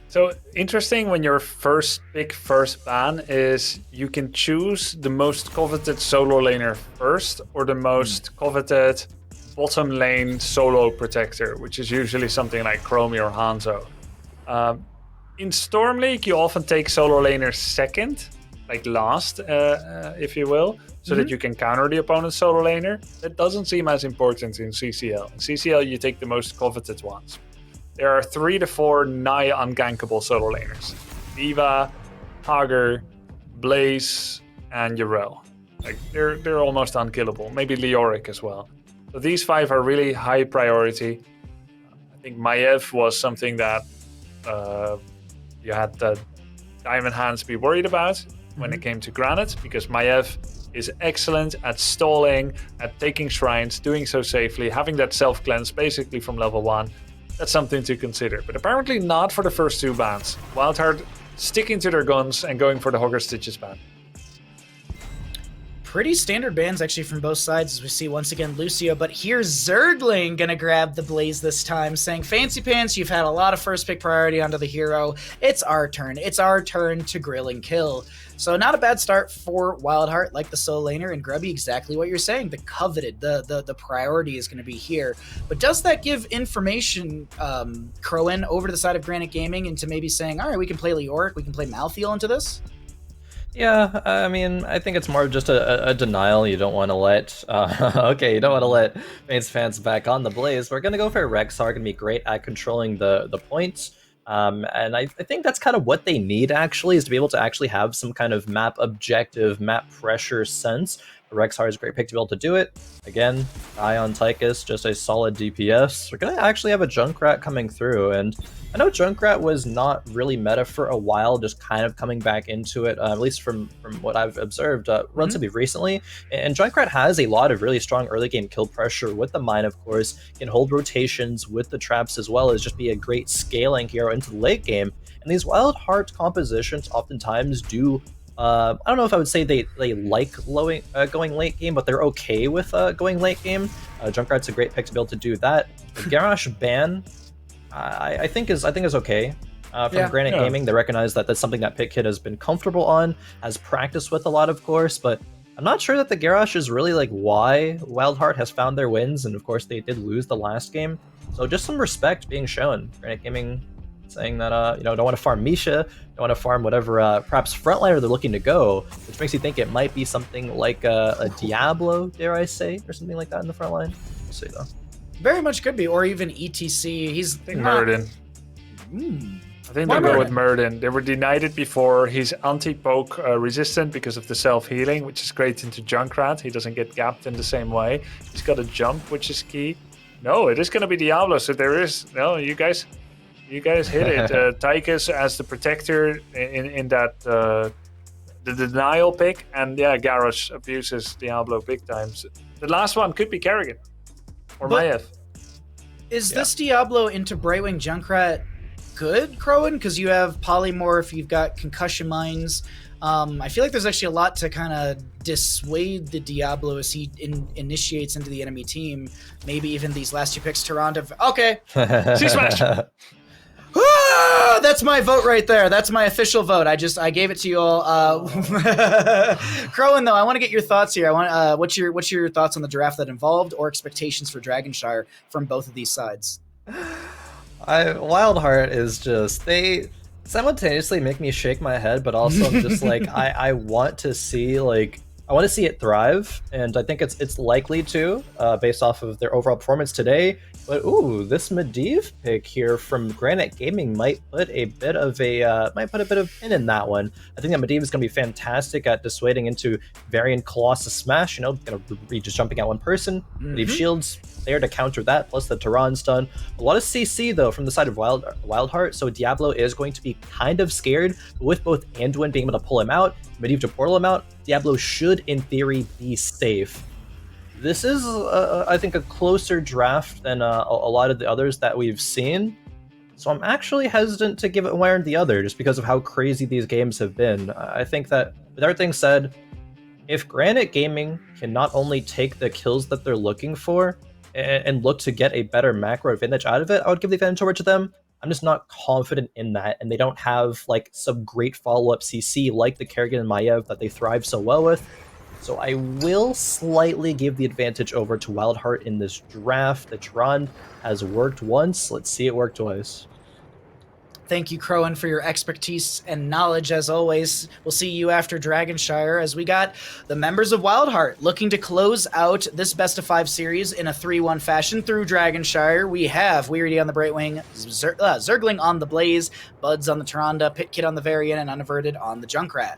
So interesting, when your first pick, first ban is you can choose the most coveted solo laner first or the most coveted bottom lane solo protector, which is usually something like Chromie or Hanzo. In Storm League, you often take solo laners second, like last, if you will, so that you can counter the opponent's solo laner. That doesn't seem as important in CCL. In CCL, you take the most coveted ones. There are 3 to 4 nigh ungankable solo laners: Diva, Hager, Blaze, and Yrel. Like they're almost unkillable. Maybe Leoric as well. So these 5 are really high priority. I think Maiev was something that you had the Diamond Hands be worried about when it came to Granit, because Maiev is excellent at stalling, at taking shrines, doing so safely, having that self-cleanse basically from level 1. That's something to consider, but apparently not for the first 2 bans. WildHeart sticking to their guns and going for the Hogger Stitches ban. Pretty standard bans actually from both sides, as we see once again Lucio, but here's Zergling gonna grab the Blaze this time, saying, Fancy Pants, you've had a lot of first pick priority onto the hero. It's our turn to grill and kill. So not a bad start for WildHeart, like the solo laner, and Grubby, exactly what you're saying. The coveted, the priority is going to be here. But does that give information, Crowan, over to the side of Granit Gaming into maybe saying, all right, we can play Leoric, we can play Malthael into this? Yeah, I mean, I think it's more of just a denial. You don't want to let, you don't want to let fans back on the Blaze. We're going to go for Rexxar, going to be great at controlling the points. And I think that's kind of what they need, actually, is to be able to actually have some kind of map objective, map pressure sense. Rexxar is a great pick to be able to do it. Again, Ion Tychus, just a solid DPS. We're going to actually have a Junkrat coming through, and I know Junkrat was not really meta for a while, just kind of coming back into it, at least from what I've observed relatively recently. And Junkrat has a lot of really strong early game kill pressure with the mine, of course, can hold rotations with the traps, as well as just be a great scaling hero into the late game. And these WildHeart compositions oftentimes do I don't know if I would say they like going late game, but they're okay with going late game. Junkrat's a great pick to be able to do that. The Garrosh ban, I think is okay. From Granit Gaming, they recognize that that's something that Pitkid has been comfortable on, has practiced with a lot, of course, but I'm not sure that the Garrosh is really like why WildHeart has found their wins, and of course they did lose the last game. So just some respect being shown. Granit Gaming saying that, don't want to farm Misha, don't want to farm whatever perhaps frontliner they're looking to go, which makes you think it might be something like a Diablo, dare I say, or something like that in the front line. We'll see, though. Very much could be, or even ETC. He's Muradin. I think Why they'll go with Murden? Murden. They were denied it before. He's anti-poke resistant because of the self-healing, which is great into Junkrat. He doesn't get gapped in the same way. He's got a jump, which is key. No, it is going to be Diablo. So there is no. You guys hit it. Tychus as the protector in that the denial pick, and yeah, Garrosh abuses Diablo big times. The last one could be Kerrigan or Maiev. Is this Diablo into Brightwing Junkrat good, Crowan? Because you have Polymorph, you've got Concussion Mines. I feel like there's actually a lot to kind of dissuade the Diablo as he initiates into the enemy team. Maybe even these last 2 picks, Tyrande. Okay. C-Smash! Ah, that's my vote right there. That's my official vote. I gave it to you all. Crowan, though, I want to get your thoughts here. I want what's your thoughts on the draft that involved, or expectations for Dragonshire from both of these sides? WildHeart is just, they simultaneously make me shake my head, but also I'm just like, I want to see it thrive, and I think it's likely to, based off of their overall performance today. But ooh, this Medivh pick here from Granite Gaming might put a bit of pin in that one. I think that Medivh is going to be fantastic at dissuading into Varian Colossus Smash. You know, going to be just jumping at one person. Medivh shields there to counter that, plus the Tehran stun. A lot of CC though from the side of WildHeart, so Diablo is going to be kind of scared. But with both Anduin being able to pull him out, Medivh to portal him out, Diablo should in theory be safe. This is, I think, a closer draft than a lot of the others that we've seen. So I'm actually hesitant to give it one or the other, just because of how crazy these games have been. I think that, with everything said, if Granite Gaming can not only take the kills that they're looking for, and look to get a better macro advantage out of it, I would give the advantage over to them. I'm just not confident in that, and they don't have like some great follow-up CC like the Kerrigan and Maiev that they thrive so well with. So I will slightly give the advantage over to WildHeart in this draft. The Tron has worked once. Let's see it work twice. Thank you, Crowan, for your expertise and knowledge, as always. We'll see you after Dragonshire, as we got the members of WildHeart looking to close out this best-of-5 series in a 3-1 fashion through Dragonshire. We have Weirdy on the Brightwing, Zergling on the Blaze, Buds on the Tyrande, Pitkit on the Varian, and Unaverted on the Junkrat.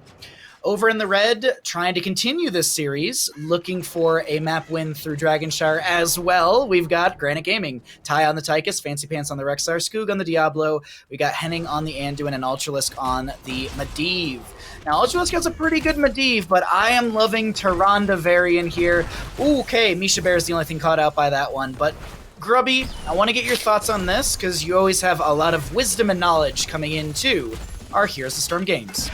Over in the red, trying to continue this series, looking for a map win through Dragonshire as well. We've got Granite Gaming, Ty on the Tychus, Fancy Pants on the Rexar, Skoog on the Diablo. We got Henning on the Anduin and Ultralisk on the Medivh. Now, Ultralisk has a pretty good Medivh, but I am loving Tyrande Varian here. Ooh, okay, Misha Bear is the only thing caught out by that one, but Grubby, I want to get your thoughts on this, because you always have a lot of wisdom and knowledge coming into our Heroes of the Storm games.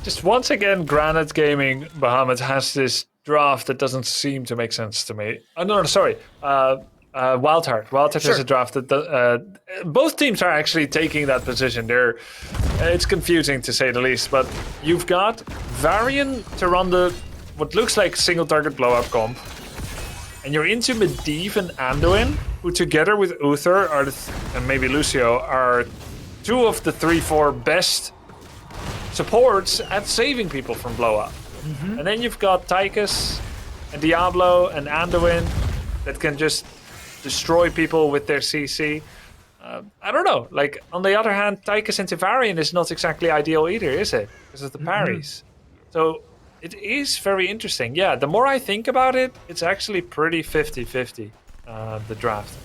Just once again, Granite Gaming Bahamut has this draft that doesn't seem to make sense to me. WildHeart. WildHeart has a draft that both teams are actually taking that position. It's confusing to say the least, but you've got Varian, Tyrande, what looks like single target blow up comp, and you're into Medivh and Anduin, who together with Uther and maybe Lucio are 2 of the 3-4 best supports at saving people from blow up. And then you've got Tychus and Diablo and Anduin that can just destroy people with their CC. I don't know. Like, on the other hand, Tychus into Varian is not exactly ideal either, is it? Because of the parries. So it is very interesting. Yeah, the more I think about it, it's actually pretty 50-50, the draft.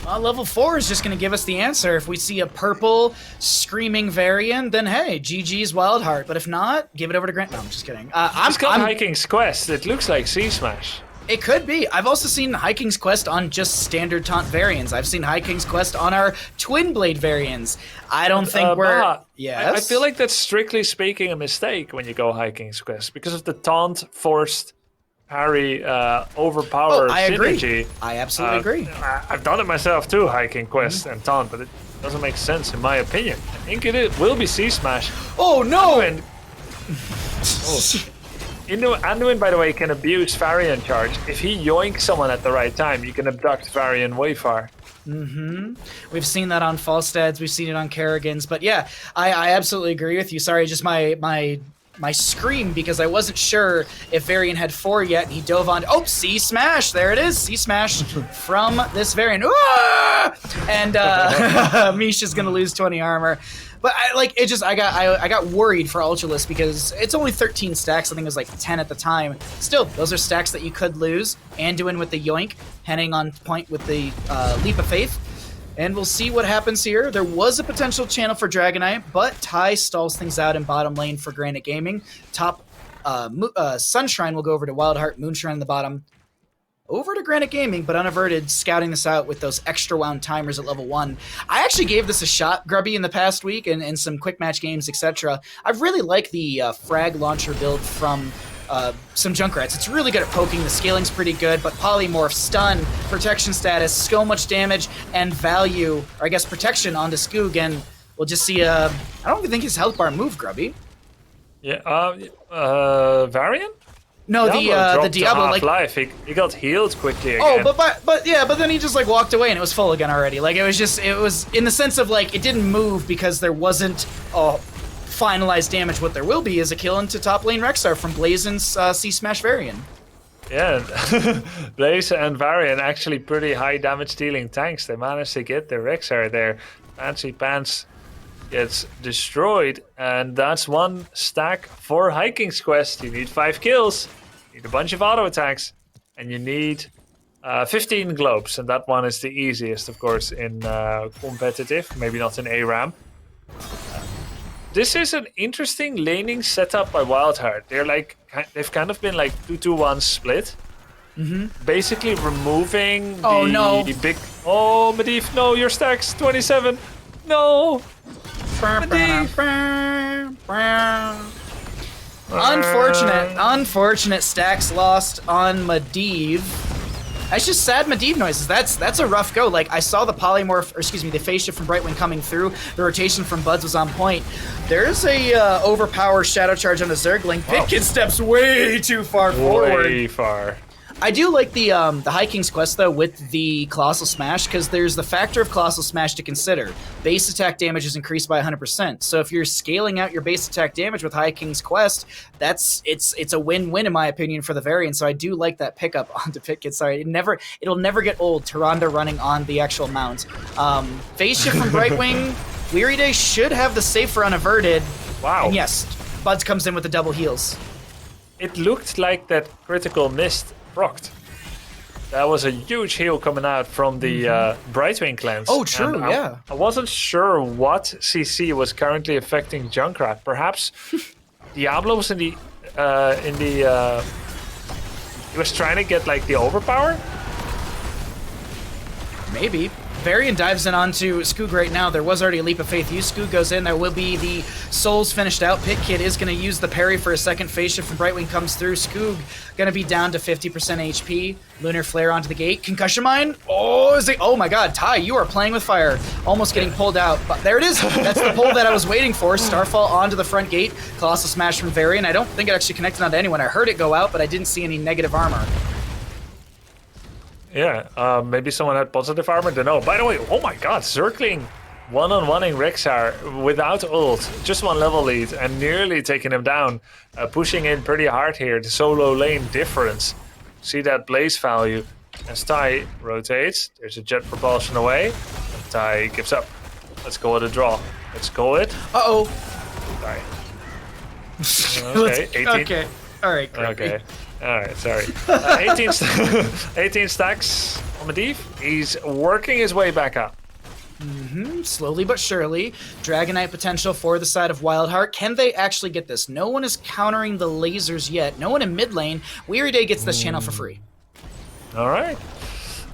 Level 4 is just going to give us the answer. If we see a purple screaming Varian, then hey, GG's WildHeart. But if not, give it over to Grant. No, I'm just kidding. I'm Hiking's Quest. It looks like C-Smash. It could be. I've also seen Hiking's Quest on just standard taunt variants. I've seen Hiking's Quest on our Twin Blade variants. I don't think we're... Baha, yes? I feel like that's strictly speaking a mistake when you go Hiking's Quest because of the taunt forced parry overpowered synergy. I absolutely agree. I've done it myself too, Hiking Quest and taunt, but it doesn't make sense in my opinion. I think it will be C-Smash. Oh no! Anduin, by the way, can abuse Varian charge. If he yoinks someone at the right time, you can abduct Varian way far. We've seen that on Falstads, we've seen it on Kerrigan's, but yeah, I absolutely agree with you. Sorry, just my my scream because I wasn't sure if Varian had 4 yet. He dove on. Oh, C smash! There it is. C smash from this Varian. Ah! And Misha's gonna lose 20 armor. But I got worried for Ultralisk because it's only 13 stacks. I think it was like 10 at the time. Still, those are stacks that you could lose. Anduin with the yoink, Henning on point with the leap of faith. And we'll see what happens here. There was a potential channel for Dragonite, but Ty stalls things out in bottom lane for Granit Gaming. Top Sunshrine will go over to WildHeart, Moonshine in the bottom. Over to Granit Gaming, but unaverted, scouting this out with those extra wound timers at level 1. I actually gave this a shot, Grubby, in the past week and some quick match games, etc. I really like the frag launcher build from some Junkrats. It's really good at poking. The scaling's pretty good, but polymorph, stun, protection status, so much damage, and value, or I guess protection onto Skoog, and we'll just see I don't even think his health bar moved, Grubby. Yeah, Varian? No, the Diablo, like life. He got healed quickly again. Oh, but then he just like walked away and it was full again already. Like it was in the sense of like it didn't move because there wasn't finalized damage. What there will be is a kill into top lane Rexar from Blazen's C Smash Varian. Yeah, Blaze and Varian actually pretty high damage dealing tanks. They managed to get the Rexar there. Fancy Pants gets destroyed, and that's 1 stack for Hiking's quest. You need 5 kills, you need a bunch of auto attacks, and you need 15 globes, and that one is the easiest, of course, in competitive, maybe not in ARAM. This is an interesting laning setup by WildHeart. They've kind of been like 2-2-1 split. Basically removing the big... Oh, Medivh, no, your stack's 27. No! Unfortunate stacks lost on Medivh. That's just sad Medivh noises. That's a rough go. Like I saw the polymorph, or excuse me, the phase shift from Brightwing coming through. The rotation from Buds was on point. There's a overpowered shadow charge on the Zergling. Pitkid steps way too far forward. Way far. I do like the Hiking's quest though with the Colossal Smash because there's the factor of Colossal Smash to consider. Base attack damage is increased by 100%. So if you're scaling out your base attack damage with Hiking's quest, it's a win-win in my opinion for the variant. So I do like that pickup onto Pitkid. Sorry, it'll never get old. Tyrande running on the actual mount. Phase shift from Brightwing. Weary Day should have the safer unaverted. Wow. And yes, Buds comes in with the double heals. It looked like that critical missed. Procced. That was a huge heal coming out from the Brightwing cleanse. Oh, true, yeah. I wasn't sure what CC was currently affecting Junkrat. Perhaps Diablo was in the he was trying to get like the overpower? Maybe. Varian dives in onto Skoog right now. There was already a leap of faith used. Skoog goes in. There will be the souls finished out. Pitkid is going to use the parry for a second. Phase shift from Brightwing comes through. Skoog going to be down to 50% HP. Lunar Flare onto the gate. Concussion Mine. Oh my god, Ty, you are playing with fire. Almost getting pulled out. But there it is. That's the pull that I was waiting for. Starfall onto the front gate. Colossal Smash from Varian. I don't think it actually connected onto anyone. I heard it go out, but I didn't see any negative armor. Yeah, maybe someone had positive armor, don't know. By the way, oh my god, circling one-on-one-ing Rexar without ult, just 1 level lead, and nearly taking him down. Pushing in pretty hard here, the solo lane difference. See that blaze value as Ty rotates. There's a jet propulsion away, and Ty gives up. Let's go with a draw. Let's go it. Uh-oh. Sorry. Okay, 18. Okay, alright, Okay. Alright, sorry. 18 stacks on Medivh. He's working his way back up. Slowly but surely. Dragonite potential for the side of WildHeart. Can they actually get this? No one is countering the lasers yet. No one in mid lane. Weary Day gets this channel for free. Alright.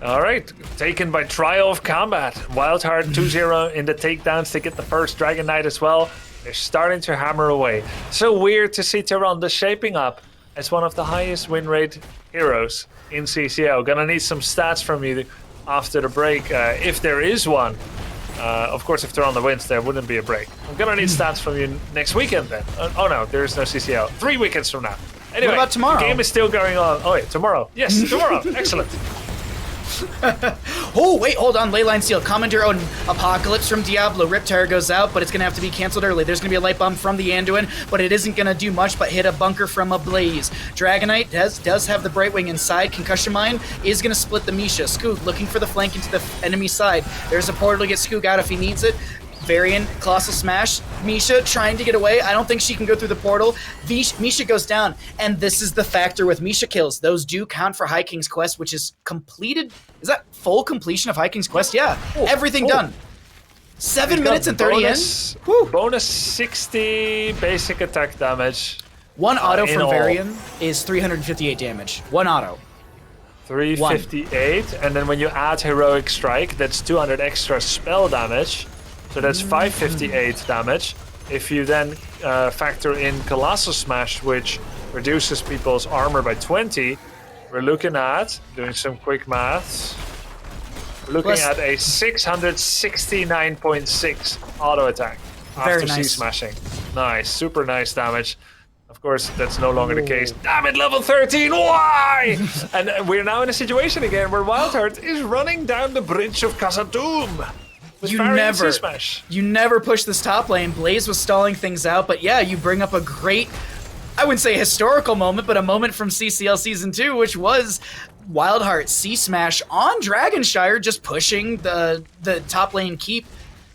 Alright. Taken by Trial of Combat. WildHeart 2-0 in the takedowns to get the first Dragonite as well. They're starting to hammer away. So weird to see Tyrande shaping up as one of the highest win rate heroes in CCL. Gonna need some stats from you after the break, if there is one. Of course, if Tyrande wins, there wouldn't be a break. I'm gonna need stats from you next weekend then. Oh no, there is no CCL. 3 weekends from now. Anyway, what about tomorrow? The game is still going on. Oh wait, tomorrow. Yes, tomorrow. Excellent. Oh, wait, hold on. Leyline Seal. Commander Odin. Apocalypse from Diablo. Riptire goes out, but it's going to have to be canceled early. There's going to be a Light Bomb from the Anduin, but it isn't going to do much but hit a bunker from a Blaze. Dragonite does have the Brightwing inside. Concussion Mine is going to split the Misha. Skoog looking for the flank into the enemy side. There's a portal to get Skoog out if he needs it. Varian, Colossal Smash, Misha trying to get away. I don't think she can go through the portal. Misha goes down, and this is the factor with Misha kills. Those do count for High King's Quest, which is completed. Is that full completion of High King's Quest? Yeah, everything done. 7 minutes and 30 in. Bonus 60 basic attack damage. One auto from Varian is 358 damage. One auto. 358, and then when you add Heroic Strike, that's 200 extra spell damage. So that's 558 damage. If you then factor in Colossal Smash, which reduces people's armor by 20, we're looking at, doing some quick maths, we're looking at a 669.6 auto attack after C-smashing. Nice, super nice damage. Of course, that's no longer the case. Damn it, level 13, why? And we're now in a situation again where WildHeart is running down the bridge of Khazad-dûm. You never push this top lane. Blaze was stalling things out, but yeah, you bring up a great, I wouldn't say historical moment, but a moment from CCL Season 2, which was WildHeart C-Smash on Dragonshire, just pushing the top lane keep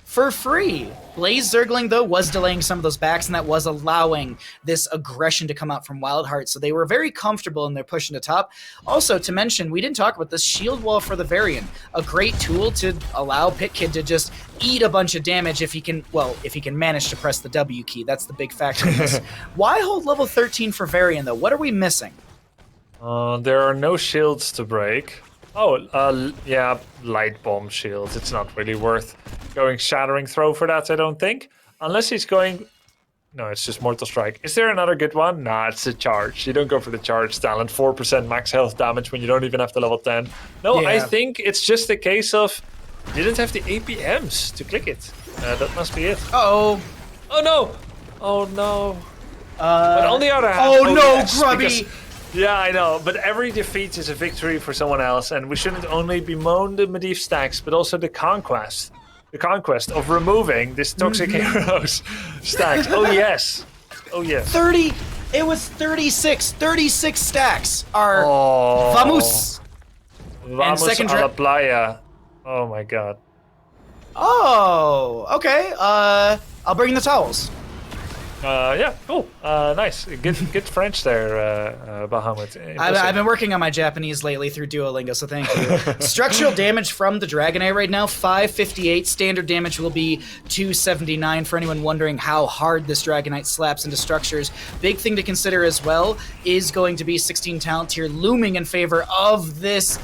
for free. Blaze Zergling, though, was delaying some of those backs, and that was allowing this aggression to come out from WildHeart, so they were very comfortable in their push into top. Also, to mention, we didn't talk about this shield wall for the Varian, a great tool to allow Pitkid to just eat a bunch of damage if he can, well, if he can manage to press the W key. That's the big factor in this. Why hold level 13 for Varian, though? What are we missing? There are no shields to break. Yeah, light bomb shields. It's not really worth going Shattering Throw for that, I don't think. Unless he's going... No, it's just Mortal Strike. Is there another good one? Nah, it's a charge. You don't go for the charge talent. 4% max health damage when you don't even have the level 10. No, yeah. I think it's just a case of... You didn't have the APMs to click it. That must be it. Uh-oh. Oh, no. Oh, no. But on the other hand... Oh, no, Grubby! Yeah, I know, but every defeat is a victory for someone else, and we shouldn't only bemoan the Medivh stacks, but also the conquest. The conquest of removing this toxic heroes stacks. Oh, yes. Oh, yes. 30! It was 36. 36 stacks are Vamos. Vamos a la playa. Oh, my God. Oh, okay. I'll bring the towels. Yeah, cool. Nice. Good French there, Bahamut. I've been working on my Japanese lately through Duolingo, so thank you. Structural damage from the Dragonite right now, 558. Standard damage will be 279 for anyone wondering how hard this Dragonite slaps into structures. Big thing to consider as well is going to be 16 talent tier looming in favor of this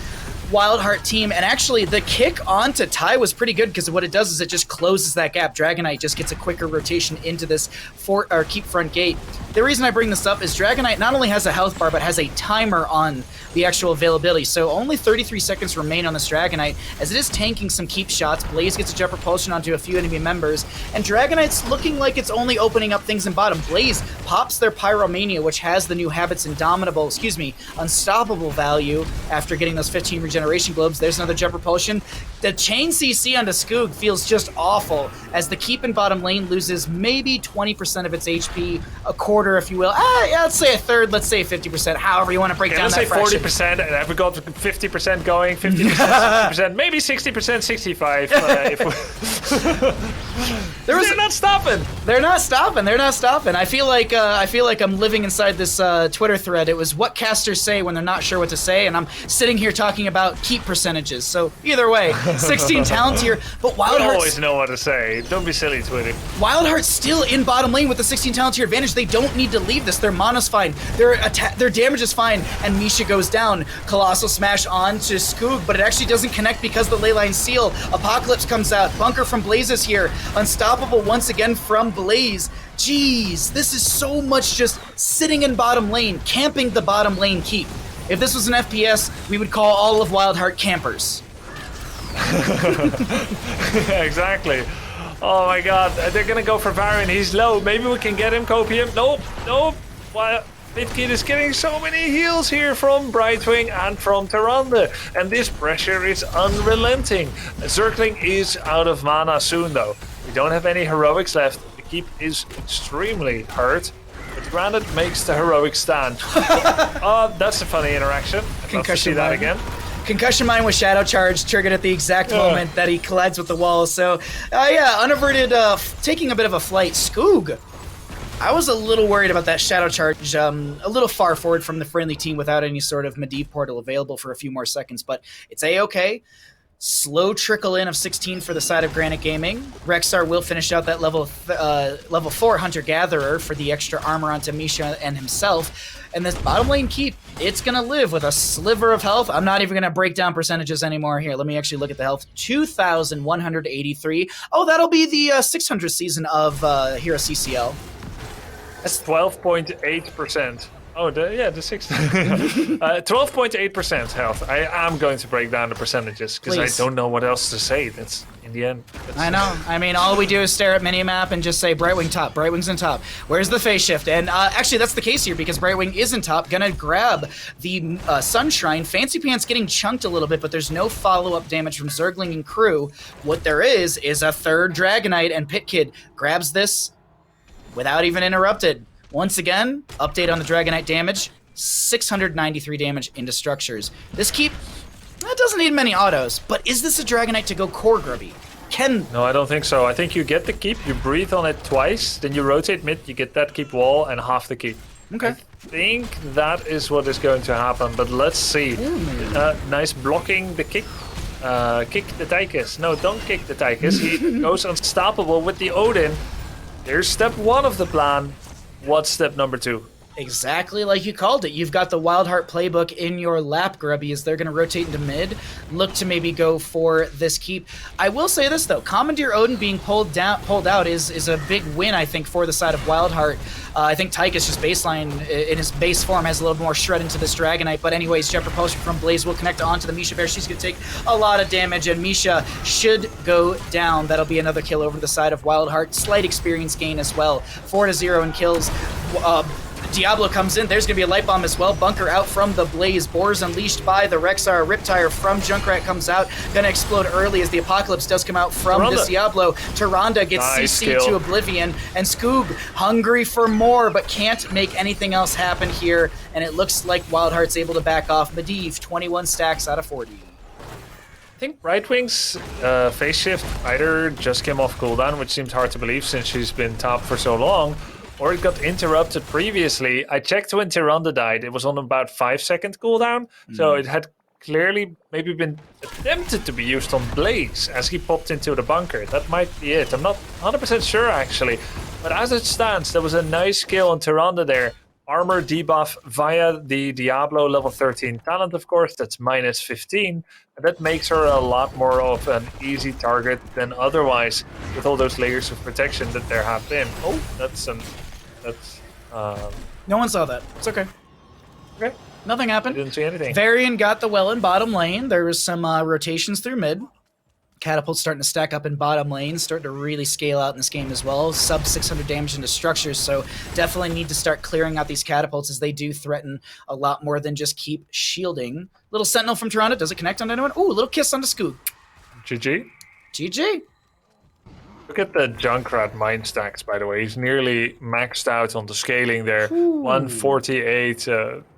WildHeart team, and actually the kick onto Tai was pretty good because what it does is it just closes that gap. Dragonite just gets a quicker rotation into this keep front gate. The reason I bring this up is Dragonite not only has a health bar but has a timer on the actual availability, so only 33 seconds remain on this Dragonite as it is tanking some keep shots. Blaze gets a jet propulsion onto a few enemy members, and Dragonite's looking like it's only opening up things in bottom. Blaze pops their Pyromania, which has the new habits Unstoppable value after getting those 15 regeneration globes. There's another jet propulsion. The chain CC onto Skoog feels just awful as the keep in bottom lane loses maybe 20% of its HP, a quarter if you will. Yeah, let's say a third, let's say 50%, however you want to break down that fraction. 40%, and I've got 50% going, 50%, 60%, maybe 60%, 65. They're not stopping. They're not stopping. I feel like I'm living inside this Twitter thread. It was what casters say when they're not sure what to say, and I'm sitting here talking about keep percentages. So either way, 16 talent tier, but WildHeart always know what to say. Don't be silly, Twitter. WildHeart's still in bottom lane with the 16 talent tier advantage. They don't need to leave this. Their mana's fine. Their damage is fine, and Misha goes down. Colossal Smash on to Skoog, but it actually doesn't connect because the Leyline Seal. Apocalypse comes out. Bunker from Blaze is here. Unstoppable once again from Blaze. Jeez, this is so much just sitting in bottom lane, camping the bottom lane keep. If this was an FPS, we would call all of WildHeart campers. Exactly. Oh my God, they're gonna go for Varian. He's low. Maybe we can get him, Copium. Nope. What? Pitkid is getting so many heals here from Brightwing and from Tyrande, and this pressure is unrelenting. Zergling is out of mana soon though. We don't have any heroics left. The keep is extremely hurt, but Granit makes the heroic stand. Oh, that's a funny interaction. I'd love to see that again. Concussion Mine with Shadow Charge triggered at the exact moment that he collides with the wall. So, yeah, unaverted, taking a bit of a flight. Skoog. I was a little worried about that Shadow Charge, a little far forward from the friendly team without any sort of Medivh portal available for a few more seconds, but it's A-okay. Slow trickle in of 16 for the side of Granite Gaming. Rexar will finish out that level 4 Hunter-Gatherer for the extra armor onto Misha and himself. And this bottom lane keep, it's going to live with a sliver of health. I'm not even going to break down percentages anymore here. Let me actually look at the health. 2,183. Oh, that'll be the 600th season of HeroesCCL. That's 12.8%. Oh, the 6. 12.8% health. I am going to break down the percentages because I don't know what else to say. That's in the end. I know. I mean, all we do is stare at minimap and just say Brightwing top. Brightwing's in top. Where's the phase shift? And actually, that's the case here because Brightwing is in top. Gonna grab the Sun Shrine. Fancy Pants getting chunked a little bit, but there's no follow-up damage from Zergling and crew. What there is a third Dragonite, and Pitkid grabs this without even interrupted. Once again, update on the Dragonite damage, 693 damage into structures. This keep, that doesn't need many autos, but is this a Dragonite to go core Grubby? No, I don't think so. I think you get the keep, you breathe on it twice, then you rotate mid, you get that keep wall and half the keep. Okay. I think that is what is going to happen, but let's see. Nice blocking the kick. Kick the Tychus. No, don't kick the Tychus. He goes unstoppable with the Odin. Here's step 1 of the plan. What's step number 2? Exactly like you called it. You've got the WildHeart playbook in your lap, Grubby, as they're going to rotate into mid, look to maybe go for this keep. I will say this, though. Commandeer Odin being pulled out is a big win, I think, for the side of WildHeart. I think Tychus, just baseline, in his base form, has a little more shred into this Dragonite. But anyways, Jet Propulsion from Blaze will connect onto the Misha Bear. She's going to take a lot of damage, and Misha should go down. That'll be another kill over the side of WildHeart. Slight experience gain as well. 4-0 in kills. Diablo comes in. There's going to be a light bomb as well. Bunker out from the Blaze. Boars unleashed by the Rexar. Riptire from Junkrat comes out. Going to explode early as the Apocalypse does come out from this Diablo. Tyrande gets CC'd to oblivion. And Skoog hungry for more, but can't make anything else happen here. And it looks like WildHeart's able to back off. Medivh, 21 stacks out of 40. I think Brightwing's phase shift either just came off cooldown, which seems hard to believe since she's been top for so long, or it got interrupted previously. I checked when Tyrande died. It was on about 5-second cooldown, so it had clearly maybe been attempted to be used on Blaze as he popped into the bunker. That might be it. I'm not 100% sure, actually. But as it stands, there was a nice kill on Tyrande there. Armor debuff via the Diablo level 13 talent, of course. That's minus 15. And that makes her a lot more of an easy target than otherwise with all those layers of protection that there have been. Oh, No one saw that. It's okay. Okay. Nothing happened. I didn't see anything. Varian got the well in bottom lane. There was some rotations through mid. Catapult's starting to stack up in bottom lane, starting to really scale out in this game as well. Sub 600 damage into structures, so definitely need to start clearing out these catapults as they do threaten a lot more than just keep shielding. Little Sentinel from Tyrande. Does it connect on anyone? Ooh, a little kiss onto Skoog. GG. GG. Look at the Junkrat mine stacks, by the way. He's nearly maxed out on the scaling there. 148,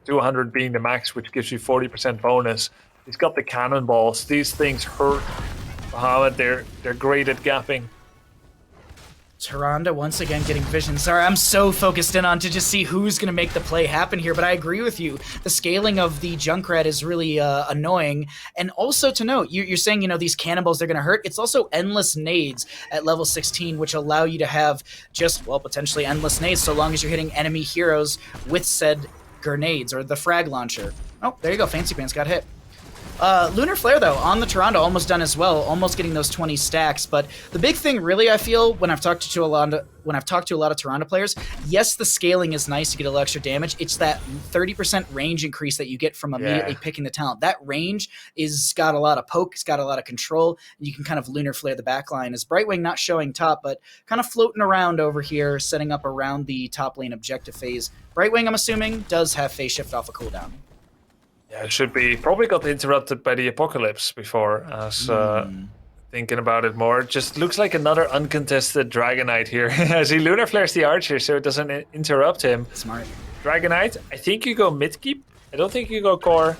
200 being the max, which gives you 40% bonus. He's got the cannonballs. These things hurt. Bahamut, they're great at gapping. Tyrande once again getting vision. Sorry, I'm so focused in on to just see who's going to make the play happen here, but I agree with you. The scaling of the Junkrat is really annoying. And also to note, you're saying, you know, these cannonballs, they're going to hurt. It's also endless nades at level 16, which allow you to have just, well, potentially endless nades so long as you're hitting enemy heroes with said grenades or the frag launcher. Oh, there you go. Fancy Pants got hit. Lunar Flare, though, on the Toronto, almost done as well, almost getting those 20 stacks. But the big thing, really, I feel, when I've talked to a lot of Toronto players, yes, the scaling is nice to get a little extra damage. It's that 30% range increase that you get from immediately picking the talent. That range is got a lot of poke, it's got a lot of control, and you can kind of Lunar Flare the backline. As Brightwing not showing top, but kind of floating around over here, setting up around the top lane objective phase. Brightwing, I'm assuming, does have phase shift off a cooldown. Yeah, it should be. Probably got interrupted by the apocalypse before, as thinking about it more. It just looks like another uncontested Dragonite here, as he Lunar Flares the Archer, so it doesn't interrupt him. Smart. Dragonite, I think you go mid-keep. I don't think you go core.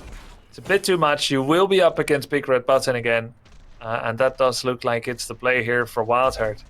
It's a bit too much. You will be up against Big Red Button again, and that does look like it's the play here for WildHeart.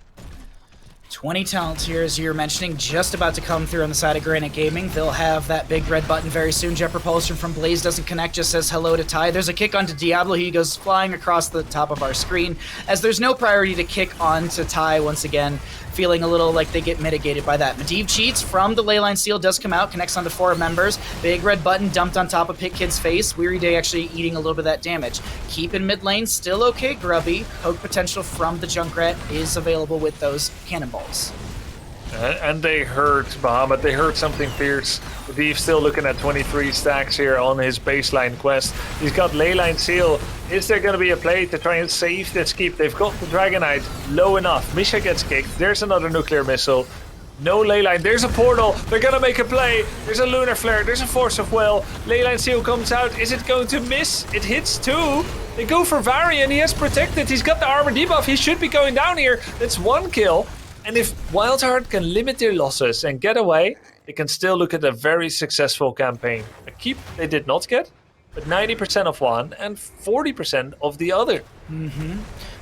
20 talents here, as you were mentioning, just about to come through on the side of Granite Gaming. They'll have that big red button very soon. Jet Propulsion from Blaze doesn't connect, just says hello to Ty. There's a kick onto Diablo. He goes flying across the top of our screen, as there's no priority to kick onto Ty once again, feeling a little like they get mitigated by that. Medivh cheats from the Leyline Seal, does come out, connects onto 4 members. Big red button dumped on top of Pit Kid's face. Weary Day actually eating a little bit of that damage. Keep in mid lane, still okay, Grubby. Poke potential from the Junkrat is available with those cannonballs. And they hurt Bahamut. They hurt something fierce. Medivh still looking at 23 stacks here on his baseline quest. He's got Leyline Seal. Is there going to be a play to try and save this keep? They've got the Dragonite low enough. Misha gets kicked. There's another nuclear missile. No Leyline. There's a portal. They're going to make a play. There's a Lunar Flare. There's a Force of Will. Leyline Seal comes out. Is it going to miss? It hits 2. They go for Varian. He has protected. He's got the armor debuff. He should be going down here. That's 1 kill. And if WildHeart can limit their losses and get away, they can still look at a very successful campaign. A keep they did not get, but 90% of one and 40% of the other.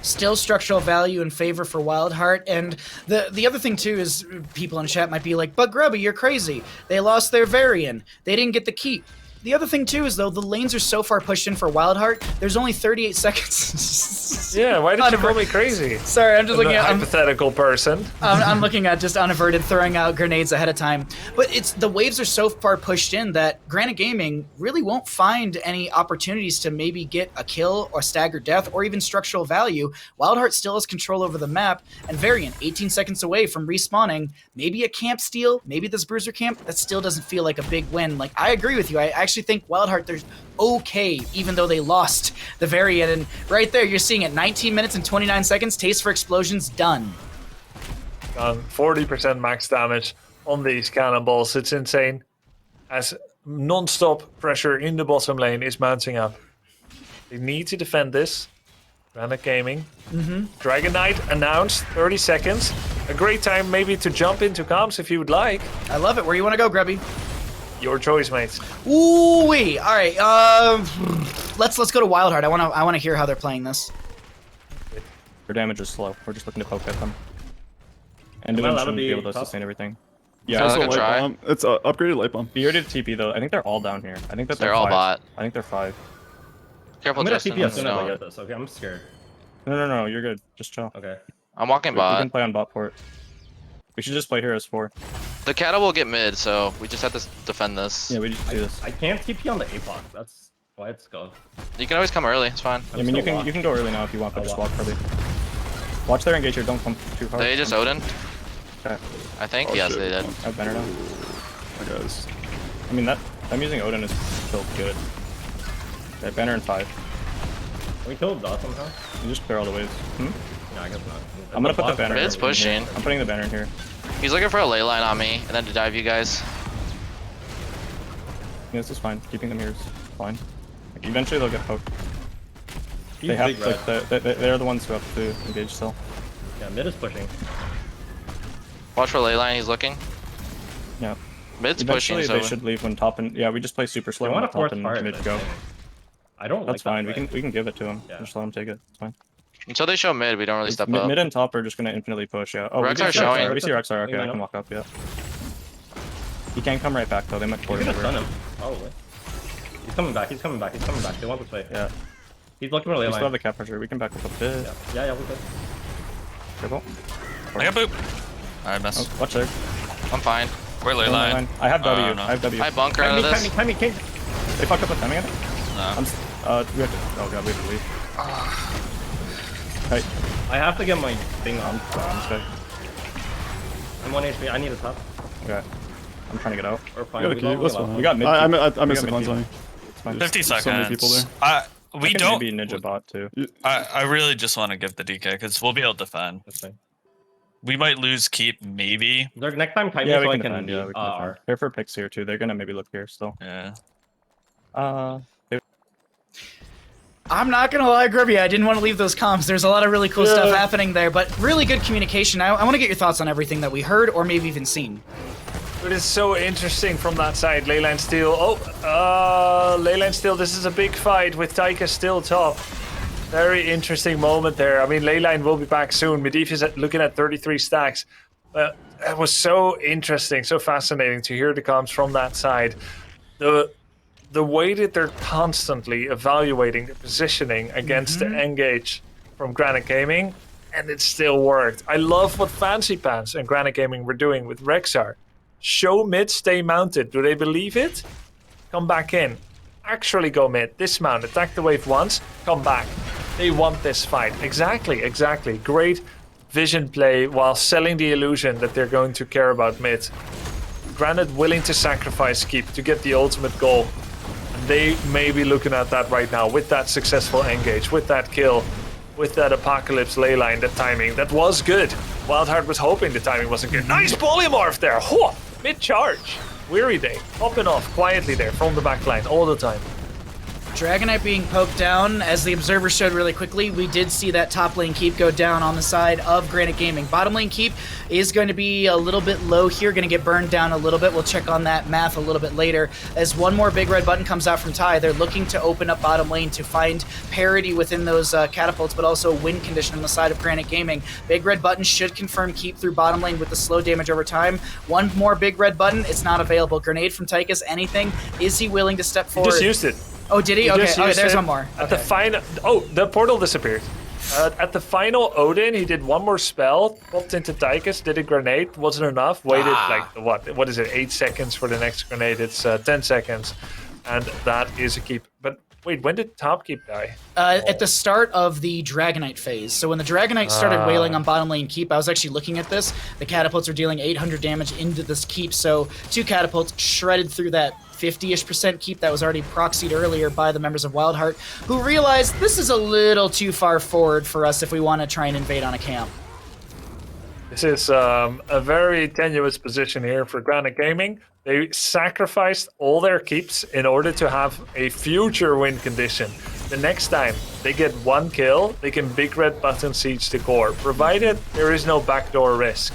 Still structural value in favor for WildHeart. And the other thing, too, is people in chat might be like, but Grubby, you're crazy. They lost their Varian. They didn't get the keep. The other thing, too, is, though, the lanes are so far pushed in for WildHeart, there's only 38 seconds. Yeah, why did you call me crazy? Sorry, I'm just looking at... hypothetical person. I'm looking at just unaverted throwing out grenades ahead of time. But it's the waves are so far pushed in that Granite Gaming really won't find any opportunities to maybe get a kill or staggered death or even structural value. WildHeart still has control over the map, and Varian, 18 seconds away from respawning. Maybe a camp steal, maybe this Bruiser camp, that still doesn't feel like a big win. Like, I agree with you. I actually think WildHeart, they're okay, even though they lost the Varian. And right there, you're seeing it, 19 minutes and 29 seconds, Taste for Explosions done. 40% max damage on these cannonballs. It's insane. As non-stop pressure in the bottom lane is mounting up. They need to defend this. Granite Gaming. Dragonite announced, 30 seconds. A great time maybe to jump into comms if you would like. I love it. Where you want to go, Grubby? Your choice, mate. Ooh-wee. All right. Let's go to WildHeart. I want to hear how they're playing this. Their damage is slow. We're just looking to poke at them. And Division shouldn't be able to sustain everything. Yeah, also light try. bomb. It's upgraded light bomb. Be ready to TP though. I think they're all down here. I think that they're all 5. bot. I think they're 5. Careful, I'm gonna Justin. TP as soon as I No. get this. Okay, I'm scared. No, you're good. Just chill. Okay. I'm walking We bot. can play on bot port. We should just play Heroes 4. The cattle will get mid, so we just have to defend this. Yeah, we just do this. I can't TP on the APOC. That's why it's gone. You can always come early. It's fine. I mean, you can go early now if you want, but just walk early. Watch their engage here. Don't come too hard. They just Odin. Okay. I think. Oh, yes, shit. they did. I have banner now. I guess. I mean, that them using Odin is still good. Okay, banner in 5. Can we kill the dot somehow? You just clear all the waves. No, I guess not. I'm gonna put the banner. Mid's in pushing. here. I'm putting the banner in here. He's looking for a ley line on me, and then to dive you guys. Yeah, this is fine. Keeping them here is fine. Like, eventually they'll get poked. Keep They have big like, they're the ones who have to engage still. Yeah, mid is pushing. Watch for ley line. He's looking. Yeah. Mid's Eventually pushing. So they should leave when top and yeah, we just play super slow They when want a top fourth and part. mid go. I don't That's like fine. that We can give it to him. Yeah. Just let him take it. It's fine. until they show mid, we don't really step Mid, up. mid and top are just gonna infinitely push. Yeah. Oh, Rex we are see showing. Rexar. We see Rexar. Okay, Yeah, I I can know. walk up. Yeah. He can't come right back though. They might He's port gonna him stun over. him. Probably. He's coming back. He's coming back. He's coming back. They want this way. Yeah. He's looking for a We ley still have line. the cap pressure. We can back up a bit. Yeah, we could. Careful. I got boop. I missed. Oh, watch there. I'm fine. Where ley line? I have W. no. I have W. I bunker out of this. They fucked up with timing. No. We have to. Oh god, we have to leave. Hey. I have to get my thing on this guy. I'm 1 HP. I need a top. Okay. I'm trying to get out. Or fine. We got mid. I missed the cleanse on you. 50 seconds. So many people there. We don't. Maybe Ninja bot too. I really just want to give the DK because we'll be able to defend. That's fine. We might lose keep, maybe. Next time, time Yeah, so we I can can. defend. Yeah, we can defend. Here for picks here too. They're gonna maybe look here still. Yeah. I'm not gonna lie, Grubby, I didn't want to leave those comms. There's a lot of really cool stuff happening there, but really good communication. I want to get your thoughts on everything that we heard or maybe even seen. It is so interesting from that side. Leyline Steel. Leyline Steel, this is a big fight with Taika still top. Very interesting moment there. I mean, Leyline will be back soon. Medivh is looking at 33 stacks. It was so interesting, so fascinating to hear the comms from that side. The way that they're constantly evaluating the positioning against the engage from Granit Gaming, and it still worked. I love what Fancy Pants and Granit Gaming were doing with Rexar. Show mid, stay mounted. Do they believe it? Come back in. Actually go mid, dismount, attack the wave once, come back. They want this fight. Exactly. Great vision play while selling the illusion that they're going to care about mid. Granit willing to sacrifice keep to get the ultimate goal. They may be looking at that right now with that successful engage, with that kill, with that Apocalypse leyline, that timing. That was good. WildHeart was hoping the timing wasn't good. Nice polymorph there! Mid-charge. Weary Day, popping off quietly there from the backline all the time. Dragonite being poked down, as the observer showed really quickly, we did see that top lane keep go down on the side of Granit Gaming. Bottom lane keep is going to be a little bit low here, going to get burned down a little bit. We'll check on that math a little bit later. As one more big red button comes out from Ty, they're looking to open up bottom lane to find parity within those catapults, but also win condition on the side of Granit Gaming. Big red button should confirm keep through bottom lane with the slow damage over time. One more big red button, it's not available. Grenade from Tychus, anything? Is he willing to step forward? He just used it. Oh, did he? Okay, there's one more. At the final... Oh, the portal disappeared. At the final Odin, he did one more spell, popped into Tychus, did a grenade, wasn't enough, waited like, what is it, 8 seconds for the next grenade, it's 10 seconds, and that is a keep. But wait, when did top keep die? At the start of the Dragonite phase. So when the Dragonite started wailing on bottom lane keep, I was actually looking at this. The catapults are dealing 800 damage into this keep, so 2 catapults shredded through that 50-ish% keep that was already proxied earlier by the members of WildHeart, who realized this is a little too far forward for us if we want to try and invade on a camp. This is a very tenuous position here for Granit Gaming. They sacrificed all their keeps in order to have a future win condition. The next time they get 1 kill, they can big red button siege the core, provided there is no backdoor risk.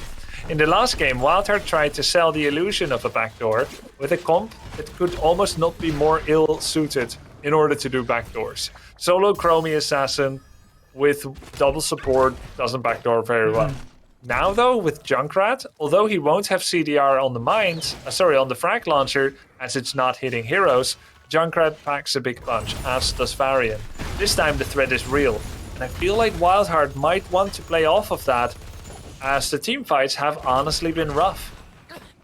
In the last game, WildHeart tried to sell the illusion of a backdoor with a comp that could almost not be more ill-suited in order to do backdoors. Solo Chromie Assassin with double support doesn't backdoor very well. Now though, with Junkrat, although he won't have CDR on the on the frag launcher, as it's not hitting heroes, Junkrat packs a big punch, as does Varian. This time the threat is real, and I feel like WildHeart might want to play off of that, as the team fights have honestly been rough.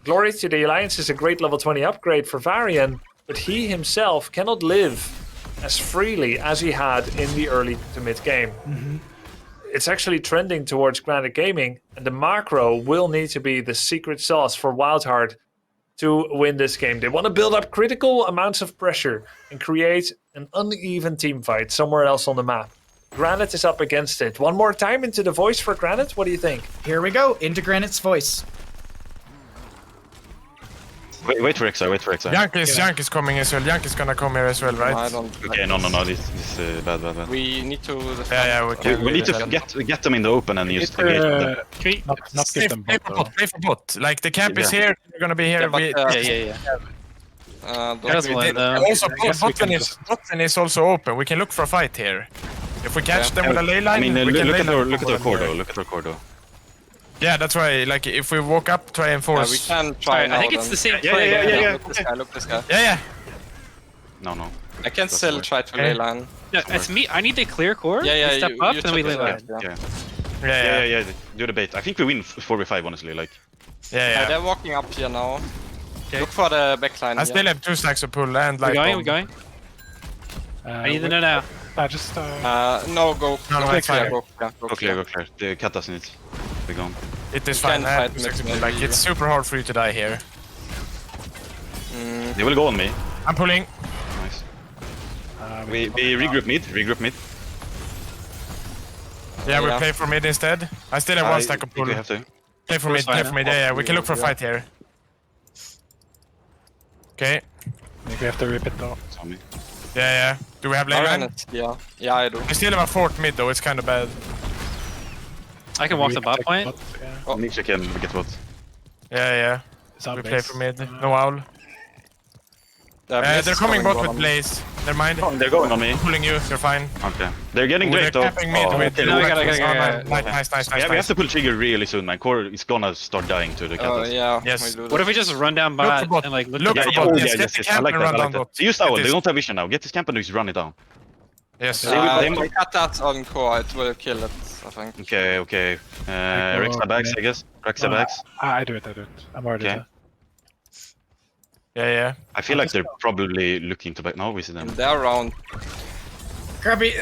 Glory to the Alliance is a great level 20 upgrade for Varian, but he himself cannot live as freely as he had in the early to mid game. It's actually trending towards Granit Gaming, and the macro will need to be the secret sauce for WildHeart to win this game. They want to build up critical amounts of pressure and create an uneven team fight somewhere else on the map. Granit is up against it. One more time into the voice for Granit. What do you think? Here we go, into Granit's voice. Wait for Exile, Yank is coming as well. Yank is gonna come here as well, right? I don't. Okay, no, this is bad. We need to. We need to get them in the open and just engage them. Not get them play for bot. Like the camp is here, we're gonna be here. Also, bottom is also open. We can look for a fight here. If we catch them with a ley line, look at our core though. Yeah, that's why. Like, if we walk up, try and force. We can try. I think it's the same play. Yeah. Look this guy. Yeah. No. I can still try to ley line. Yeah, it's me. I need a clear core. Yeah. Step up, then we ley line. Yeah. Do the bait. I think we win 4v5, honestly. Like. Yeah. They're walking up here now. Okay. Look for the backline. I still have 2 stacks of pull and like. We're going. I need to know now. Just no, go. No, it's fine. Go Okay, go clear. The cat doesn't need. Be gone. It is You fine. can fight mid, Like, it's super hard for you to die here. They will go on me. I'm pulling. Nice. We regroup mid. Regroup mid. Yeah, we play for mid instead. I still have one stack of pull. We have to. Play for mid. Play for mid. Yeah, we can look for a fight here. Okay. I think we have to rip it though. It's on me. Yeah. Do we have lane man? Yeah, I do. We still have a fort mid though. It's kind of bad. I can walk the bot point. Nisha can get what? Yeah. We play for mid. No owl. They're coming bot with Blaze. Never mind. Oh, they're going on me. I'm pulling you. You're fine. Okay. They're getting They're Drake though. capping mid with. No, I gotta. Nice. Yeah, we have to pull trigger really soon, man. Core is gonna start dying to the cat. Yeah. Yes. What if we just run down bot and like look Look at for the bot. Yes, Get the camp I like and that. run I down like that. bot. Use owl. Get They don't have vision now. Get this camp and just run it down. Yes. They got that on core, it will kill it, I think. Okay. Rexa bags, I guess. Rexa bags. I do it. I'm already there. Yeah. I feel like they're probably looking to back. No, we see them. They're around. Grubby,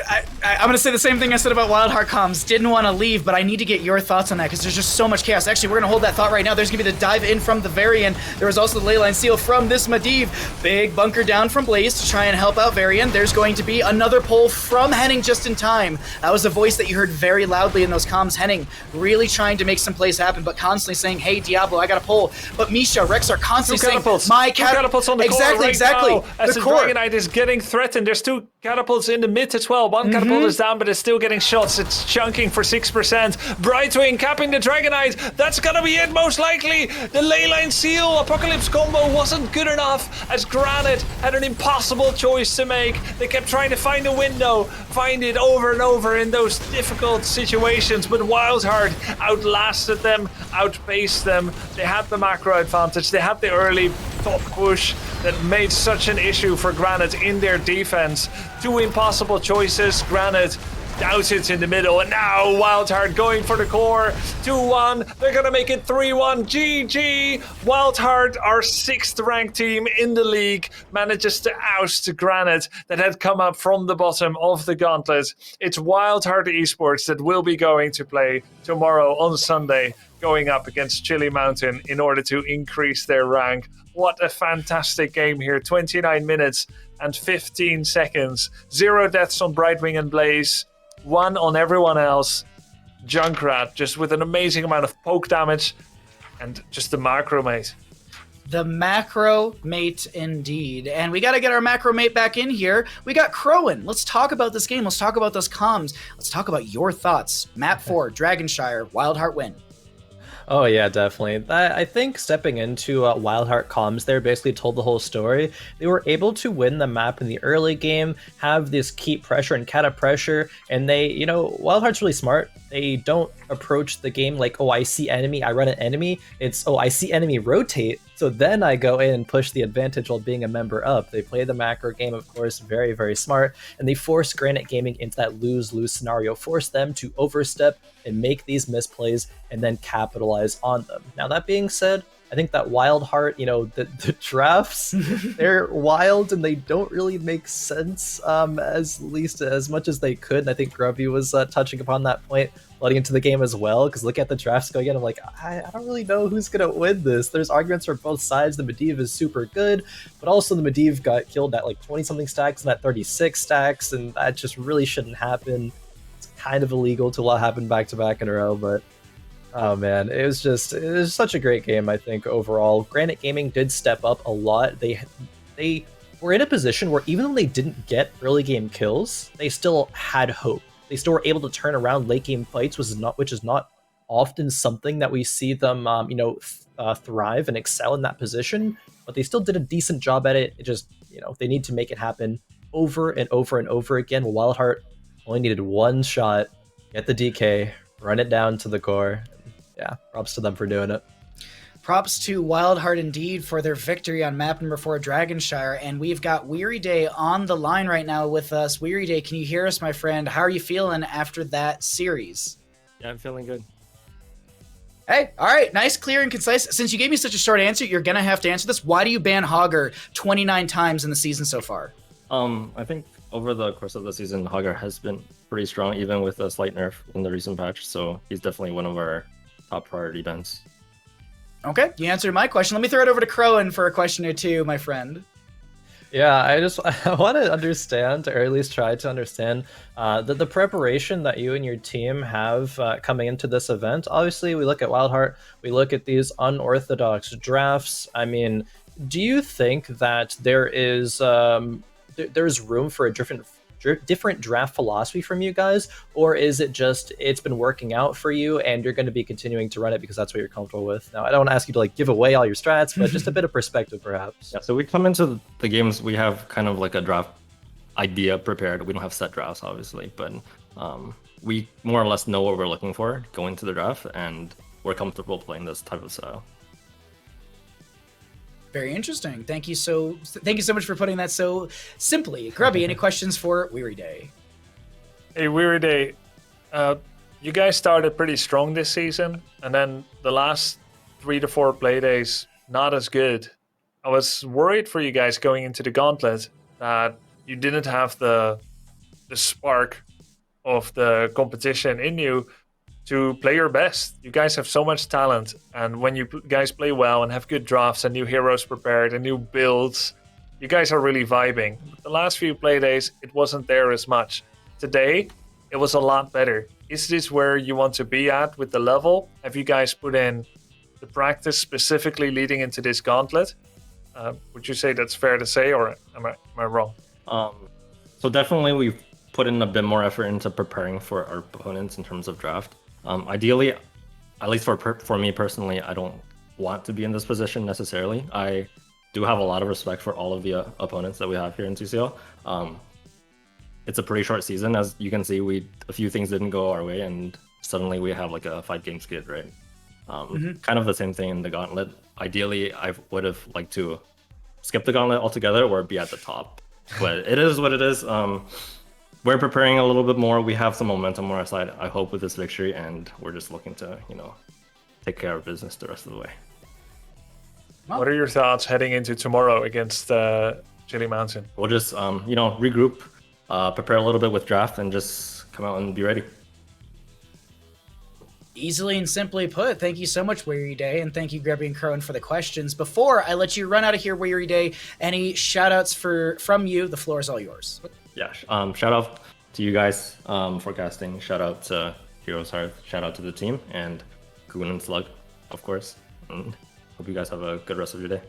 I'm going to say the same thing I said about WildHeart comms. Didn't want to leave, but I need to get your thoughts on that because there's just so much chaos. Actually, we're going to hold that thought right now. There's going to be the dive in from the Varian. There was also the leyline seal from this Medivh. Big bunker down from Blaze to try and help out Varian. There's going to be another pull from Henning just in time. That was a voice that you heard very loudly in those comms. Henning really trying to make some plays happen, but constantly saying, hey, Diablo, I got to pull. But Misha, Rex are constantly saying, my catapults on the core exactly. Now, as the Dragonite is getting threatened. There's 2 catapults in the mid as well. One catapult is down, but it's still getting shots. It's chunking for 6%. Brightwing capping the Dragonite. That's gonna be it, most likely. The leyline seal Apocalypse combo wasn't good enough as Granit had an impossible choice to make. They kept trying to find a window, find it over and over in those difficult situations, but WildHeart outlasted them, outpaced them. They had the macro advantage. They had the early top push that made such an issue for Granit in their defense. 2 impossible choices. Granit doubted in the middle, and now WildHeart going for the core. 2-1. They're gonna make it 3-1. GG. WildHeart, our 6th ranked team in the league, manages to oust Granit that had come up from the bottom of the gauntlet. It's WildHeart Esports that will be going to play tomorrow on Sunday, going up against Chili Mountain in order to increase their rank. What a fantastic game here. 29 minutes and 15 seconds. 0 deaths on Brightwing and Blaze. 1 on everyone else. Junkrat just with an amazing amount of poke damage and just the macro mate. The macro mate indeed. And we got to get our macro mate back in here. We got Crowan. Let's talk about this game. Let's talk about those comms. Let's talk about your thoughts. Map 4, Dragonshire, WildHeart win. Oh yeah, definitely. I think stepping into WildHeart comms there basically told the whole story. They were able to win the map in the early game, have this keep pressure and cata pressure, and they, WildHeart's really smart. They don't approach the game like, oh, I see enemy, I run an enemy. It's, oh, I see enemy, rotate, so then I go in and push the advantage while being a member up. They play the macro game, of course, very, very smart, and they force Granite Gaming into that lose-lose scenario, force them to overstep and make these misplays and then capitalize on them. Now, that being said, I think that WildHeart, the drafts, they're wild and they don't really make sense, as much as they could. And I think Grubby was touching upon that point, letting into the game as well, because look at the drafts going in, I'm like, I don't really know who's going to win this. There's arguments for both sides. The Medivh is super good, but also the Medivh got killed at like 20-something stacks and at 36 stacks, and that just really shouldn't happen. It's kind of illegal to let happen back-to-back in a row, but oh man, it was such a great game, I think, overall. Granite Gaming did step up a lot. They were in a position where even though they didn't get early game kills, they still had hope. They still were able to turn around late game fights, which is not often something that we see them, thrive and excel in that position. But they still did a decent job at it. It just, they need to make it happen over and over and over again. WildHeart only needed one shot, get the DK, run it down to the core. Yeah, props to them for doing it. Props to WildHeart indeed for their victory on map number 4, Dragonshire. And we've got Weary Day on the line right now with us. Weary Day, can you hear us, my friend? How are you feeling after that series? Yeah, I'm feeling good. Hey, all right, nice, clear, and concise. Since you gave me such a short answer, you're going to have to answer this. Why do you ban Hogger 29 times in the season so far? I think over the course of the season, Hagar has been pretty strong, even with a slight nerf in the recent patch. So he's definitely one of our top priority bans. Okay, you answered my question. Let me throw it over to Crowan for a question or two, my friend. Yeah, I want to understand, or at least try to understand, the preparation that you and your team have coming into this event. Obviously, we look at WildHeart, we look at these unorthodox drafts. I mean, do you think that there is there's room for a different draft philosophy from you guys, or is it just it's been working out for you and you're going to be continuing to run it because that's what you're comfortable with? Now, I don't want to ask you to like give away all your strats, but just a bit of perspective, perhaps. Yeah, so we come into the games, we have kind of like a draft idea prepared. We don't have set drafts, obviously, but we more or less know what we're looking for going to the draft, and we're comfortable playing this type of style. Very interesting. Thank you so much for putting that so simply. Grubby, any questions for Weary Day? Hey, Weary Day, you guys started pretty strong this season, and then the last 3 to 4 play days, not as good. I was worried for you guys going into the gauntlet that you didn't have the spark of the competition in you to play your best. You guys have so much talent, and when you guys play well and have good drafts and new heroes prepared and new builds, you guys are really vibing. The last few play days, it wasn't there as much. Today, it was a lot better. Is this where you want to be at with the level? Have you guys put in the practice specifically leading into this gauntlet? Would you say that's fair to say, or am I wrong? So definitely we've put in a bit more effort into preparing for our opponents in terms of draft. Ideally, at least for me personally, I don't want to be in this position necessarily. I do have a lot of respect for all of the opponents that we have here in CCL. It's a pretty short season, as you can see. A few things didn't go our way, and suddenly we have like a 5-game skid, right? Kind of the same thing in the gauntlet. Ideally, I would have liked to skip the gauntlet altogether or be at the top, but it is what it is. We're preparing a little bit more. We have some momentum on our side, I hope, with this victory, and we're just looking to, take care of business the rest of the way. What are your thoughts heading into tomorrow against Chili Mountain? We'll just, regroup, prepare a little bit with draft, and just come out and be ready. Easily and simply put. Thank you so much, Weary Day, and thank you, Grubby and Crowan, for the questions. Before I let you run out of here, Weary Day, any shout-outs from you? The floor is all yours. Yeah, shout out to you guys, forecasting. Shout out to HeroesHearth. Shout out to the team, and Goon and Slug, of course. And hope you guys have a good rest of your day.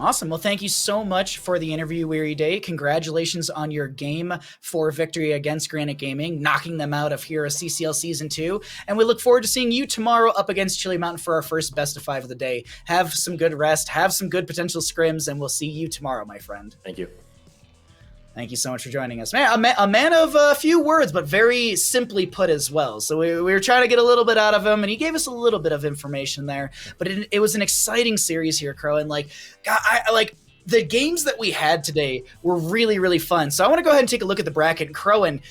Awesome. Well, thank you so much for the interview, Weary Day. Congratulations on your Game 4 victory against Granit Gaming, knocking them out of HeroesCCL Season 2. And we look forward to seeing you tomorrow up against Chili Mountain for our first best of 5 of the day. Have some good rest, have some good potential scrims, and we'll see you tomorrow, my friend. Thank you. Thank you so much for joining us. Man, a man of a few words, but very simply put as well. So we were trying to get a little bit out of him, and he gave us a little bit of information there. But it was an exciting series here, Crowan. Like, God, I the games that we had today were really, really fun. So I want to go ahead and take a look at the bracket. Crowan,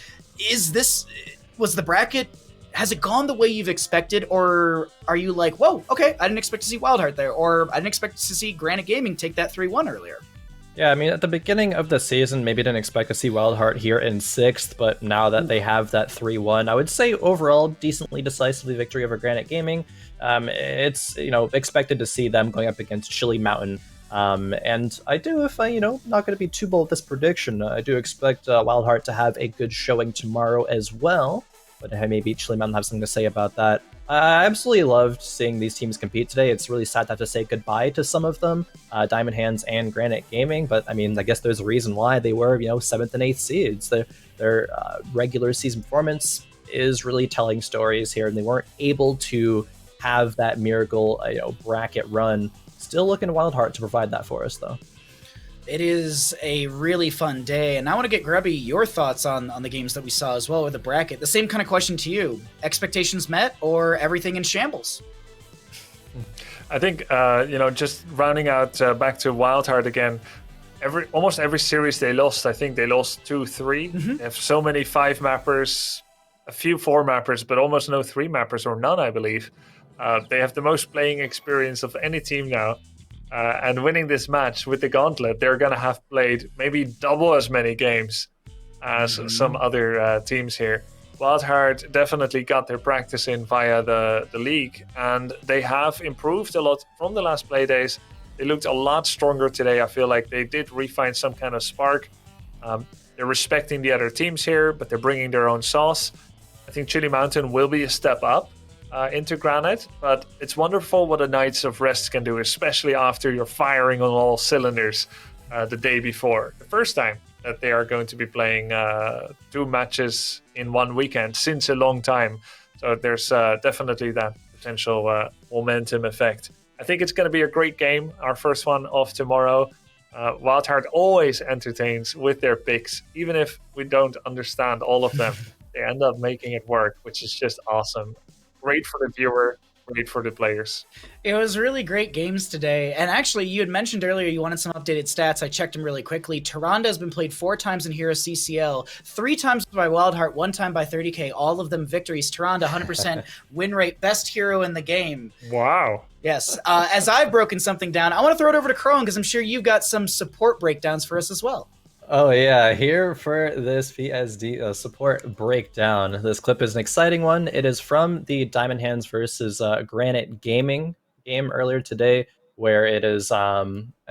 was the bracket, has it gone the way you've expected, or are you like, whoa, okay, I didn't expect to see WildHeart there, or I didn't expect to see Granit Gaming take that 3-1 earlier? Yeah, I mean, at the beginning of the season, maybe didn't expect to see WildHeart here in 6th, but now that they have that 3-1, I would say overall, decently decisively victory over Granit Gaming. It's, expected to see them going up against Chili Mountain. And I do, if not going to be too bold with this prediction, I do expect WildHeart to have a good showing tomorrow as well. But maybe Chili Mountain have something to say about that. I absolutely loved seeing these teams compete today. It's really sad to have to say goodbye to some of them, Diamond Hands and Granit Gaming. But I mean, I guess there's a reason why they were, 7th and 8th seeds. Their regular season performance is really telling stories here, and they weren't able to have that miracle, bracket run. Still looking to WildHeart to provide that for us, though. It is a really fun day, and I want to get Grubby your thoughts on the games that we saw as well with the bracket. The same kind of question to you: expectations met, or everything in shambles? I think just rounding out back to WildHeart again. Almost every series they lost, I think they lost 2-3. They have so many 5-mappers, a few 4-mappers, but almost no 3-mappers or none, I believe. They have the most playing experience of any team now. and winning this match with the Gauntlet, they're going to have played maybe double as many games as some other teams here. WildHeart definitely got their practice in via the league, and they have improved a lot from the last play days. They looked a lot stronger today. I feel like they did refine some kind of spark. They're respecting the other teams here, but they're bringing their own sauce. I think Chili Mountain will be a step up into Granite, but it's wonderful what the Knights of Rest can do, especially after you're firing on all cylinders the day before. The first time that they are going to be playing 2 matches in one weekend since a long time. So there's definitely that potential momentum effect. I think it's going to be a great game, our first one of tomorrow. WildHeart always entertains with their picks, even if we don't understand all of them. They end up making it work, which is just awesome. Great for the viewer, great for the players. It was really great games today. And actually, you had mentioned earlier you wanted some updated stats. I checked them really quickly. Tyrande has been played 4 times in HeroesCCL, 3 times by WildHeart, 1 time by 30K, all of them victories. Tyrande, 100% win rate, best hero in the game. Wow. Yes. As I've broken something down, I want to throw it over to Crone because I'm sure you've got some support breakdowns for us as well. Oh yeah, here for this PSD support breakdown. This clip is an exciting one. It is from the Diamond Hands versus Granite Gaming game earlier today, where it is, I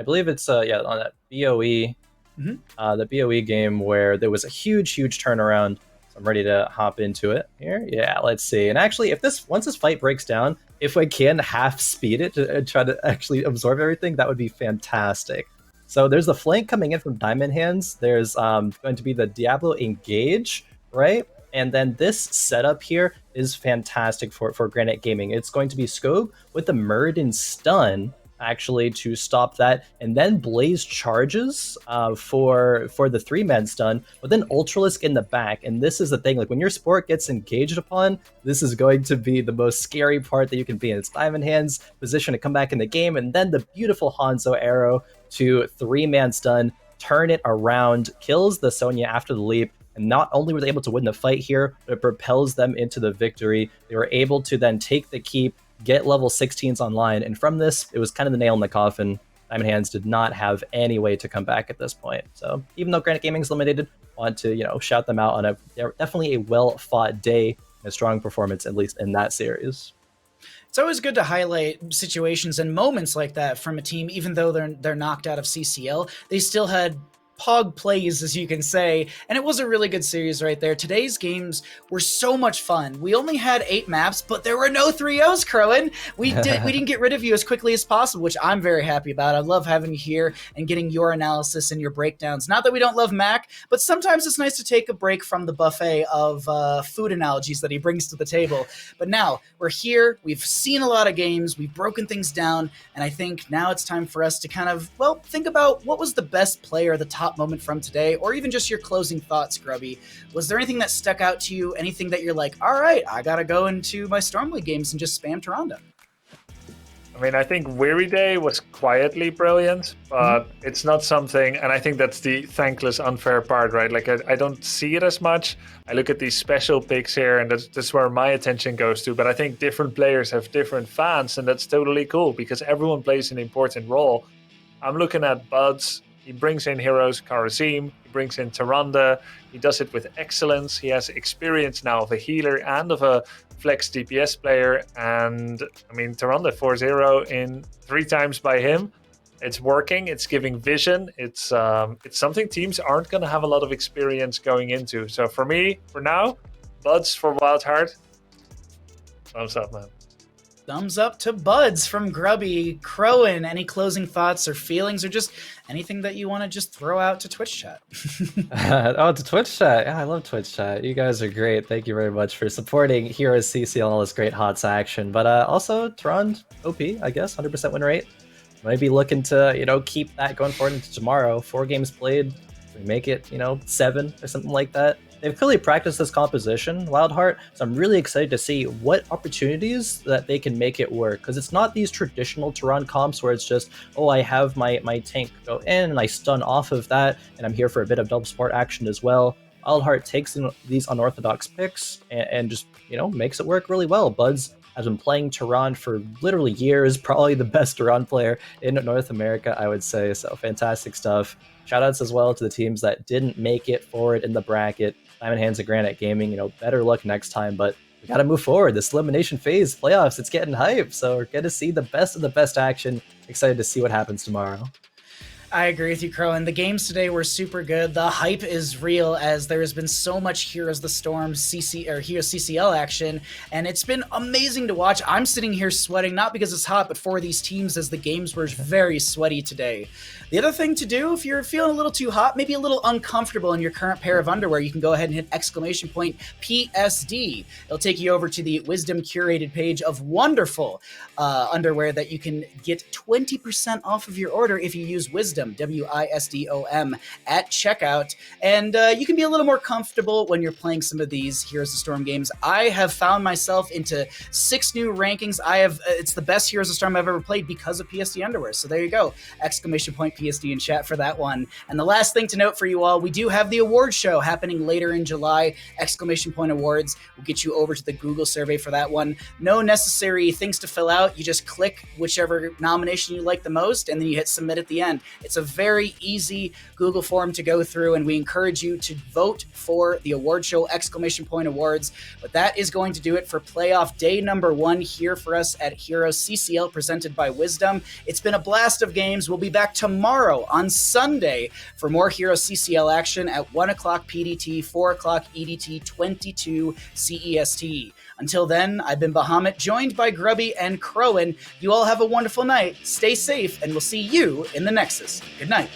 believe it's on that BOE, the BOE game where there was a huge turnaround. So I'm ready to hop into it here. Yeah, let's see. And actually, once this fight breaks down, if I can half speed it to try to actually absorb everything, that would be fantastic. So there's the flank coming in from Diamond Hands. There's going to be the Diablo Engage, right? And then this setup here is fantastic for Granite Gaming. It's going to be Scope with the Muradin Stun, actually, to stop that. And then Blaze charges for the 3-man stun, but then Ultralisk in the back. And this is the thing, like when your support gets engaged upon, this is going to be the most scary part that you can be in. It's Diamond Hands position to come back in the game, and then the beautiful Hanzo arrow to 3-man stun, turn it around, kills the Sonya after the leap, and not only were they able to win the fight here, but it propels them into the victory. They were able to then take the keep, get level 16s online, and from this, it was kind of the nail in the coffin. Diamond Hands did not have any way to come back at this point. So even though Granite Gaming is eliminated, I want to shout them out on definitely a well-fought day, and a strong performance, at least in that series. It's always good to highlight situations and moments like that from a team, even though they're knocked out of CCL. They still had pog plays, as you can say, and it was a really good series right there. Today's games were so much fun. We only had 8 maps, but there were no 3-0s, Crowan. We didn't get rid of you as quickly as possible, which I'm very happy about. I love having you here and getting your analysis and your breakdowns. Not that we don't love Mac, but sometimes it's nice to take a break from the buffet of food analogies that he brings to the table. But now we're here. We've seen a lot of games. We've broken things down, and I think now it's time for us to kind of, think about what was the best player, the top moment from today, or even just your closing thoughts, Grubby. Was there anything that stuck out to you? Anything that you're like, all right, I gotta go into my Stormleague games and just spam Tyrande? I mean, I think Weary Day was quietly brilliant, but it's not something, and I think that's the thankless, unfair part, right? Like, I don't see it as much. I look at these special picks here, and that's where my attention goes to, but I think different players have different fans, and that's totally cool, because everyone plays an important role. I'm looking at Buds. He brings in heroes, Karazim, he brings in Tyrande, he does it with excellence, he has experience now of a healer and of a flex DPS player, and I mean, Tyrande 4-0 in 3 times by him. It's working, it's giving vision, it's something teams aren't going to have a lot of experience going into. So for me, for now, Buds for WildHeart, thumbs up, man. Thumbs up to Buds from Grubby. Crowan, any closing thoughts or feelings, or just anything that you want to just throw out to Twitch chat? To Twitch chat. Yeah, I love Twitch chat. You guys are great. Thank you very much for supporting HeroesCCL and all this great HoTS action. But also, Tyrande, OP, I guess, 100% win rate. Maybe looking to, keep that going forward into tomorrow. 4 games played. We make it, 7 or something like that. They've clearly practiced this composition, WildHeart, so I'm really excited to see what opportunities that they can make it work, because it's not these traditional Tyrande comps where it's just, I have my tank go in and I stun off of that, and I'm here for a bit of double support action as well. WildHeart takes in these unorthodox picks and just, makes it work really well. Buds has been playing Tehran for literally years, probably the best Tehran player in North America, I would say. So fantastic stuff. Shoutouts as well to the teams that didn't make it forward in the bracket. Diamond Hands and Granite Gaming, better luck next time, but we got to move forward. This elimination phase, playoffs, it's getting hype. So we're going to see the best of the best action. Excited to see what happens tomorrow. I agree with you, Crow. And the games today were super good. The hype is real as there has been so much Heroes of the Storm HeroesCCL action, and it's been amazing to watch. I'm sitting here sweating, not because it's hot, but for these teams as the games were very sweaty today. The other thing to do, if you're feeling a little too hot, maybe a little uncomfortable in your current pair of underwear, you can go ahead and hit !PSD. It'll take you over to the Wisdom curated page of wonderful underwear that you can get 20% off of your order if you use Wisdom, WISDOM, at checkout. And you can be a little more comfortable when you're playing some of these Heroes of the Storm games. I have found myself into 6 new rankings. It's the best Heroes of the Storm I've ever played because of PSD underwear. So there you go. ! PSD in chat for that one. And the last thing to note for you all, we do have the award show happening later in July. ! Awards. We'll get you over to the Google survey for that one. No necessary things to fill out. You just click whichever nomination you like the most, and then you hit submit at the end. It's a very easy Google form to go through, and we encourage you to vote for the award show ! Awards. But that is going to do it for playoff day number 1 here for us at HeroesCCL, presented by Wisdom. It's been a blast of games. We'll be back tomorrow on Sunday for more HeroesCCL action at 1 o'clock PDT, 4 o'clock EDT, 22 CEST. Until then, I've been Bahamut, joined by Grubby and Crowan. You all have a wonderful night, stay safe, and we'll see you in the Nexus. Good night.